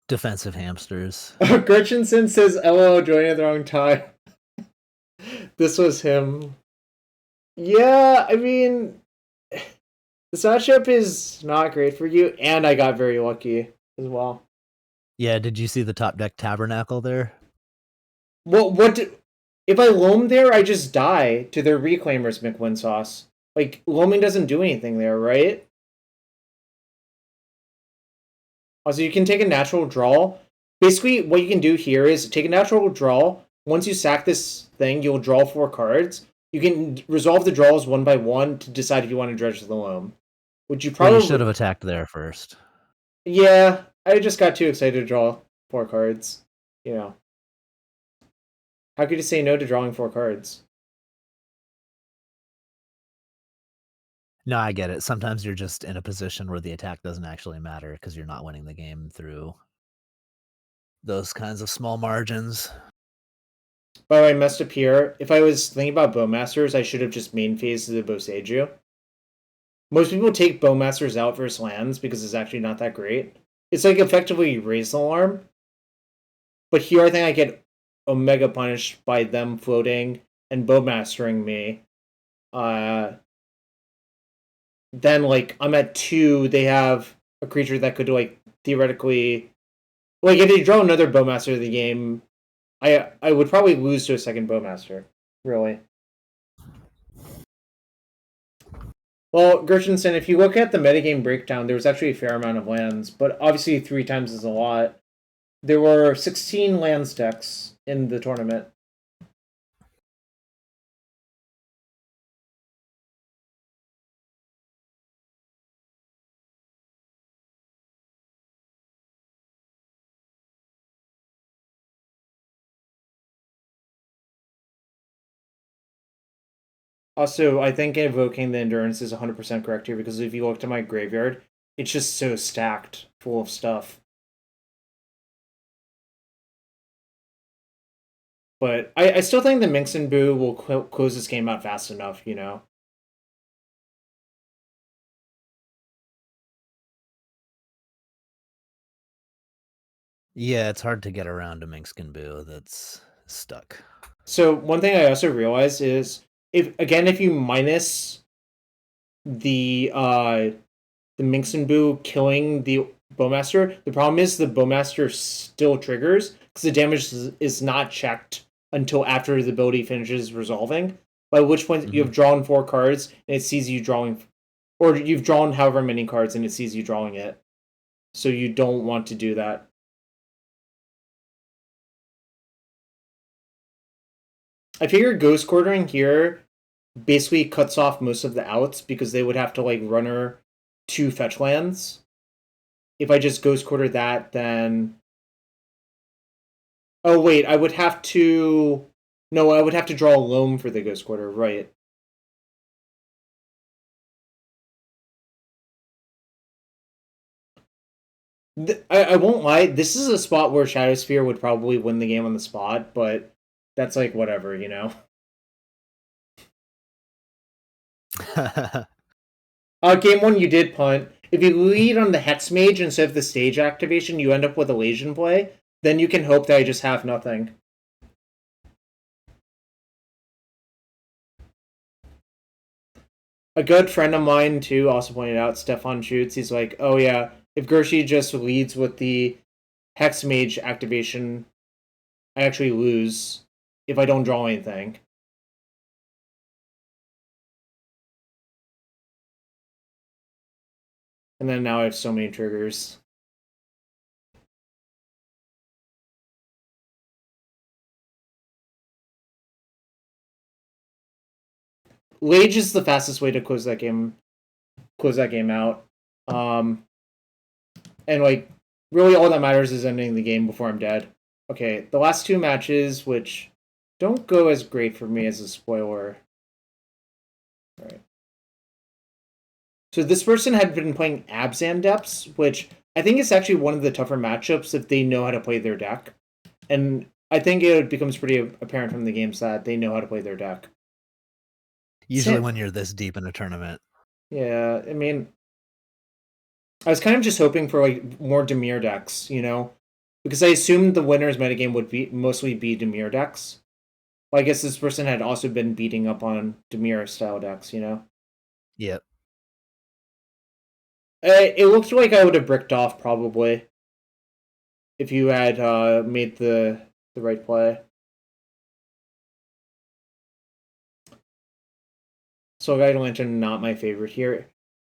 Defensive hamsters. Gretchenson says, LOL, joining at the wrong time. This was him. Yeah, I mean, this matchup is not great for you, and I got very lucky as well. Yeah, did you see the top deck Tabernacle there? Well, if I loam there, I just die to their Reclaimers, McWinsauce. Like, loaming doesn't do anything there, right? Also, you can take a natural draw. Basically, what you can do here is take a natural draw. Once you sack this thing, you'll draw 4 cards. You can resolve the draws one by one to decide if you want to dredge the loam. Which you probably should have attacked there first. Yeah, I just got too excited to draw 4 cards. You know. How could you say no to drawing 4 cards? No, I get it. Sometimes you're just in a position where the attack doesn't actually matter because you're not winning the game through those kinds of small margins. By the way, I messed up here. If I was thinking about Bowmasters, I should have just main phased the Boseiju. Most people take Bowmasters out versus lands because it's actually not that great. It's like effectively Raise the Alarm. But here I think I get Omega punished by them floating and Bowmastering me. Then, like, I'm at 2, they have a creature that could, like, theoretically... Like, if they draw another Bowmaster of the game, I would probably lose to a second Bowmaster. Really. Well, Gershenson, if you look at the metagame breakdown, there was actually a fair amount of lands, but obviously 3 times is a lot. There were 16 lands decks in the tournament. Also, I think invoking the Endurance is 100% correct here, because if you look to my graveyard, it's just so stacked, full of stuff. But I still think the Minx and Boo will close this game out fast enough, you know? Yeah, it's hard to get around a Minx and Boo that's stuck. So one thing I also realized is, if you minus the Minx and Boo killing the Bowmaster, the problem is the Bowmaster still triggers because the damage is not checked until after the ability finishes resolving, by which point you have drawn 4 cards and it sees you drawing, or you've drawn however many cards and it sees you drawing it. So you don't want to do that. I figure Ghost Quartering here basically cuts off most of the outs because they would have to like runner 2 fetch lands. If I just Ghost Quarter that, then... Oh wait, I would have to... No, I would have to draw a Loam for the Ghost Quarter, right. I won't lie, this is a spot where Shadowsphere would probably win the game on the spot, but that's like whatever, you know? Game 1, you did punt. If you lead on the Hex Mage instead of the stage activation, you end up with a Legion play. Then you can hope that I just have nothing. A good friend of mine, too, also pointed out, Stefan Schutz, he's like, oh yeah, if Gerschi just leads with the Hex Mage activation, I actually lose if I don't draw anything. And then now I have so many triggers. Lage is the fastest way to close that game out. And like really all that matters is ending the game before I'm dead. Okay, the last 2 matches, which don't go as great for me as a spoiler. All right. So this person had been playing Abzan Depths, which I think is actually one of the tougher matchups if they know how to play their deck. And I think it becomes pretty apparent from the games that they know how to play their deck. Usually when you're this deep in a tournament. Yeah, I mean, I was kind of just hoping for like more Dimir decks, you know? Because I assumed the winner's metagame would mostly be Dimir decks. Well, I guess this person had also been beating up on Dimir style decks, you know? Yep. It looked like I would have bricked off probably if you had made the right play. Soul-Guide Lantern, not my favorite here.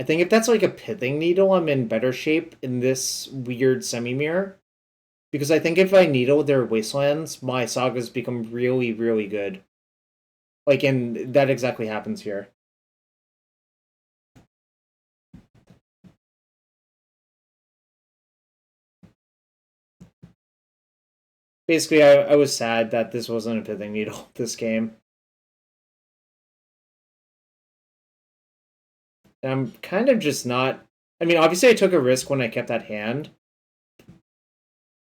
I think if that's like a Pithing Needle, I'm in better shape in this weird semi-mirror. Because I think if I needle their Wastelands, my Sagas become really, really good. Like, and that exactly happens here. Basically, I was sad that this wasn't a Pithing Needle this game. And I'm kind of just not... I mean, obviously I took a risk when I kept that hand.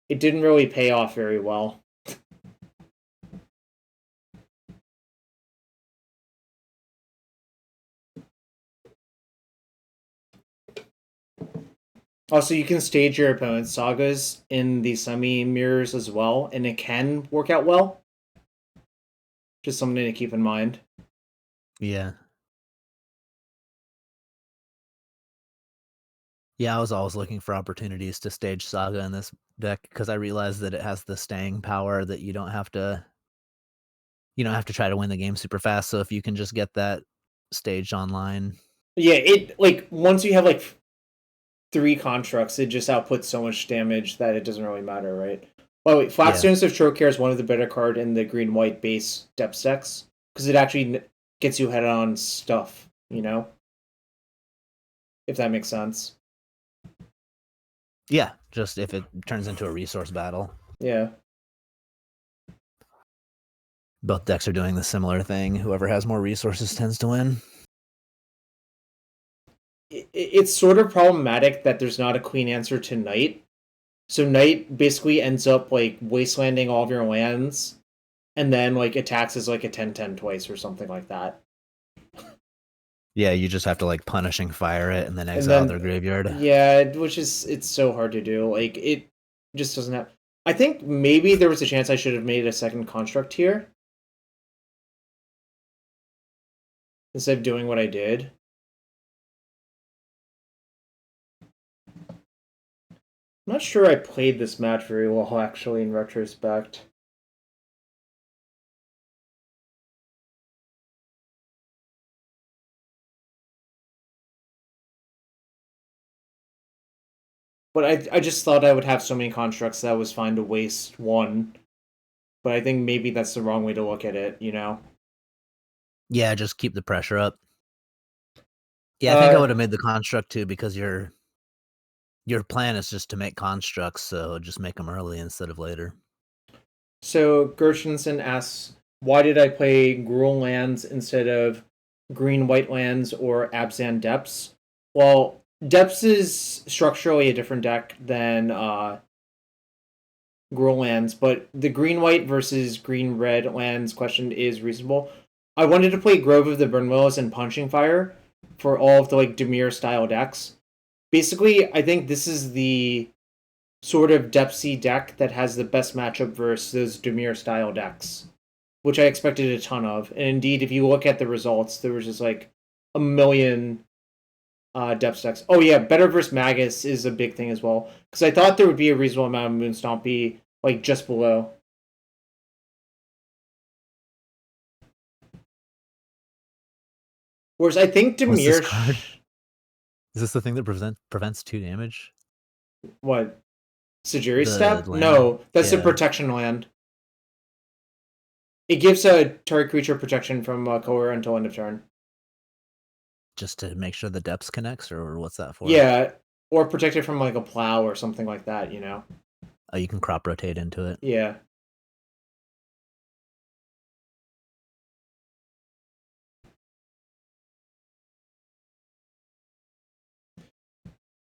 It didn't really pay off very well. Also, you can stage your opponent's Sagas in the semi-mirrors as well, and it can work out well. Just something to keep in mind. Yeah. Yeah, I was always looking for opportunities to stage Saga in this deck because I realized that it has the staying power that you don't have to try to win the game super fast. So if you can just get that staged online. Yeah, it like once you have like 3 constructs, it just outputs so much damage that it doesn't really matter, right? Oh wait, Flatstones of Trocare is one of the better card in the green-white base depth decks because it actually gets you head on stuff, you know? If that makes sense. Yeah, just if it turns into a resource battle. Yeah. Both decks are doing the similar thing. Whoever has more resources tends to win. It's sort of problematic that there's not a clean answer to Knight. So Knight basically ends up like wastelanding all of your lands and then like attacks as like a 10/10 twice or something like that. Yeah, you just have to like punishing fire it and then And exile then their graveyard. yeah, which is it's so hard to do. Like it just doesn't have. I think maybe there was a chance I should have made a second construct here instead of doing what I did. I'm not sure I played this match very well, actually, in retrospect. But I just thought I would have so many constructs that I was fine to waste one. But I think maybe that's the wrong way to look at it, you know? Yeah, just keep the pressure up. Yeah, I think I would have made the construct too because your plan is just to make constructs, so just make them early instead of later. So Gershenson asks, why did I play Gruul lands instead of green-white lands or Abzan Depths? Well, Depths is structurally a different deck than Gruul lands, but the green-white versus green-red lands question is reasonable. I wanted to play Grove of the Burnwillows and Punching Fire for all of the like Dimir-style decks. Basically, I think this is the sort of Depthsy deck that has the best matchup versus those Dimir style decks, which I expected a ton of. And indeed, if you look at the results, there was just like a million Depths decks. Oh yeah, better versus Magus is a big thing as well, because I thought there would be a reasonable amount of Moonstompy like just below. Whereas I think What's this Dimir. card? Is this the thing that prevents 2 damage? What? Sajiri's The Step? land? No, that's a Yeah. protection land. It gives a target creature protection from color until end of turn. Just to make sure the depths connects, or what's that for? Yeah, or protect it from like a plow or something like that, you know? Oh, you can crop rotate into it. Yeah.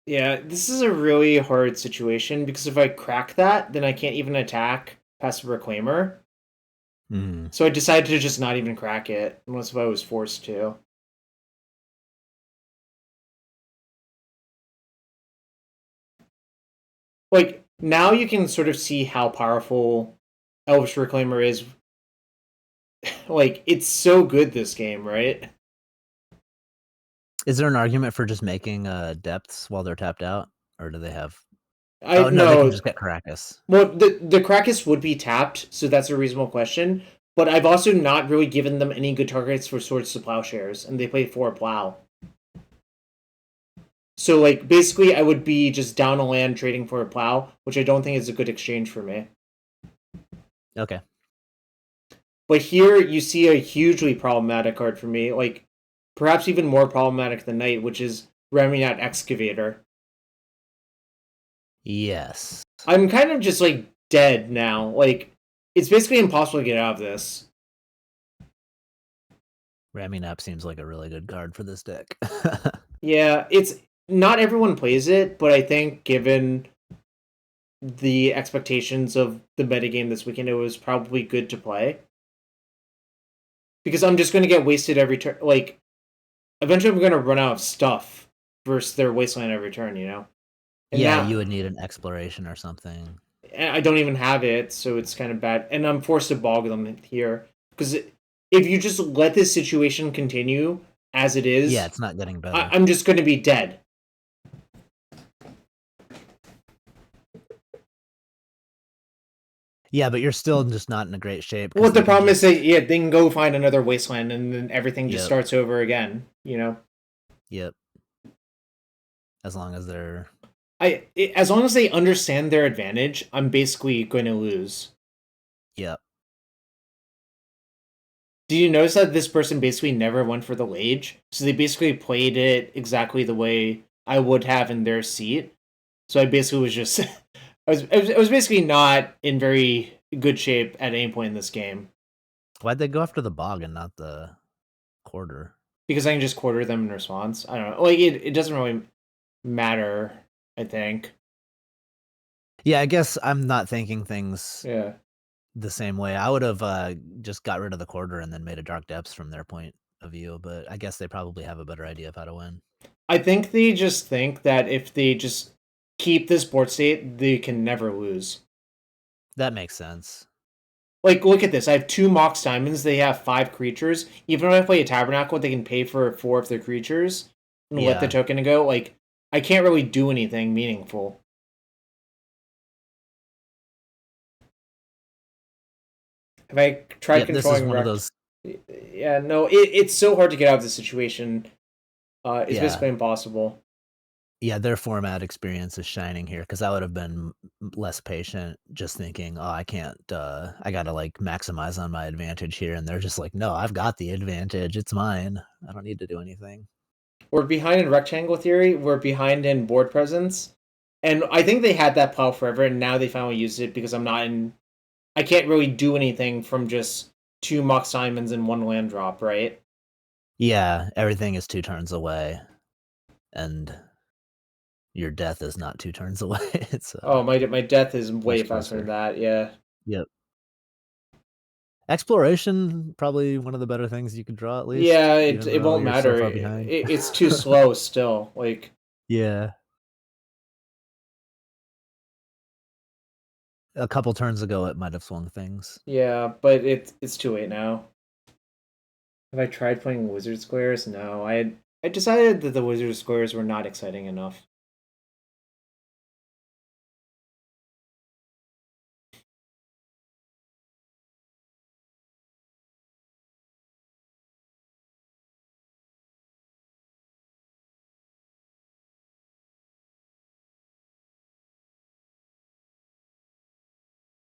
Yeah, this is a really hard situation because if I crack that, then I can't even attack Passive Reclaimer. Mm. So I decided to just not even crack it, unless if I was forced to. Like, now you can sort of see how powerful Elvish Reclaimer is. Like, it's so good this game, right? Is there an argument for just making depths while they're tapped out, or do they have? I Oh no, no. they can just get Caracas. Well, the Krakus would be tapped, so that's a reasonable question. But I've also not really given them any good targets for Swords to Plowshares, and they play 4 Plow. So, like, basically, I would be just down a land trading for a Plow, which I don't think is a good exchange for me. Okay. But here, you see a hugely problematic card for me, like, perhaps even more problematic than Knight, which is Reanimator Excavator. Yes. I'm kind of just, like, dead now. Like, it's basically impossible to get out of this. Ramming Up seems like a really good card for this deck. Yeah, it's not everyone plays it, but I think given the expectations of the metagame this weekend, it was probably good to play. Because I'm just going to get wasted every turn. Like, eventually I'm going to run out of stuff versus their wasteland every turn, you know? And yeah, now, you would need an exploration or something. I don't even have it, so it's kind of bad. And I'm forced to bog them here. Because if you just let this situation continue as it is, yeah, it's not getting better. I'm just going to be dead. Yeah, but you're still just not in a great shape. Well, the problem is they can go find another wasteland and then everything just starts over again, you know? Yep. As long as they're... as long as they understand their advantage, I'm basically going to lose. Yep. Did you notice that this person basically never went for the Lage? So they basically played it exactly the way I would have in their seat. So I basically was just... I was basically not in very good shape at any point in this game. Why'd they go after the bog and not the quarter? Because I can just quarter them in response. I don't know. Like, it doesn't really matter, I think. Yeah, I guess I'm not thinking things the same way. I would have just got rid of the quarter and then made a Dark Depths from their point of view, but I guess they probably have a better idea of how to win. I think they just think that if they just keep this board state, they can never lose. That makes sense. Like, look at this. I have 2 MOCS diamonds. They have 5 creatures. Even if I play a Tabernacle, they can pay for 4 of their creatures and let the token go. Like, I can't really do anything meaningful. Have I tried controlling one of those... Yeah, no, it's so hard to get out of this situation. It's basically impossible. Yeah, their format experience is shining here, because I would have been less patient, just thinking, oh, I can't, I gotta like maximize on my advantage here, and they're just like, no, I've got the advantage, it's mine, I don't need to do anything. We're behind in rectangle theory, we're behind in board presence, and I think they had that pile forever, and now they finally used it because I can't really do anything from just 2 MOCS diamonds and 1 land drop, right? Yeah, everything is 2 turns away, and your death is not 2 turns away. It's my death is way faster closer. than that. Yeah. Yep. Exploration, probably one of the better things you could draw, at least. Yeah, it won't matter. So it's too slow still. Like, yeah. A couple turns ago, it might have swung things. Yeah, but it's too late now. Have I tried playing Wizard Squares? No, I decided that the Wizard Squares were not exciting enough.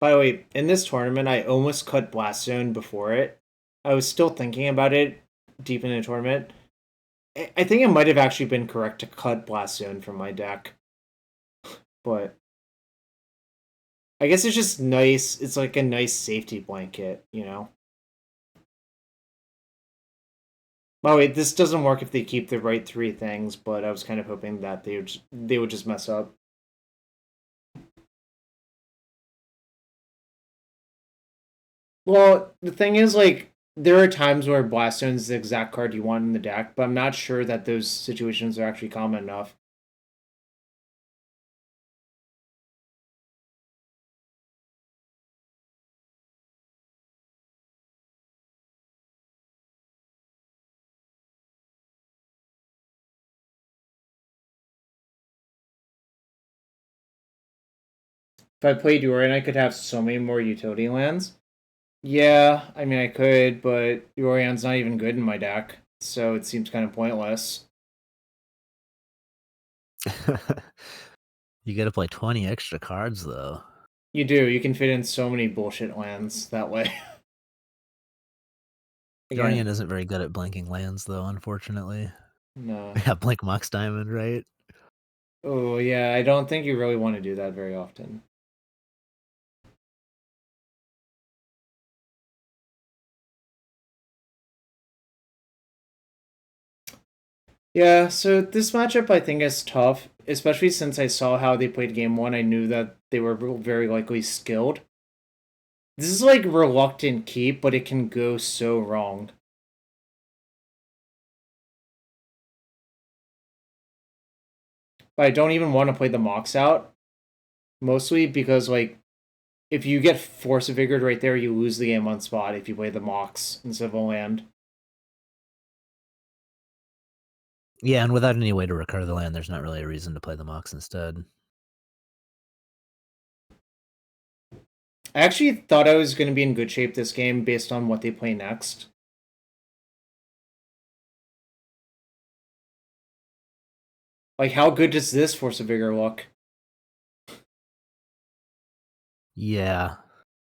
By the way, in this tournament, I almost cut Blast Zone before it. I was still thinking about it deep in the tournament. I think it might have actually been correct to cut Blast Zone from my deck. But I guess it's just nice. It's like a nice safety blanket, you know? By the way, this doesn't work if they keep the right 3 things, but I was kind of hoping that they would just mess up. Well, the thing is, like, there are times where Blast Zone is the exact card you want in the deck, but I'm not sure that those situations are actually common enough. If I played Yorion, I could have so many more utility lands. Yeah, I mean, I could, but Yorion's not even good in my deck, so it seems kind of pointless. You gotta play 20 extra cards, though. You do. You can fit in so many bullshit lands that way. Yorion isn't very good at blanking lands, though, unfortunately. No. Yeah, blink MOCS Diamond, right? Oh, yeah, I don't think you really want to do that very often. Yeah, so this matchup I think is tough, especially since I saw how they played game 1. I knew that they were very likely skilled. This is like reluctant keep, but it can go so wrong. But I don't even want to play the MOCS out. Mostly because, like, if you get Force of Vigor right there, you lose the game on spot if you play the MOCS instead of a land. Yeah, and without any way to recur the land, there's not really a reason to play the MOCS instead. I actually thought I was going to be in good shape this game based on what they play next. Like, how good does this Force of Vigor look? Yeah.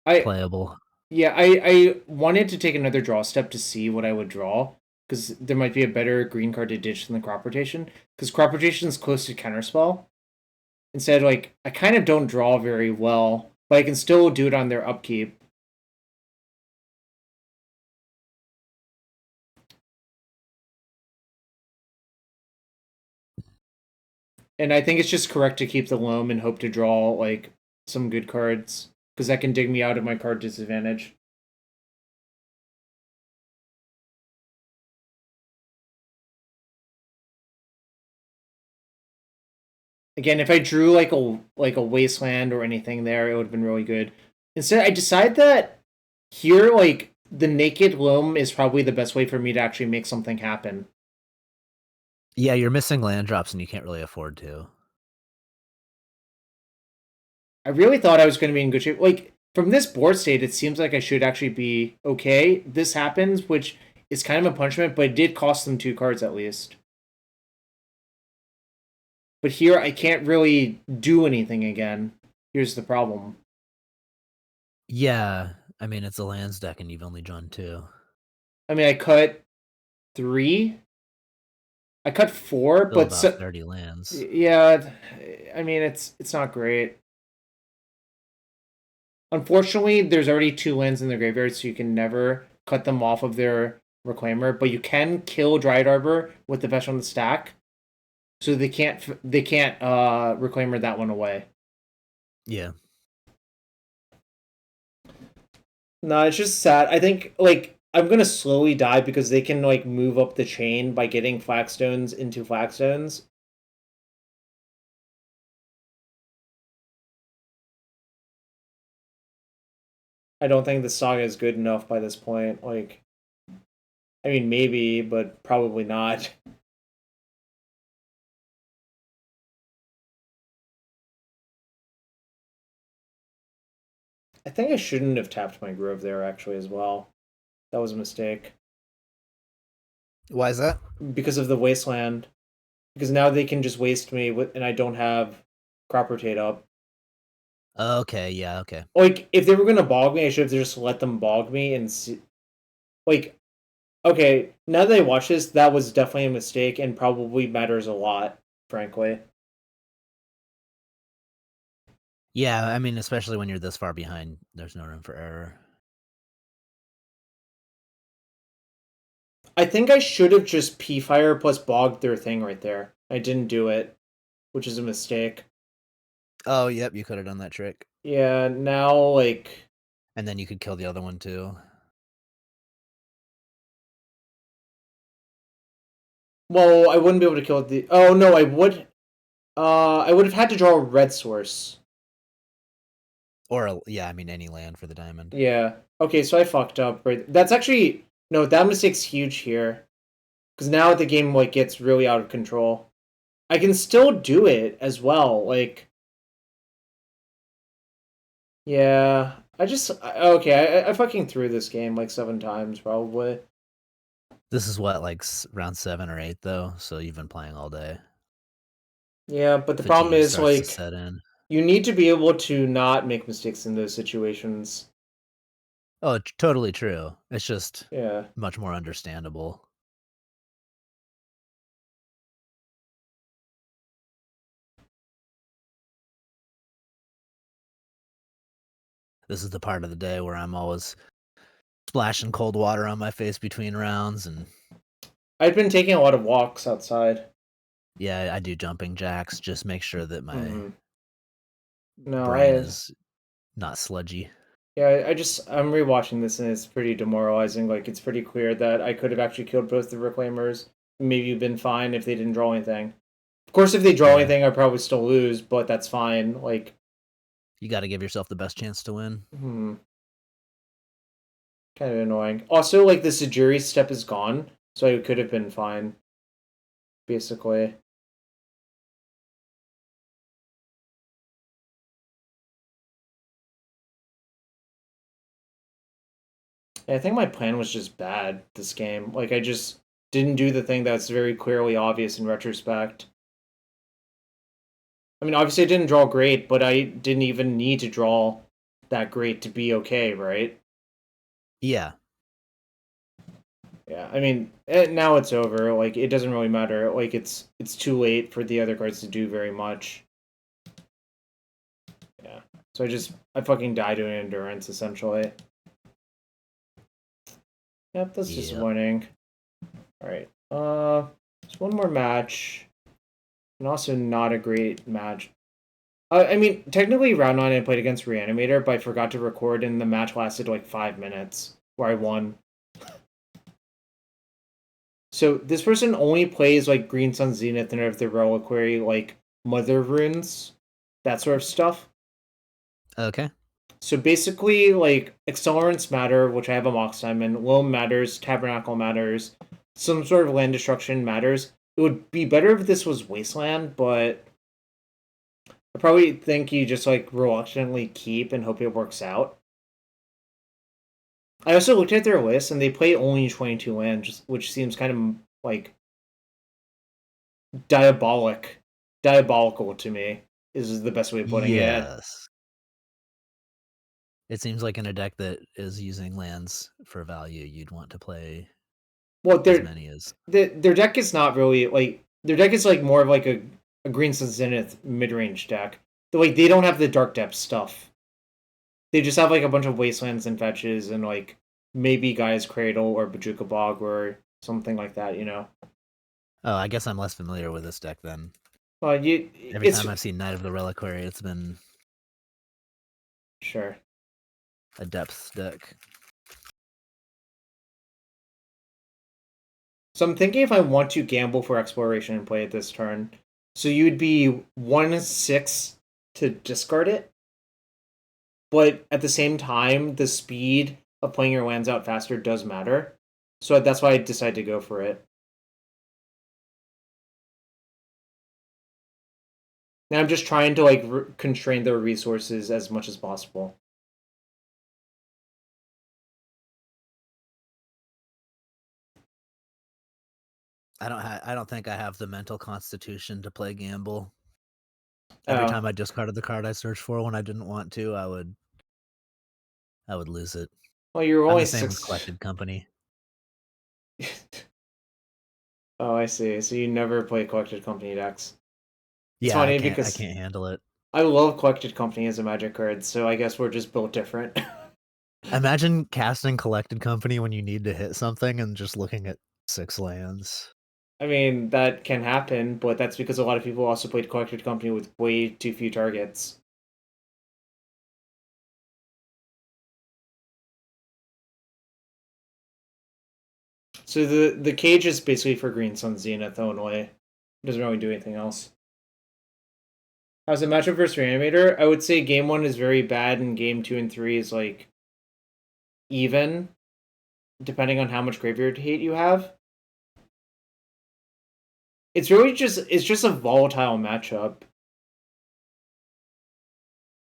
Playable. Yeah, I wanted to take another draw step to see what I would draw, because there might be a better green card to ditch than the Crop Rotation, because Crop Rotation is close to Counterspell. Instead, like, I kind of don't draw very well, but I can still do it on their upkeep. And I think it's just correct to keep the loam and hope to draw, like, some good cards. because that can dig me out of my card disadvantage. Again, if I drew like a wasteland or anything there, it would have been really good. Instead, I decide that here, like, the naked loam is probably the best way for me to actually make something happen. Yeah, you're missing land drops and you can't really afford to. I really thought I was going to be in good shape. Like, from this board state, it seems like I should actually be okay. This happens, which is kind of a punishment, but it did cost them 2 cards at least. But here, I can't really do anything again. Here's the problem. Yeah, I mean, it's a lands deck and you've only drawn 2. I mean, I cut 3. I cut 4, Still but about 30 lands. Yeah, I mean, it's not great. Unfortunately, there's already 2 lands in the graveyard, so you can never cut them off of their Reclaimer, but you can kill Dryad Arbor with the Vesh on the stack. So they can't Reclaimer that one away. Yeah. No, it's just sad. I think, like, I'm gonna slowly die because they can, like, move up the chain by getting Flagstones into Flagstones. I don't think the Saga is good enough by this point. Like, I mean, maybe, but probably not. I think I shouldn't have tapped my Grove there, actually, as well. That was a mistake. Why is that? Because of the Wasteland. Because now they can just waste me, and I don't have Crop Rotate up. Okay, yeah, okay. Like, if they were going to bog me, I should have just let them bog me and see. Like, okay, now that I watch this, that was definitely a mistake and probably matters a lot, frankly. Yeah, I mean, especially when you're this far behind, there's no room for error. I think I should have just P-Fire plus bogged their thing right there. I didn't do it, which is a mistake. Oh, yep, you could have done that trick. Yeah, now, like... And then you could kill the other one, too. Well, I wouldn't be able to kill the... Oh, no, I would... I would have had to draw a red source. Or, yeah, I mean, any land for the diamond. Yeah. Okay, so I fucked up. Right. That's actually... No, that mistake's huge here. Because now the game, like, gets really out of control. I can still do it as well, like... Yeah, I just... Okay, I fucking threw this game, like, 7 times, probably. This is what, like, round 7 or 8, though, so you've been playing all day. Yeah, but the problem is, like... Set in. You need to be able to not make mistakes in those situations. Oh, it's totally true. It's just Yeah. much more understandable. This is the part of the day where I'm always splashing cold water on my face between rounds, and I've been taking a lot of walks outside. yeah, I do jumping jacks. Just make sure that my brain is not sludgy. Yeah, I'm rewatching this and it's pretty demoralizing. Like, it's pretty clear that I could have actually killed both the Reclaimers. Maybe been fine if they didn't draw anything. Of course, if they draw anything, I'd probably still lose, but that's fine. Like, you got to give yourself the best chance to win. Kind of annoying. Also, like, the Sajiri step is gone, so I could have been fine. Basically. Yeah, I think my plan was just bad this game. Like, I just didn't do the thing that's very clearly obvious in retrospect. I mean, obviously I didn't draw great, but I didn't even need to draw that great to be okay, right? Yeah. Yeah, I mean, now it's over. Like, it doesn't really matter. Like, it's too late for the other cards to do very much. Yeah. So I fucking died doing endurance, essentially. Yep, that's disappointing. Alright. There's one more match. And also not a great match. I mean, technically, round 9 I played against Reanimator, but I forgot to record, and the match lasted like 5 minutes, where I won. So this person only plays like Green Sun Zenith and the Reliquary, like Mother Runes, that sort of stuff. Okay. So basically, like, Accelerants matter, which I have a MOCS diamond, Loam matters, Tabernacle matters, some sort of land destruction matters. It would be better if this was Wasteland, but I probably think you just, like, reluctantly keep and hope it works out. I also looked at their list, and they play only 22 lands, which seems kind of, like, diabolical to me, is the best way of putting it. Yes. It seems like in a deck that is using lands for value, you'd want to play Well, as many as... their deck is not really, like, their deck is, like, more of, like, a Green Sun Zenith mid-range deck. Like, they don't have the Dark Depths stuff. They just have, like, a bunch of Wastelands and fetches and, like, maybe Gaia's Cradle or Bajuka Bog or something like that, you know? Oh, I guess I'm less familiar with this deck then. Every Every time I've seen Knight of the Reliquary, it's been... Sure. A depth deck. So I'm thinking if I want to gamble for exploration and play it this turn, so you'd be 1/6 to discard it, but at the same time, the speed of playing your lands out faster does matter. So that's why I decided to go for it. Now I'm just trying to like constrain their resources as much as possible. I don't think I have the mental constitution to play gamble. Every time I discarded the card I searched for when I didn't want to, I would lose it. Well, you're I'm only the same with 6. Collected Company. Oh, I see. So you never play Collected Company decks. It's Yeah, funny I because can't handle it. I love Collected Company as a Magic card, so I guess we're just built different. Imagine casting Collected Company when you need to hit something and just looking at 6 lands. I mean, that can happen, but that's because a lot of people also played Collected Company with way too few targets. So the cage is basically for Green Sun Zenith only. It doesn't really do anything else. As a matchup versus Reanimator, I would say game 1 is very bad and game 2 and 3 is like even, depending on how much graveyard hate you have. It's just a volatile matchup.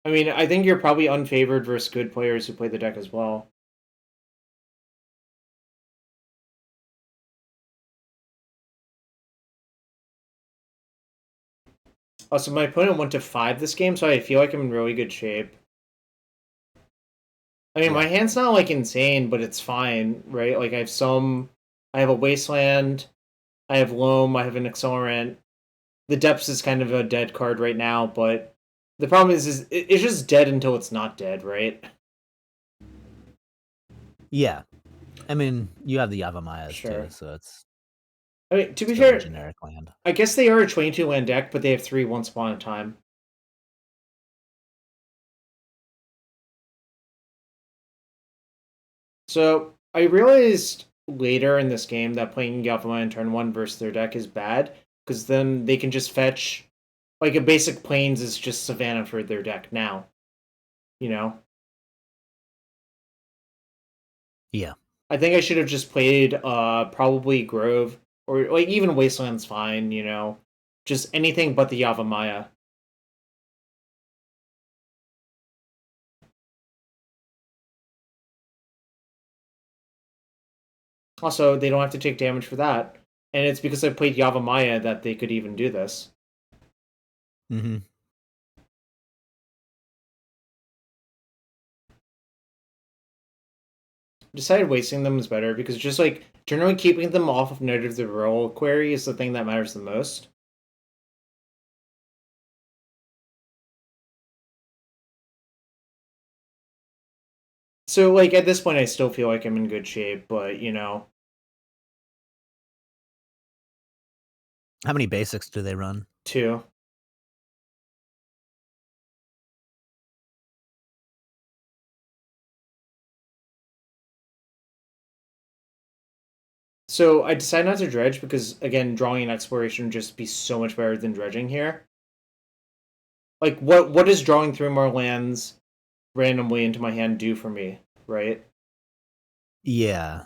I mean, I think you're probably unfavored versus good players who play the deck as well. Also, my opponent went to 5 this game, so I feel like I'm in really good shape. I mean, my hand's not like insane, but it's fine, right? Like I have a Wasteland, I have Loam, I have an Accelerant. The Depths is kind of a dead card right now, but the problem is it's just dead until it's not dead, right? Yeah. I mean, you have the Yavamayas Sure. too, so it's... I mean, to be still fair, a generic land. I guess they are a 22 land deck, but they have 3 once upon a time. So I realized later in this game that playing Yavamaya in turn 1 versus their deck is bad, because then they can just fetch, like a basic Plains is just Savannah for their deck now. You know? Yeah. I think I should have just played probably Grove, or like even Wasteland's fine, you know? Just anything but the Yavamaya. Also, they don't have to take damage for that. And it's because I played Yavamaya that they could even do this. Mm-hmm. Decided wasting them is better because just like generally keeping them off of Knight of the Reliquary is the thing that matters the most. So like at this point I still feel like I'm in good shape, but you know. How many basics do they run? 2. So I decided not to dredge because, again, drawing an exploration would just be so much better than dredging here. Like, what does drawing 3 more lands randomly into my hand do for me, right? Yeah.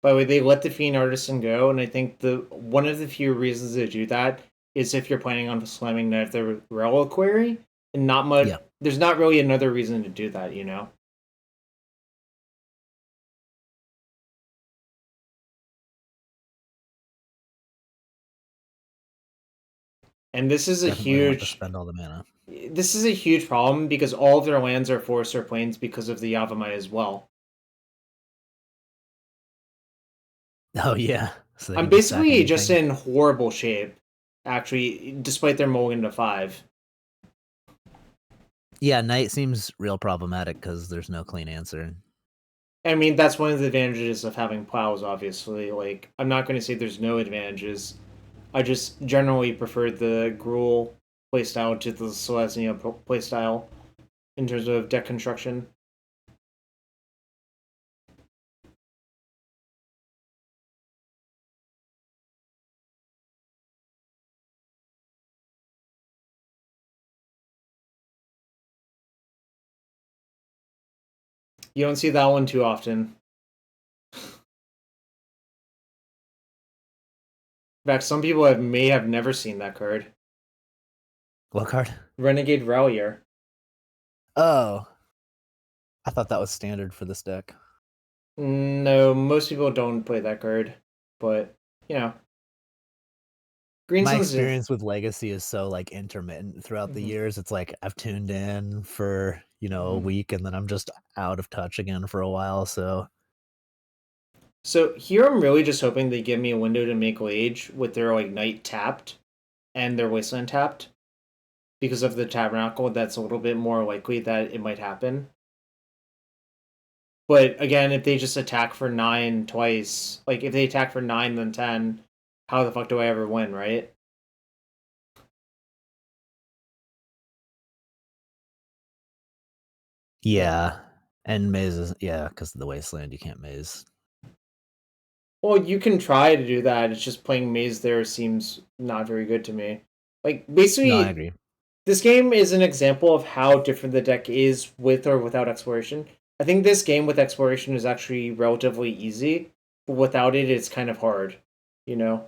By the way, they let the Fiend Artisan go, and I think one of the few reasons they do that is if you're planning on slamming Knight of the Reliquary, and not much. Yeah. There's not really another reason to do that, you know. And this is a Definitely want to huge. spend all the mana. This is a huge problem because all of their lands are forests or plains because of the Yavimaya as well. Oh yeah. So I'm basically just in horrible shape, actually, despite their mulligan to 5. Yeah, Knight seems real problematic because there's no clean answer. I mean, that's one of the advantages of having plows, obviously. Like, I'm not going to say there's no advantages. I just generally prefer the Gruul playstyle to the Selesnya playstyle in terms of deck construction. You don't see that one too often. In fact, some people may have never seen that card. What card? Renegade Rallier. Oh. I thought that was standard for this deck. No, most people don't play that card. But, you know. My experience with Legacy is so like intermittent throughout the Mhm. years. It's like I've tuned in for, a week and then I'm just out of touch again for a while. So here I'm really just hoping they give me a window to make Lage with their like Knight tapped and their Wasteland tapped. Because of the Tabernacle, that's a little bit more likely that it might happen. But again, if they just attack for 9 twice, like if they attack for 9 then 10, how the fuck do I ever win, right? yeah. And Maze is because of the Wasteland, you can't Maze. Well, you can try to do that. It's just playing Maze there seems not very good to me. Like, basically, No, I agree. this game is an example of how different the deck is with or without exploration. I think this game with exploration is actually relatively easy, but without it, it's kind of hard, you know?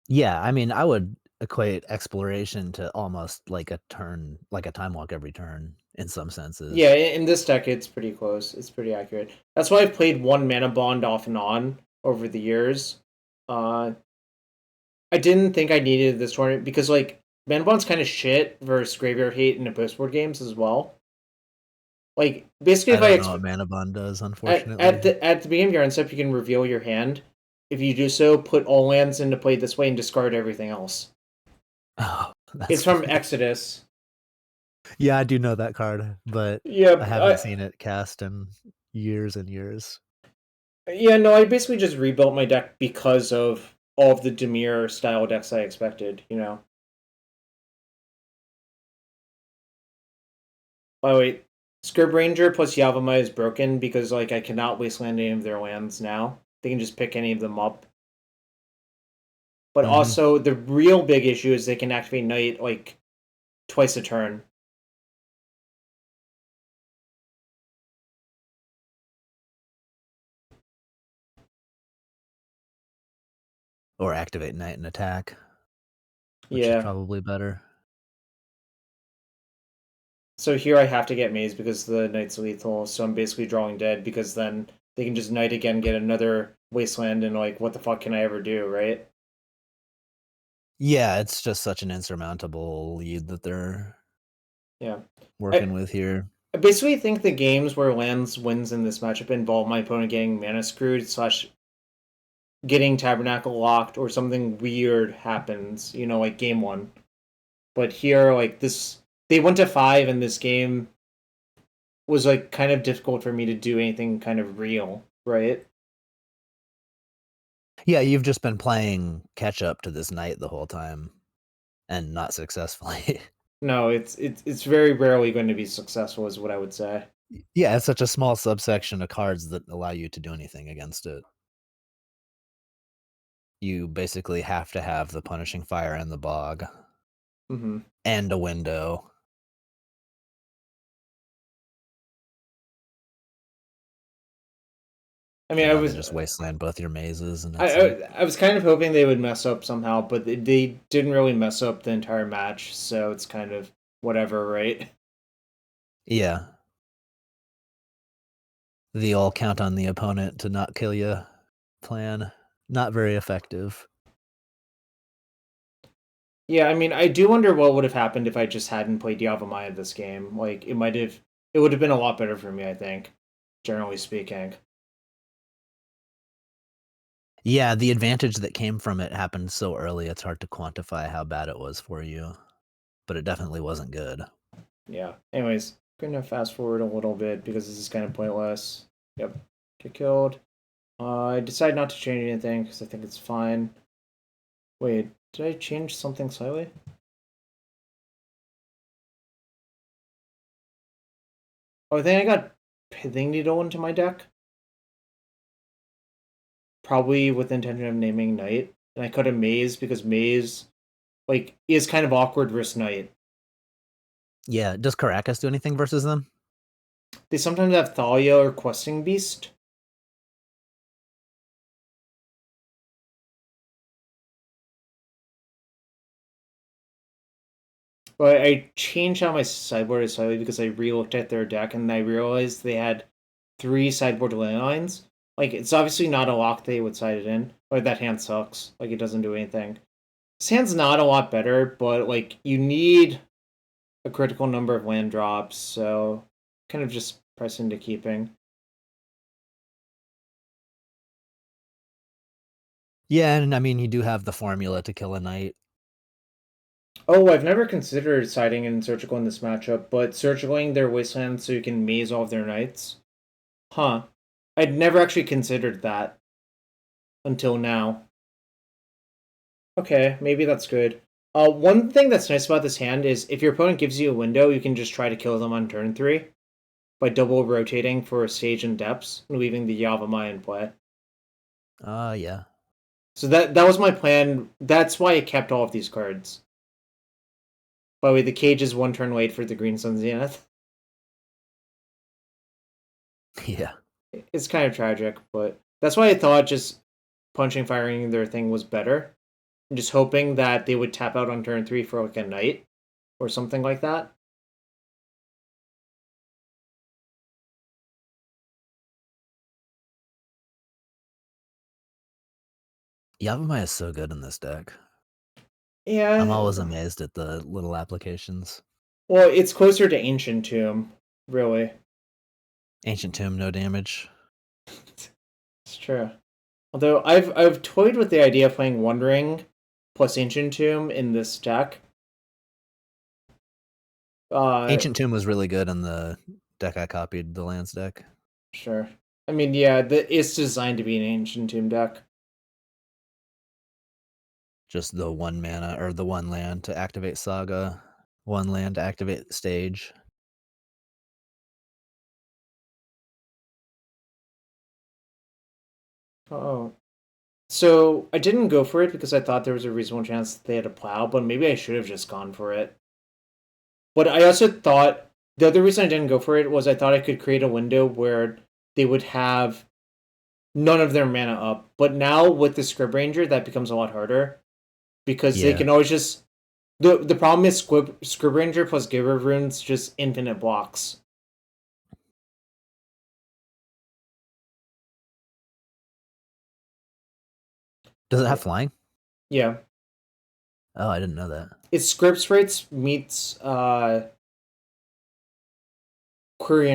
Yeah, I mean, I would equate exploration to almost like a turn, like a time walk every turn in some senses. Yeah, in this deck, it's pretty close. It's pretty accurate. That's why I've played one Mana Bond off and on over the years. I didn't think I needed this tournament because, like, Mana Bond's kind of shit versus Graveyard Hate in the postboard games as well. Like, basically, I if don't know what Mana Bond does, unfortunately. at the beginning of your end step, you can reveal your hand. If you do so, put all lands into play this way and discard everything else. Oh, It's from Exodus. Yeah, I do know that card, but Yeah, I haven't seen it cast in years and years. Yeah, no, I basically just rebuilt my deck because of all of the Dimir style decks I expected, you know. By the way, Scrib Ranger plus Yavimaya is broken because like I cannot wasteland any of their lands now. They can just pick any of them up. But also the real big issue is they can activate Knight like twice a turn. Or activate Knight and attack, which is probably better. So here I have to get Maze because the Knight's lethal, so I'm basically drawing dead because then they can just Knight again, get another Wasteland, and like, what the fuck can I ever do, right? Yeah, it's just such an insurmountable lead that they're working with here. I basically think the games where lands wins in this matchup involve my opponent getting mana screwed / getting Tabernacle locked or something weird happens, you know, like game 1. But here, like this, they went to 5 and this game was like kind of difficult for me to do anything kind of real, right? Yeah, you've just been playing catch up to this Knight the whole time. and not successfully. No, it's very rarely going to be successful, is what I would say. Yeah, it's such a small subsection of cards that allow you to do anything against it. You basically have to have the Punishing Fire and the Bog. Mm-hmm. And a window. I mean, And I then was they just wasteland both your mazes, and that's it. I was kind of hoping they would mess up somehow, but they didn't really mess up the entire match, so it's kind of whatever, right? Yeah. The all count on the opponent to not kill you plan. Not very effective. Yeah, I mean, I do wonder what would have happened if I just hadn't played Yavimaya this game. Like, it would have been a lot better for me, I think, generally speaking. Yeah, the advantage that came from it happened so early, it's hard to quantify how bad it was for you. But it definitely wasn't good. Yeah. Anyways, gonna fast forward a little bit because this is kind of pointless. Yep. Get killed. I decided not to change anything because I think it's fine. Wait, did I change something slightly? Oh, I think I got Pithing Needle into my deck. Probably with the intention of naming Knight. And I cut a Maze because Maze, like, is kind of awkward versus Knight. Yeah, does Caracas do anything versus them? They sometimes have Thalia or Questing Beast. But I changed out my sideboard slightly because I re-looked at their deck and I realized they had 3 sideboard landlines. Like, it's obviously not a lock they would side it in, but that hand sucks. Like, it doesn't do anything. This hand's not a lot better, but, like, you need a critical number of land drops, so kind of just press into keeping. Yeah, and I mean, you do have the formula to kill a knight. Oh, I've never considered siding and Surgical in this matchup, but Surgicaling their Wasteland so you can maze all of their knights? Huh. I'd never actually considered that until now. Okay, maybe that's good. One thing that's nice about this hand is if your opponent gives you a window, you can just try to kill them on turn 3 by double rotating for Sage and Depths and leaving the Yavimaya in play. Yeah. So that was my plan. That's why I kept all of these cards. By the way, the cage is 1 turn late for the Green Sun Zenith. Yeah. It's kind of tragic, but that's why I thought just punching firing their thing was better. I'm just hoping that they would tap out on turn 3 for like a knight or something like that. Yavimaya is so good in this deck. Yeah. I'm always amazed at the little applications. Well, it's closer to Ancient Tomb, really. Ancient Tomb, no damage. It's true. Although I've toyed with the idea of playing One Ring plus Ancient Tomb in this deck. Ancient Tomb was really good in the deck I copied, the lands deck. Sure. I mean, yeah, it's designed to be an Ancient Tomb deck. Just the 1 mana, or the 1 land to activate Saga, 1 land to activate Stage. Oh. So I didn't go for it because I thought there was a reasonable chance that they had a plow, but maybe I should have just gone for it. But I also thought the other reason I didn't go for it was I thought I could create a window where they would have none of their mana up. But now with the Scrib Ranger, that becomes a lot harder because they can always just. The problem is Scrib Ranger plus Giver of Runes just infinite blocks. Does it have flying? Yeah. Oh, I didn't know that. It's Scrib Sprites meets Quirion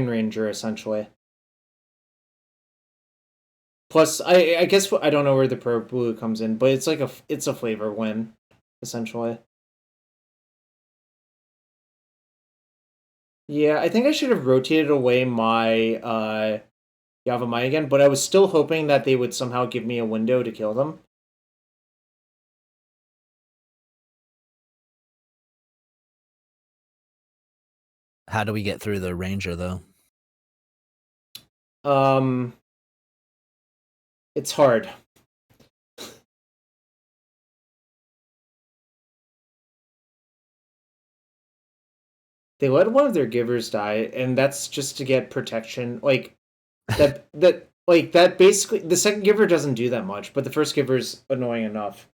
Ranger, essentially. Plus, I guess I don't know where the Pro Blue comes in, but it's like it's a flavor win, essentially. Yeah, I think I should have rotated away my Yavimaya again, but I was still hoping that they would somehow give me a window to kill them. How do we get through the Ranger, though? It's hard. They let one of their givers die, and that's just to get protection. Like that basically the second giver doesn't do that much, but the first giver's annoying enough.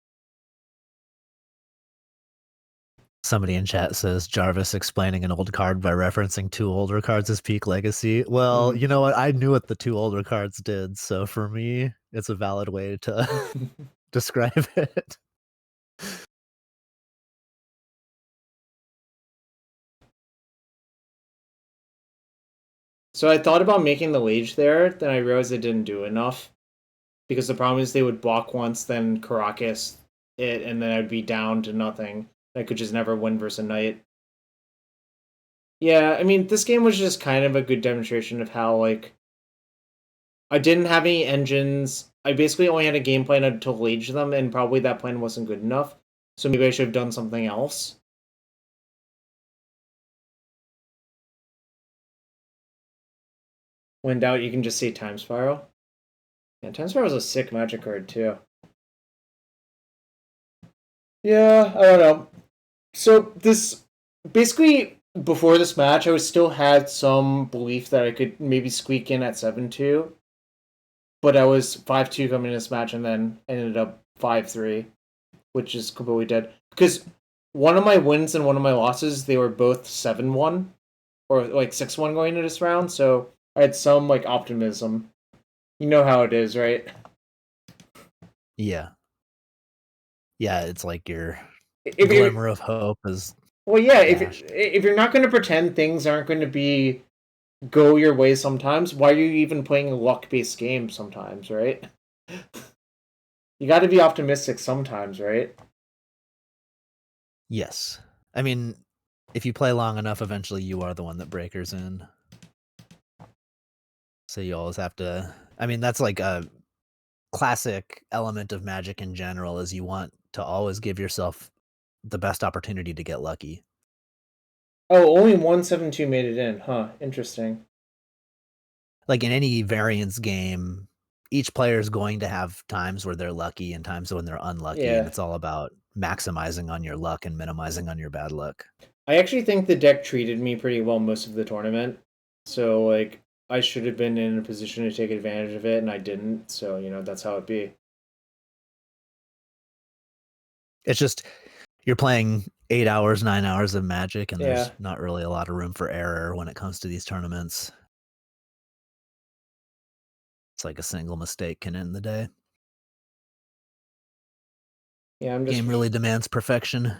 Somebody in chat says Jarvis explaining an old card by referencing 2 older cards as peak legacy. Well, you know what? I knew what the 2 older cards did, so for me, it's a valid way to describe it. So I thought about making the Lage there, then I realized I didn't do enough. Because the problem is they would block once, then Caracas it, and then I'd be down to nothing. I could just never win versus a knight. Yeah, I mean, this game was just kind of a good demonstration of how, like, I didn't have any engines. I basically only had a game plan to Lage them, and probably that plan wasn't good enough. So maybe I should have done something else. When in doubt, you can just say Time Spiral. Yeah, Time Spiral is a sick magic card, too. Yeah, I don't know. So this, basically, before this match, I still had some belief that I could maybe squeak in at 7-2. But I was 5-2 coming in this match, and then ended up 5-3, which is completely dead. Because one of my wins and one of my losses, they were both 7-1, or like 6-1 going into this round, so I had some, like, optimism. You know how it is, right? Yeah. Yeah, it's like your glimmer of hope is... Well, yeah, if you're not going to pretend things aren't going to go your way sometimes, why are you even playing a luck-based game sometimes, right? You got to be optimistic sometimes, right? Yes. I mean, if you play long enough, eventually you are the one that breakers in. So you always have to... I mean, that's like a classic element of Magic in general, is you want to always give yourself the best opportunity to get lucky. Oh, only 1-7-2 made it in, huh? Interesting. Like in any variance game, each player is going to have times where they're lucky and times when they're unlucky, and it's all about maximizing on your luck and minimizing on your bad luck. I actually think the deck treated me pretty well most of the tournament, so, like, I should have been in a position to take advantage of it, and I didn't, so, you know, that's how it be. It's just, you're playing 8 hours, 9 hours of Magic, and there's not really a lot of room for error when it comes to these tournaments. It's like a single mistake can end the day. Yeah, Game really demands perfection.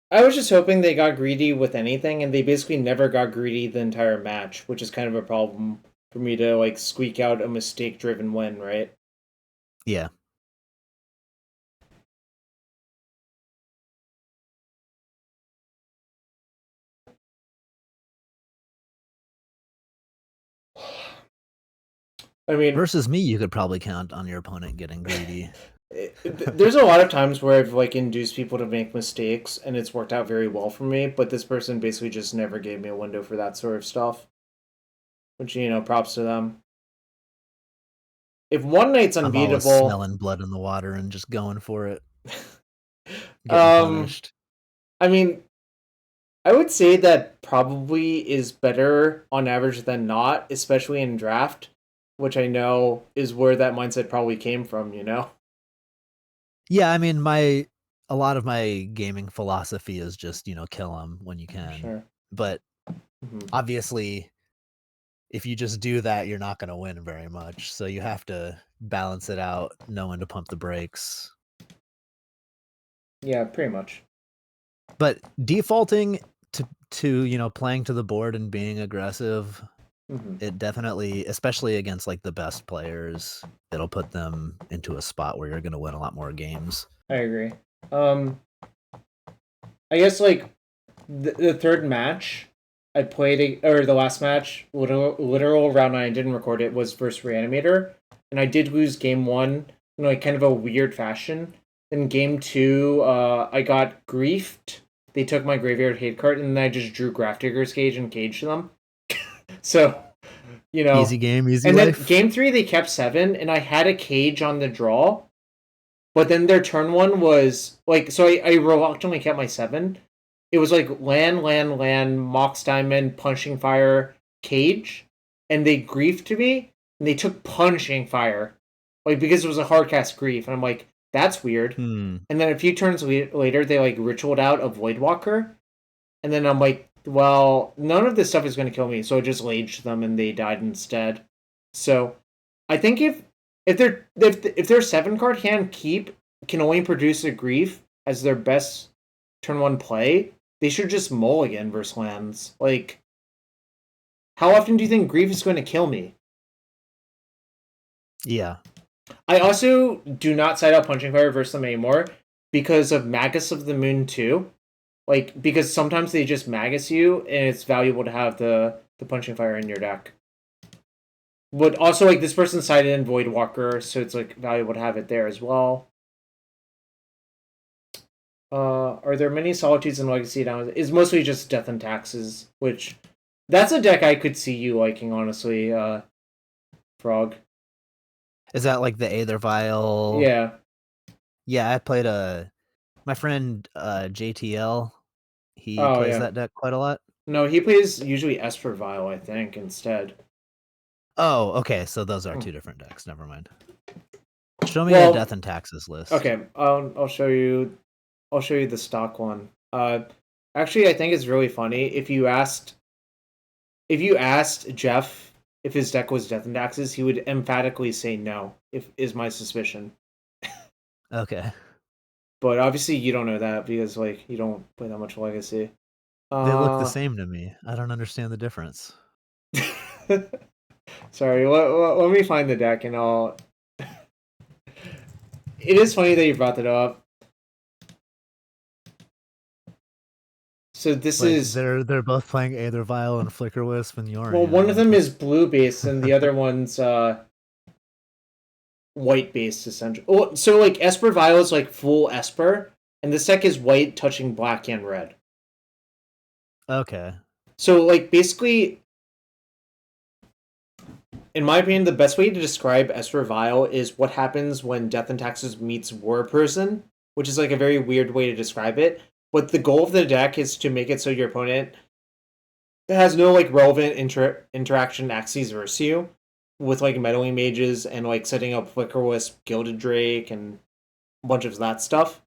I was just hoping they got greedy with anything, and they basically never got greedy the entire match, which is kind of a problem for me to, like, squeak out a mistake-driven win, right? Yeah. I mean, versus me, you could probably count on your opponent getting greedy. There's a lot of times where I've, like, induced people to make mistakes, and it's worked out very well for me, but this person basically just never gave me a window for that sort of stuff. Which, you know, props to them. If one night's unbeatable... I'm always smelling blood in the water and just going for it. Getting punished. I mean, I would say that probably is better on average than not, especially in draft, which I know is where that mindset probably came from, you know? Yeah, I mean, a lot of my gaming philosophy is just, you know, kill them when you can. Sure. But obviously, if you just do that, you're not going to win very much. So you have to balance it out, know when to pump the brakes. Yeah, pretty much. But defaulting to you know, playing to the board and being aggressive, it definitely, especially against, like, the best players, it'll put them into a spot where you're going to win a lot more games. I agree. I guess, like, the third match I played, or the last match, literal round 9, I didn't record it, was versus Reanimator, and I did lose game 1 in, like, kind of a weird fashion. In game 2, I got griefed. they took my graveyard hate card, and then I just drew Grafdigger's Cage and caged them. So, Easy game, easy and life. then game 3 they kept 7, and I had a cage on the draw, but then their turn 1 was like, so I reluctantly kept my 7. It was like land, MOCS Diamond, Punching Fire, Cage, and they griefed to me, and they took Punching Fire, like, because it was a hard cast grief, and I'm like, that's weird. And then a few turns later, they like ritualed out a Voidwalker, and then I'm like, well, none of this stuff is going to kill me, so I just laged them, and they died instead. So I think if their 7 card hand can only produce a grief as their best turn 1 play, they should just mulligan versus lands. Like, how often do you think grief is going to kill me? Yeah. I also do not side out Punching Fire versus them anymore because of Magus of the Moon 2. Like, because sometimes they just Magus you, and it's valuable to have the Punching Fire in your deck. But also, like, this person sided in Voidwalker, so it's, like, valuable to have it there as well. Are there many Solitudes and Legacy down? It's mostly just Death and Taxes, which... That's a deck I could see you liking, honestly, Frog. Is that like the Aether Vial? Yeah. Yeah, I played my friend JTL. He plays that deck quite a lot. No, he plays usually Esper Vial, I think, instead. Oh, okay. So those are 2 different decks. Never mind. Show me a Death and Taxes list. Okay, I'll show you. I'll show you the stock one. Actually, I think it's really funny. If you asked Jeff if his deck was Death and Taxes, he would emphatically say no. Is my suspicion. Okay. But obviously, you don't know that because like you don't play that much Legacy. They look the same to me. I don't understand the difference. Sorry, let me find the deck and I'll... It is funny that you brought that up. So this is... They're both playing Aether Vial and Flicker Wisp and Yorion. Well, one of them is blue based and the other one's white based, essentially. Oh, so like Esper Vial is like full Esper, and this deck is white touching black and red. Okay. So like basically, in my opinion, the best way to describe Esper Vial is what happens when Death and Taxes meets War Person, which is like a very weird way to describe it. But the goal of the deck is to make it so your opponent has no like relevant interaction axes versus you, with like meddling mages and like setting up Flicker Wisp, Gilded Drake, and a bunch of that stuff.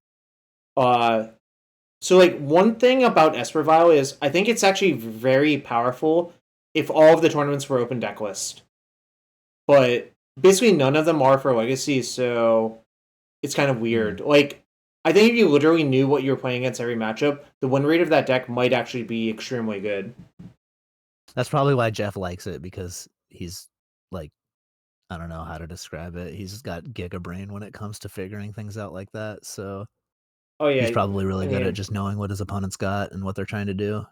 So like one thing about Esper Vial is I think it's actually very powerful if all of the tournaments were open deck list. But basically none of them are for Legacy, so it's kind of weird. Like, I think if you literally knew what you were playing against every matchup, the win rate of that deck might actually be extremely good. That's probably why Jeff likes it, because he's like, I don't know how to describe it. He's got giga brain when it comes to figuring things out like that. So he's probably really good at just knowing what his opponent's got and what they're trying to do.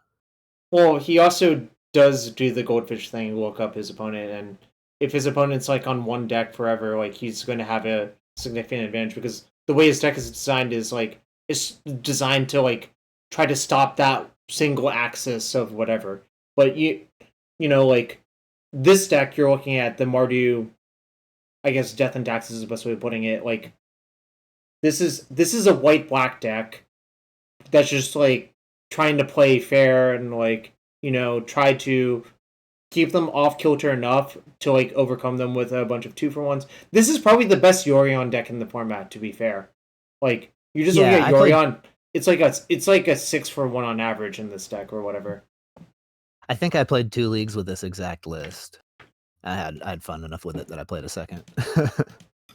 Well, he also does do the goldfish thing, look up his opponent, and if his opponent's like on one deck forever, like he's going to have a significant advantage because the way his deck is designed is like it's designed to like try to stop that single axis of whatever. But you know, like this deck you're looking at, the Mardu, I guess Death and Taxes is the best way of putting it. Like this is a white-black deck that's just like trying to play fair and like, you know, try to keep them off kilter enough to like overcome them with a bunch of 2-for-1s. This is probably the best Yorion deck in the format, to be fair. Like you just look at Yorion, it's like a 6-for-1 on average in this deck or whatever. I think I played 2 leagues with this exact list. I had fun enough with it that I played a second.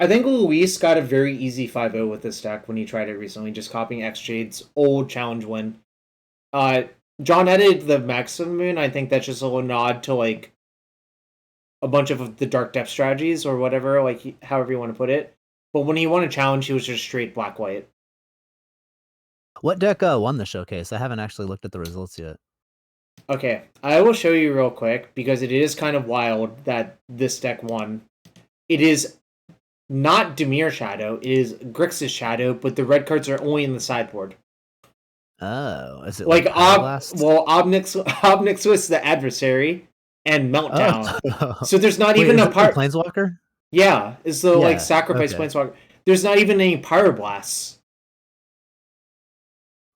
I think Luis got a very easy 5-0 with this deck when he tried it recently, just copying X-Jade's old challenge win. John edited the Maximum Moon. I think that's just a little nod to like a bunch of the Dark Depth strategies or whatever, like however you want to put it. But when he won a challenge, he was just straight black-white. What deck won the showcase? I haven't actually looked at the results yet. Okay, I will show you real quick because it is kind of wild that this deck won. It is not Dimir Shadow, it is Grixis Shadow, but the red cards are only in the sideboard. Oh, is it Like like Pyroblast? Obnix was the adversary, and Meltdown. Oh. So there's not Wait, even is a it the Planeswalker? Yeah, is the like Yeah, sacrifice okay. planeswalker. There's not even any Pyroblasts.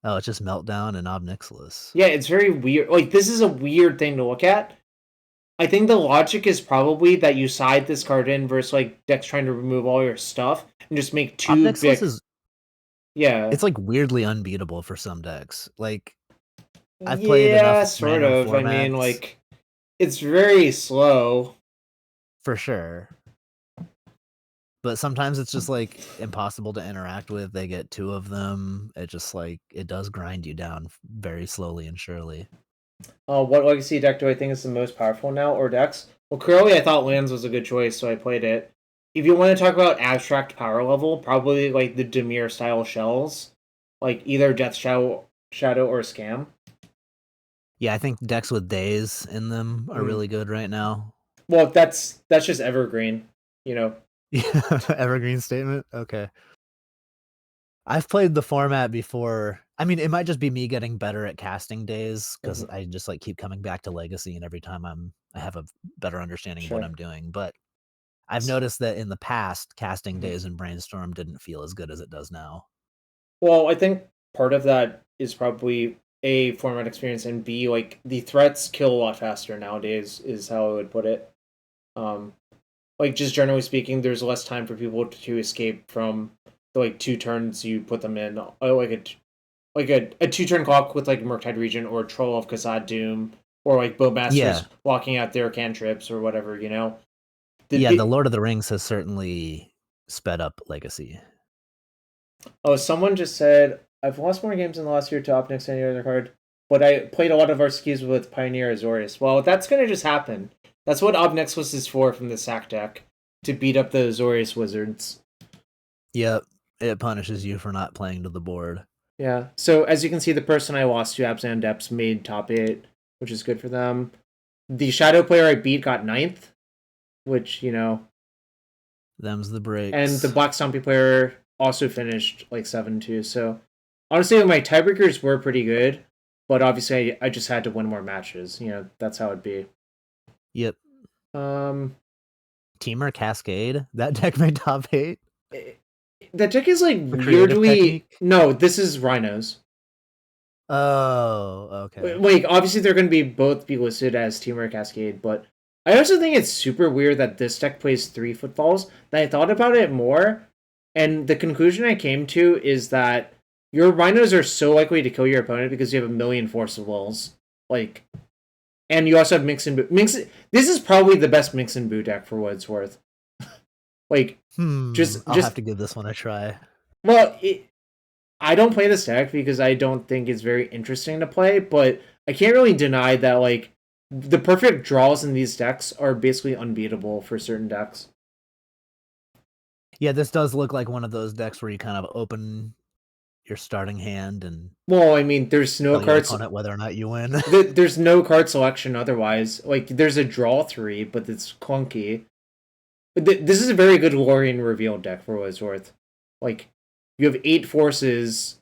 Oh, it's just Meltdown and Obnixilis. Yeah, it's very weird. Like, this is a weird thing to look at. I think the logic is probably that you side this card in versus like decks trying to remove all your stuff and just make two Obnixilis big. is Yeah, it's like weirdly unbeatable for some decks. Like I've played yeah, enough sort random of. I formats mean, like, it's very slow. for sure. But sometimes it's just like impossible to interact with. They get two of them. It just like it does grind you down very slowly and surely. What legacy deck do I think is the most powerful now, or decks? Well, clearly I thought lands was a good choice, so I played it. If you want to talk about abstract power level, probably like the Dimir style shells, like either Death Shadow or Scam. Yeah, I think decks with days in them are really good right now. Well, that's just evergreen, you know. Yeah, evergreen statement. Okay. I've played the format before. I mean, it might just be me getting better at casting days because I just like keep coming back to Legacy, and every time I have a better understanding of what I'm doing. But I've noticed that in the past, casting days and Brainstorm didn't feel as good as it does now. Well, I think part of that is probably A, format experience, and B, like the threats kill a lot faster nowadays, is how I would put it. Like just generally speaking, there's less time for people to escape from the like 2 turns you put them in. Like a 2-turn clock with like Murktide Regent or Troll of Khazad Doom or like Bowmasters walking out their cantrips or whatever, you know. The Lord of the Rings has certainly sped up Legacy. Oh, someone just said, I've lost more games in the last year to Opnix than any other card, but I played a lot of RCQs with Pioneer Azorius. Well, that's going to just happen. That's what Obnixlis is for from the sack deck, to beat up the Azorius wizards. Yep, it punishes you for not playing to the board. Yeah, so as you can see, the person I lost to, Abzan Depths, made top 8, which is good for them. The Shadow player I beat got 9th, which, you know... Them's the breaks. And the Black Stompy player also finished like 7 too, so... Honestly, my tiebreakers were pretty good, but obviously I just had to win more matches. You know, that's how it'd be. Yep. Temur Cascade? That deck made top 8? That deck is like weirdly... No, this is Rhinos. Oh, okay. Like, obviously they're going to both be listed as Temur Cascade, but I also think it's super weird that this deck plays 3 footfalls. That I thought about it more, and the conclusion I came to is that your Rhinos are so likely to kill your opponent because you have a million Force of Wills. Like, and you also have Mix and Boot. This is probably the best Mix and Boot deck for what it's worth. Like, I'll have to give this one a try. Well, I don't play this deck because I don't think it's very interesting to play, but I can't really deny that, like, the perfect draws in these decks are basically unbeatable for certain decks. Yeah, this does look like one of those decks where you kind of open your starting hand and... Well, I mean, there's no cards... on it whether or not you win. There's no card selection otherwise. Like, there's a draw 3, but it's clunky. But this is a very good Lorien Reveal deck for what it's worth. Like, you have 8 forces,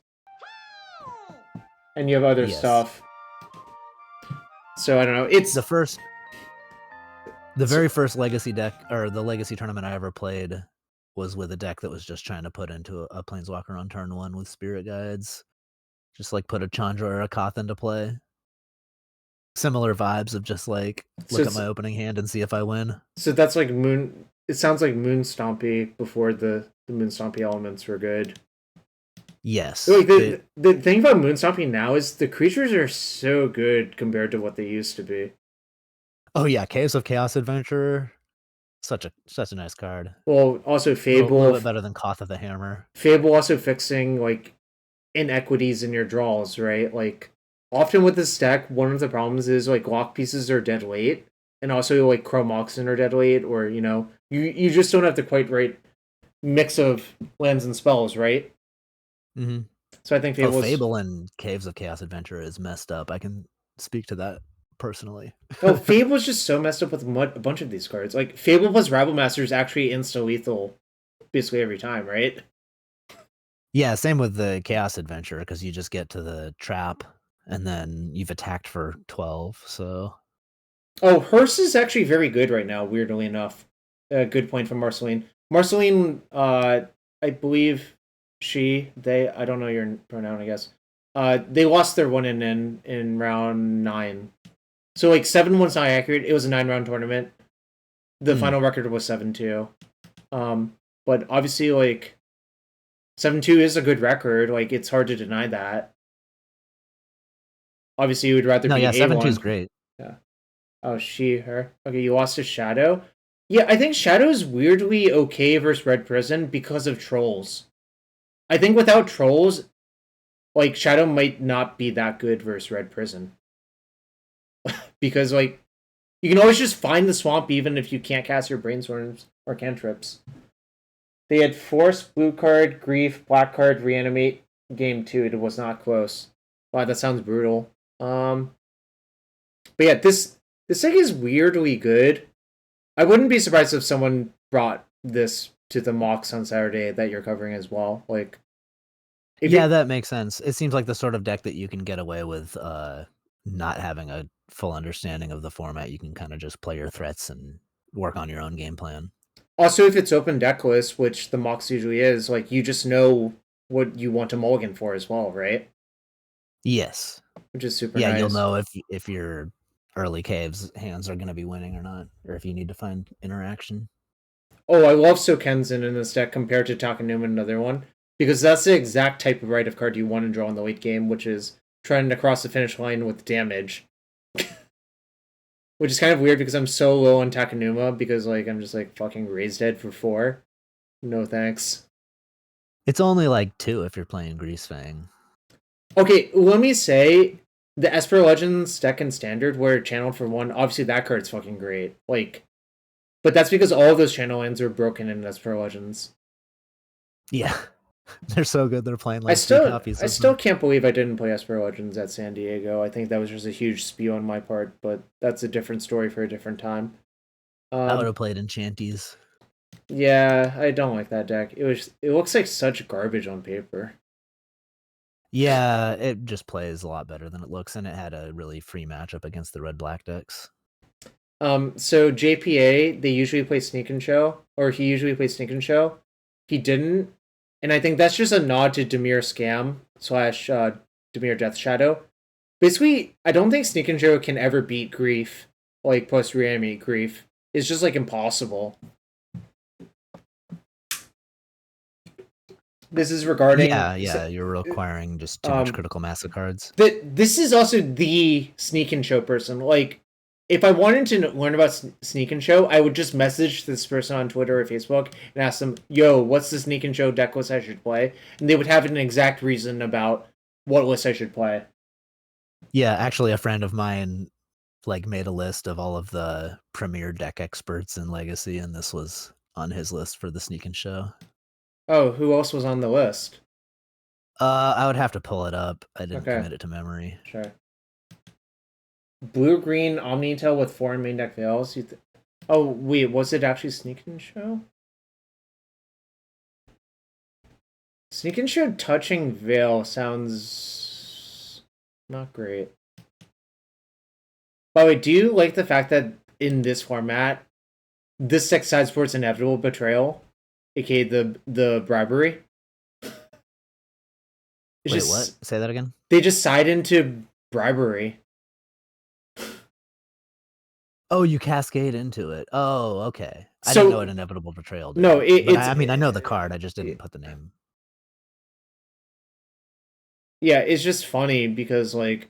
and you have other stuff. So, I don't know. It's... The very first Legacy deck, or the Legacy tournament I ever played, was with a deck that was just trying to put into a Planeswalker on turn 1 with Spirit Guides. Just like put a Chandra or a Koth into play. Similar vibes of just like, look at my opening hand and see if I win. So that's like Moon... It sounds like Moon Stompy before the Moon Stompy elements were good. Yes. Like the thing about Moon Stompy now is the creatures are so good compared to what they used to be. Oh yeah, Caves of Chaos Adventurer. Such a nice card. Well, also Fable... A little bit better than Koth of the Hammer. Fable also fixing, like, inequities in your draws, right? Like, often with this deck, one of the problems is, like, lock pieces are dead late, and also, like, Chrome Oxen are dead late, or, you know, you just don't have the quite right mix of lands and spells, right? Mm-hmm. So I think Fable and Caves of Chaos Adventure is messed up. I can speak to that personally. Fable's just so messed up with a bunch of these cards. Like, Fable plus Rabble Master is actually insta-lethal basically every time, right? Yeah, same with the Chaos Adventure, because you just get to the trap and then you've attacked for 12, so... Oh, Hearst is actually very good right now, weirdly enough. Good point from Marceline. Marceline, I believe they, I don't know your pronoun, I guess. They lost their one in round 9. So, like, 7-1's not accurate. It was a 9-round tournament. The final record was 7-2. But obviously, like, 7-2 is a good record. Like, it's hard to deny that. Obviously, you would rather be 7-2 is great. Yeah. Oh, her. Okay, you lost to Shadow. Yeah, I think Shadow's weirdly okay versus Red Prison because of trolls. I think without trolls, like, Shadow might not be that good versus Red Prison. Because, like, you can always just find the swamp even if you can't cast your brainstorms or cantrips. They had Force, blue card, Grief, black card, Reanimate, game 2. It was not close. Wow, that sounds brutal. But yeah, this thing is weirdly good. I wouldn't be surprised if someone brought this to the MOCS on Saturday that you're covering as well. Like, that makes sense. It seems like the sort of deck that you can get away with not having a full understanding of the format. You can kind of just play your threats and work on your own game plan. Also, if it's open deck list, which the MOCS usually is, like, you just know what you want to mulligan for as well, right? Yes. Which is super nice. Yeah, you'll know if your early caves hands are going to be winning or not, or if you need to find interaction. Oh, I love Sokenzen in this deck compared to Takenuma, another one, because that's the exact type of Rite of card you want to draw in the late game, which is trying to cross the finish line with damage. Which is kind of weird because I'm so low on Takenuma because, like, I'm just, like, fucking Raised Dead for 4. No thanks. It's only, like, 2 if you're playing Greasefang. Okay, let me say, the Esper Legends deck in Standard where it channeled for 1, obviously that card's fucking great. Like, but that's because all of those channel lands are broken in Esper Legends. Yeah. They're so good. They're playing like 3 copies. I still can't believe I didn't play Esper Legends at San Diego. I think that was just a huge spew on my part, but that's a different story for a different time. I would have played Enchanties. Yeah, I don't like that deck. It looks like such garbage on paper. Yeah, it just plays a lot better than it looks, and it had a really free matchup against the red-black decks. So JPA, they usually play Sneak and Show, or he usually plays Sneak and Show. He didn't, and I think that's just a nod to Dimir Scam / Dimir Death Shadow. Basically, I don't think Sneak and Show can ever beat Grief, like post Reanimate Grief. It's just, like, impossible. This is regarding... Yeah, you're requiring just too much critical mass of cards. This is also the Sneak and Show person. Like, if I wanted to learn about Sneak and Show, I would just message this person on Twitter or Facebook and ask them, yo, what's the Sneak and Show deck list I should play? And they would have an exact reason about what list I should play. Yeah, actually, a friend of mine made a list of all of the premier deck experts in Legacy, and this was on his list for the Sneak and Show. Oh, who else was on the list? I would have to pull it up. I didn't commit it to memory. Sure. Blue-green Omnitel with 4 main deck veils. Oh, wait, was it actually Sneak and Show? Sneak and Show touching veil sounds not great. By the way, do you like the fact that in this format, this deck sideboards Inevitable Betrayal, aka the bribery? Wait, what? Say that again? They just side into bribery. Oh, you cascade into it. Oh, okay. I didn't know what Inevitable Betrayal did. No, I mean, I know the card. I just didn't put the name. Yeah, it's just funny because, like,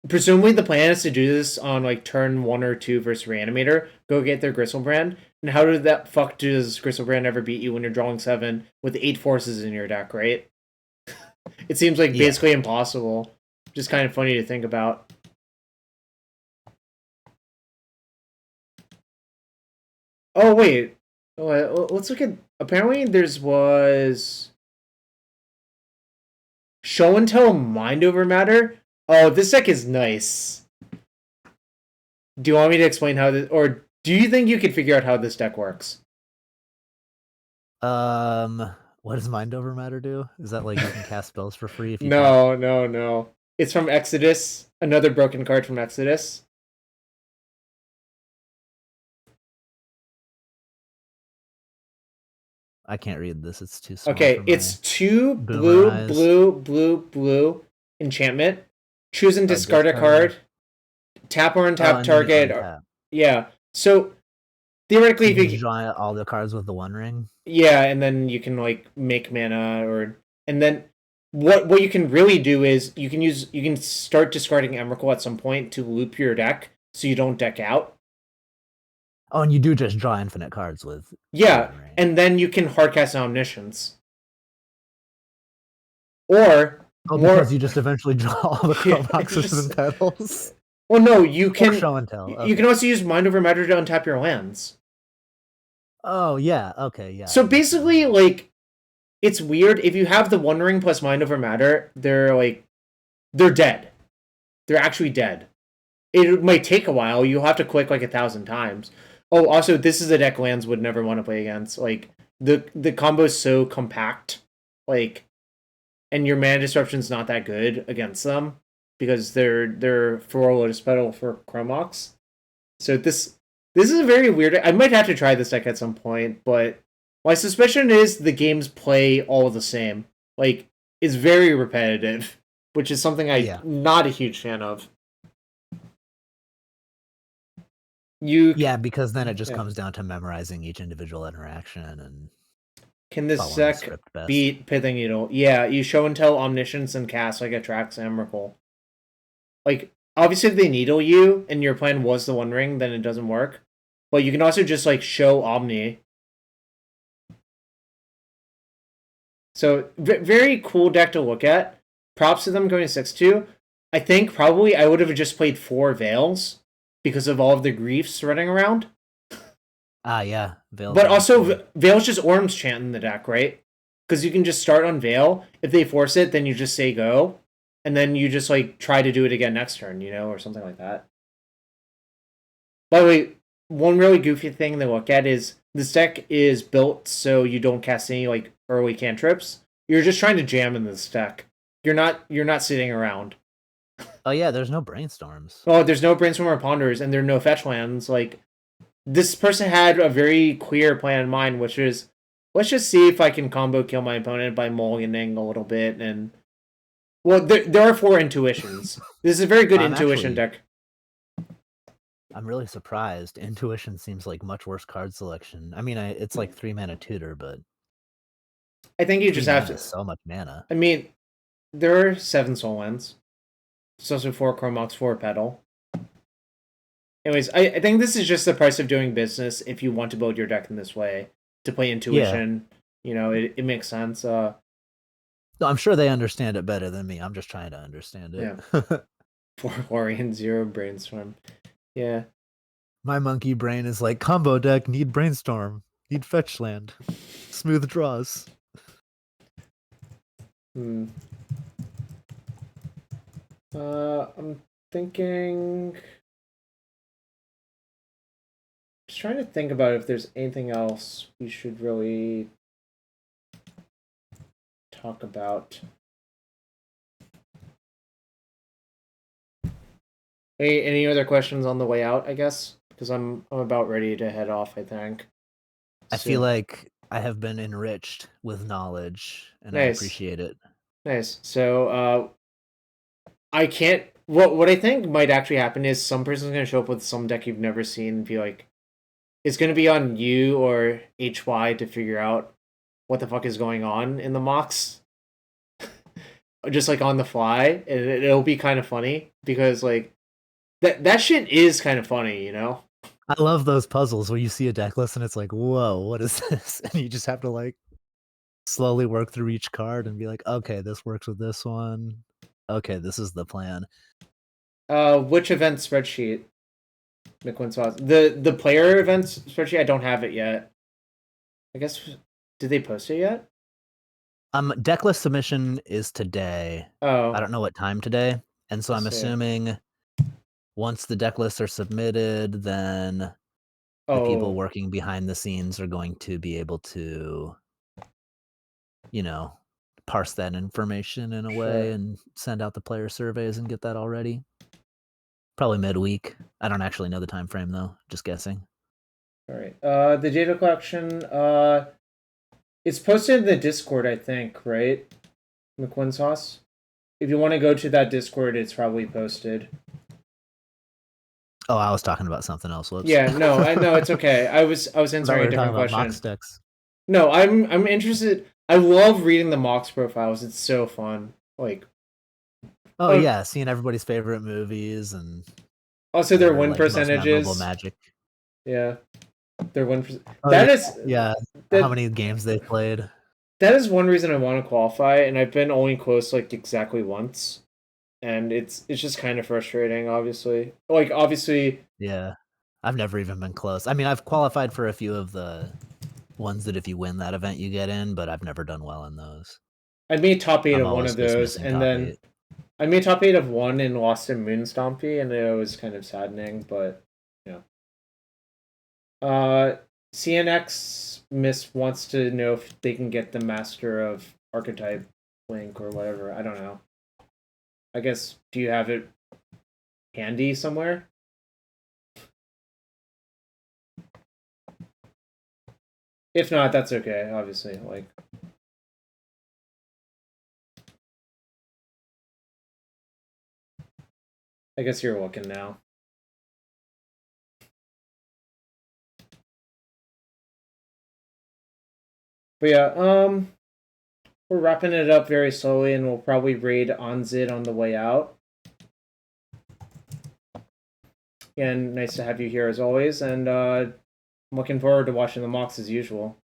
presumably the plan is to do this on, like, turn 1 or 2 versus Reanimator. Go get their Gristlebrand. And how did that fuck does Gristlebrand ever beat you when you're drawing 7 with 8 forces in your deck, right? It seems like basically impossible. Just kind of funny to think about. Oh, wait. Let's look at... Apparently was... Show and Tell Mind Over Matter? Oh, this deck is nice. Do you want me to explain how this... Or do you think you could figure out how this deck works? What does Mind Over Matter do? Is that like you can cast spells for free if you tap? No. It's from Exodus. Another broken card from Exodus. I can't read this. It's too small. Okay, for it's my 2 boomer eyes. blue enchantment. Choose and discard a discard. card. Tap or Oh, untap and then you target. untap. Yeah. So theoretically, You if can you draw all the cards with the One Ring. yeah, and then you can like make mana and then what you can really do is you can start discarding Emrakul at some point to loop your deck so you don't deck out. Oh, and you do just draw infinite cards with Yeah, One Ring. and then you can hardcast Omniscience. Or because you just eventually draw all the Yeah, boxes and petals. well, no, you can Show and tell. Okay. You can also use Mind Over Matter to untap your lands. Oh yeah, okay, yeah. So basically, like, it's weird if you have the One Ring plus Mind Over Matter. They're dead. They're actually dead. It might take a while. You'll have to click like 1,000 times. Oh, also, this is a deck lands would never want to play against. Like the combo is so compact, like, and your mana disruption's not that good against them because they're for Lotus Petal for Chromox. So this is a very weird. I might have to try this deck at some point, but my suspicion is the games play all the same. Like, it's very repetitive, which is something I'm not a huge fan of. Yeah, because then it just comes down to memorizing each individual interaction and can this deck beat Pithing Needle? Yeah, you show and tell Omniscience and cast like attracts Emrakul. Like, obviously if they needle you and your plan was the One Ring, then it doesn't work. But you can also just like show Omni. So very cool deck to look at. Props to them going 6-2. I think probably I would have just played 4 Veils because of all of the griefs running around. Yeah. Veils, but also, Veil's just Orm's chant in the deck, right? Because you can just start on Veil. If they force it, then you just say go. And then you just like try to do it again next turn, or something like that. By the way, one really goofy thing to look at is this deck is built so you don't cast any like early cantrips. You're just trying to jam in this deck. You're not sitting around. Oh yeah, there's no brainstorms. Oh, there's no brainstorm or ponders, and there are no fetch lands. Like, this person had a very clear plan in mind, which is, let's just see if I can combo kill my opponent by mulliganing a little bit. And well, there are 4 intuitions. This is a very good intuition deck. I'm really surprised. Intuition seems like much worse card selection. I mean, it's like 3 mana tutor, but I think you just have to so much mana. I mean, there are 7 soul lands. It's also 4 Chromox, 4 Petal. Anyways, I think this is just the price of doing business if you want to build your deck in this way. To play intuition, it makes sense. No, I'm sure they understand it better than me. I'm just trying to understand it. Yeah. 4 Orion, 0 Brainstorm. Yeah. My monkey brain is like, combo deck, need Brainstorm, need fetch land, smooth draws. I'm thinking... Just trying to think about if there's anything else we should really talk about. Hey, any other questions on the way out, I guess? Because I'm about ready to head off, I think. I feel like I have been enriched with knowledge, and I appreciate it. Nice. So, I can't... What I think might actually happen is some person's going to show up with some deck you've never seen and be like, it's going to be on you or HY to figure out what the fuck is going on in the MOCS. Just like on the fly. And it'll be kind of funny because like that shit is kind of funny, I love those puzzles where you see a deck list and it's like, whoa, what is this? And you just have to like slowly work through each card and be like, okay, this works with this one. Okay, this is the plan. Which event spreadsheet? The player events spreadsheet, I don't have it yet. I guess, did they post it yet? Decklist submission is today. Oh. I don't know what time today. And so I'm assuming once the decklists are submitted, then the people working behind the scenes are going to be able to you know, parse that information in a way Sure. and send out the player surveys and get that all ready. Probably midweek. I don't actually know the time frame though. Just guessing. All right. The data collection. It's posted in the Discord, I think, right? McQuinn's Sauce. If you want to go to that Discord, it's probably posted. Oh, I was talking about something else. Whoops. Yeah, no, I know it's okay. I was I thought answering we a were different talking about question. mock sticks. No, I'm interested. I love reading the MOCS profiles. It's so fun. Like, Oh yeah, seeing everybody's favorite movies and also their win like, most memorable percentages. Magic. Yeah, their win. Oh, That yeah. is Yeah. that- How many games they played? That is one reason I want to qualify, and I've been only close like exactly once, and it's just kind of frustrating. Obviously, Yeah. I've never even been close. I mean, I've qualified for a few of the ones that if you win that event you get in, but I've never done well in those. I made top 8 I'm of one always of just those, missing and top then 8. I made top 8 of one and lost in Moonstompy, and it was kind of saddening, but CNX wants to know if they can get the Master of Archetype link or whatever. I don't know. I guess, do you have it handy somewhere? If not, that's okay, obviously. Like, I guess you're looking now. But yeah, we're wrapping it up very slowly, and we'll probably raid Onzid on the way out. Again, nice to have you here as always, and I'm looking forward to watching the MOCS as usual.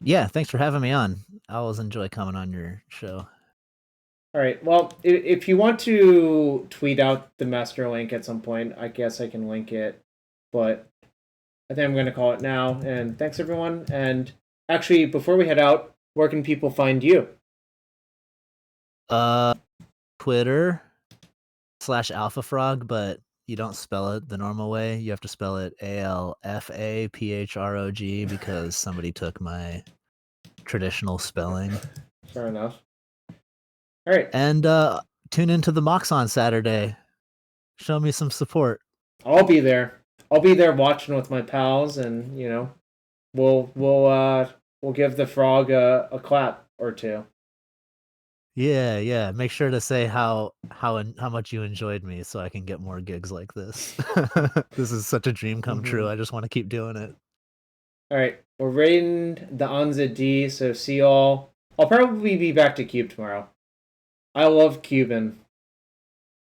Yeah, thanks for having me on. I always enjoy coming on your show. All right. Well, if you want to tweet out the master link at some point, I guess I can link it. But I think I'm going to call it now. And thanks, everyone. And actually, before we head out, where can people find you? Twitter /AlphaFrog, but you don't spell it the normal way. You have to spell it ALFAPHROG because somebody took my traditional spelling. Fair enough. All right. And tune into the MOCS on Saturday. Show me some support. I'll be there. I'll be there watching with my pals, and we'll give the frog a clap or two. Yeah. Make sure to say how much you enjoyed me so I can get more gigs like this. This is such a dream come true. I just want to keep doing it. All right. We're raiding the Onzid D, so see y'all. I'll probably be back to Cube tomorrow. I love Cuban.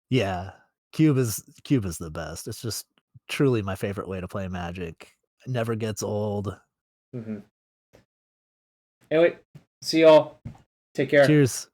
Yeah. Cube is the best. It's just truly my favorite way to play Magic. It never gets old. Anyway, see y'all. Take care. Cheers.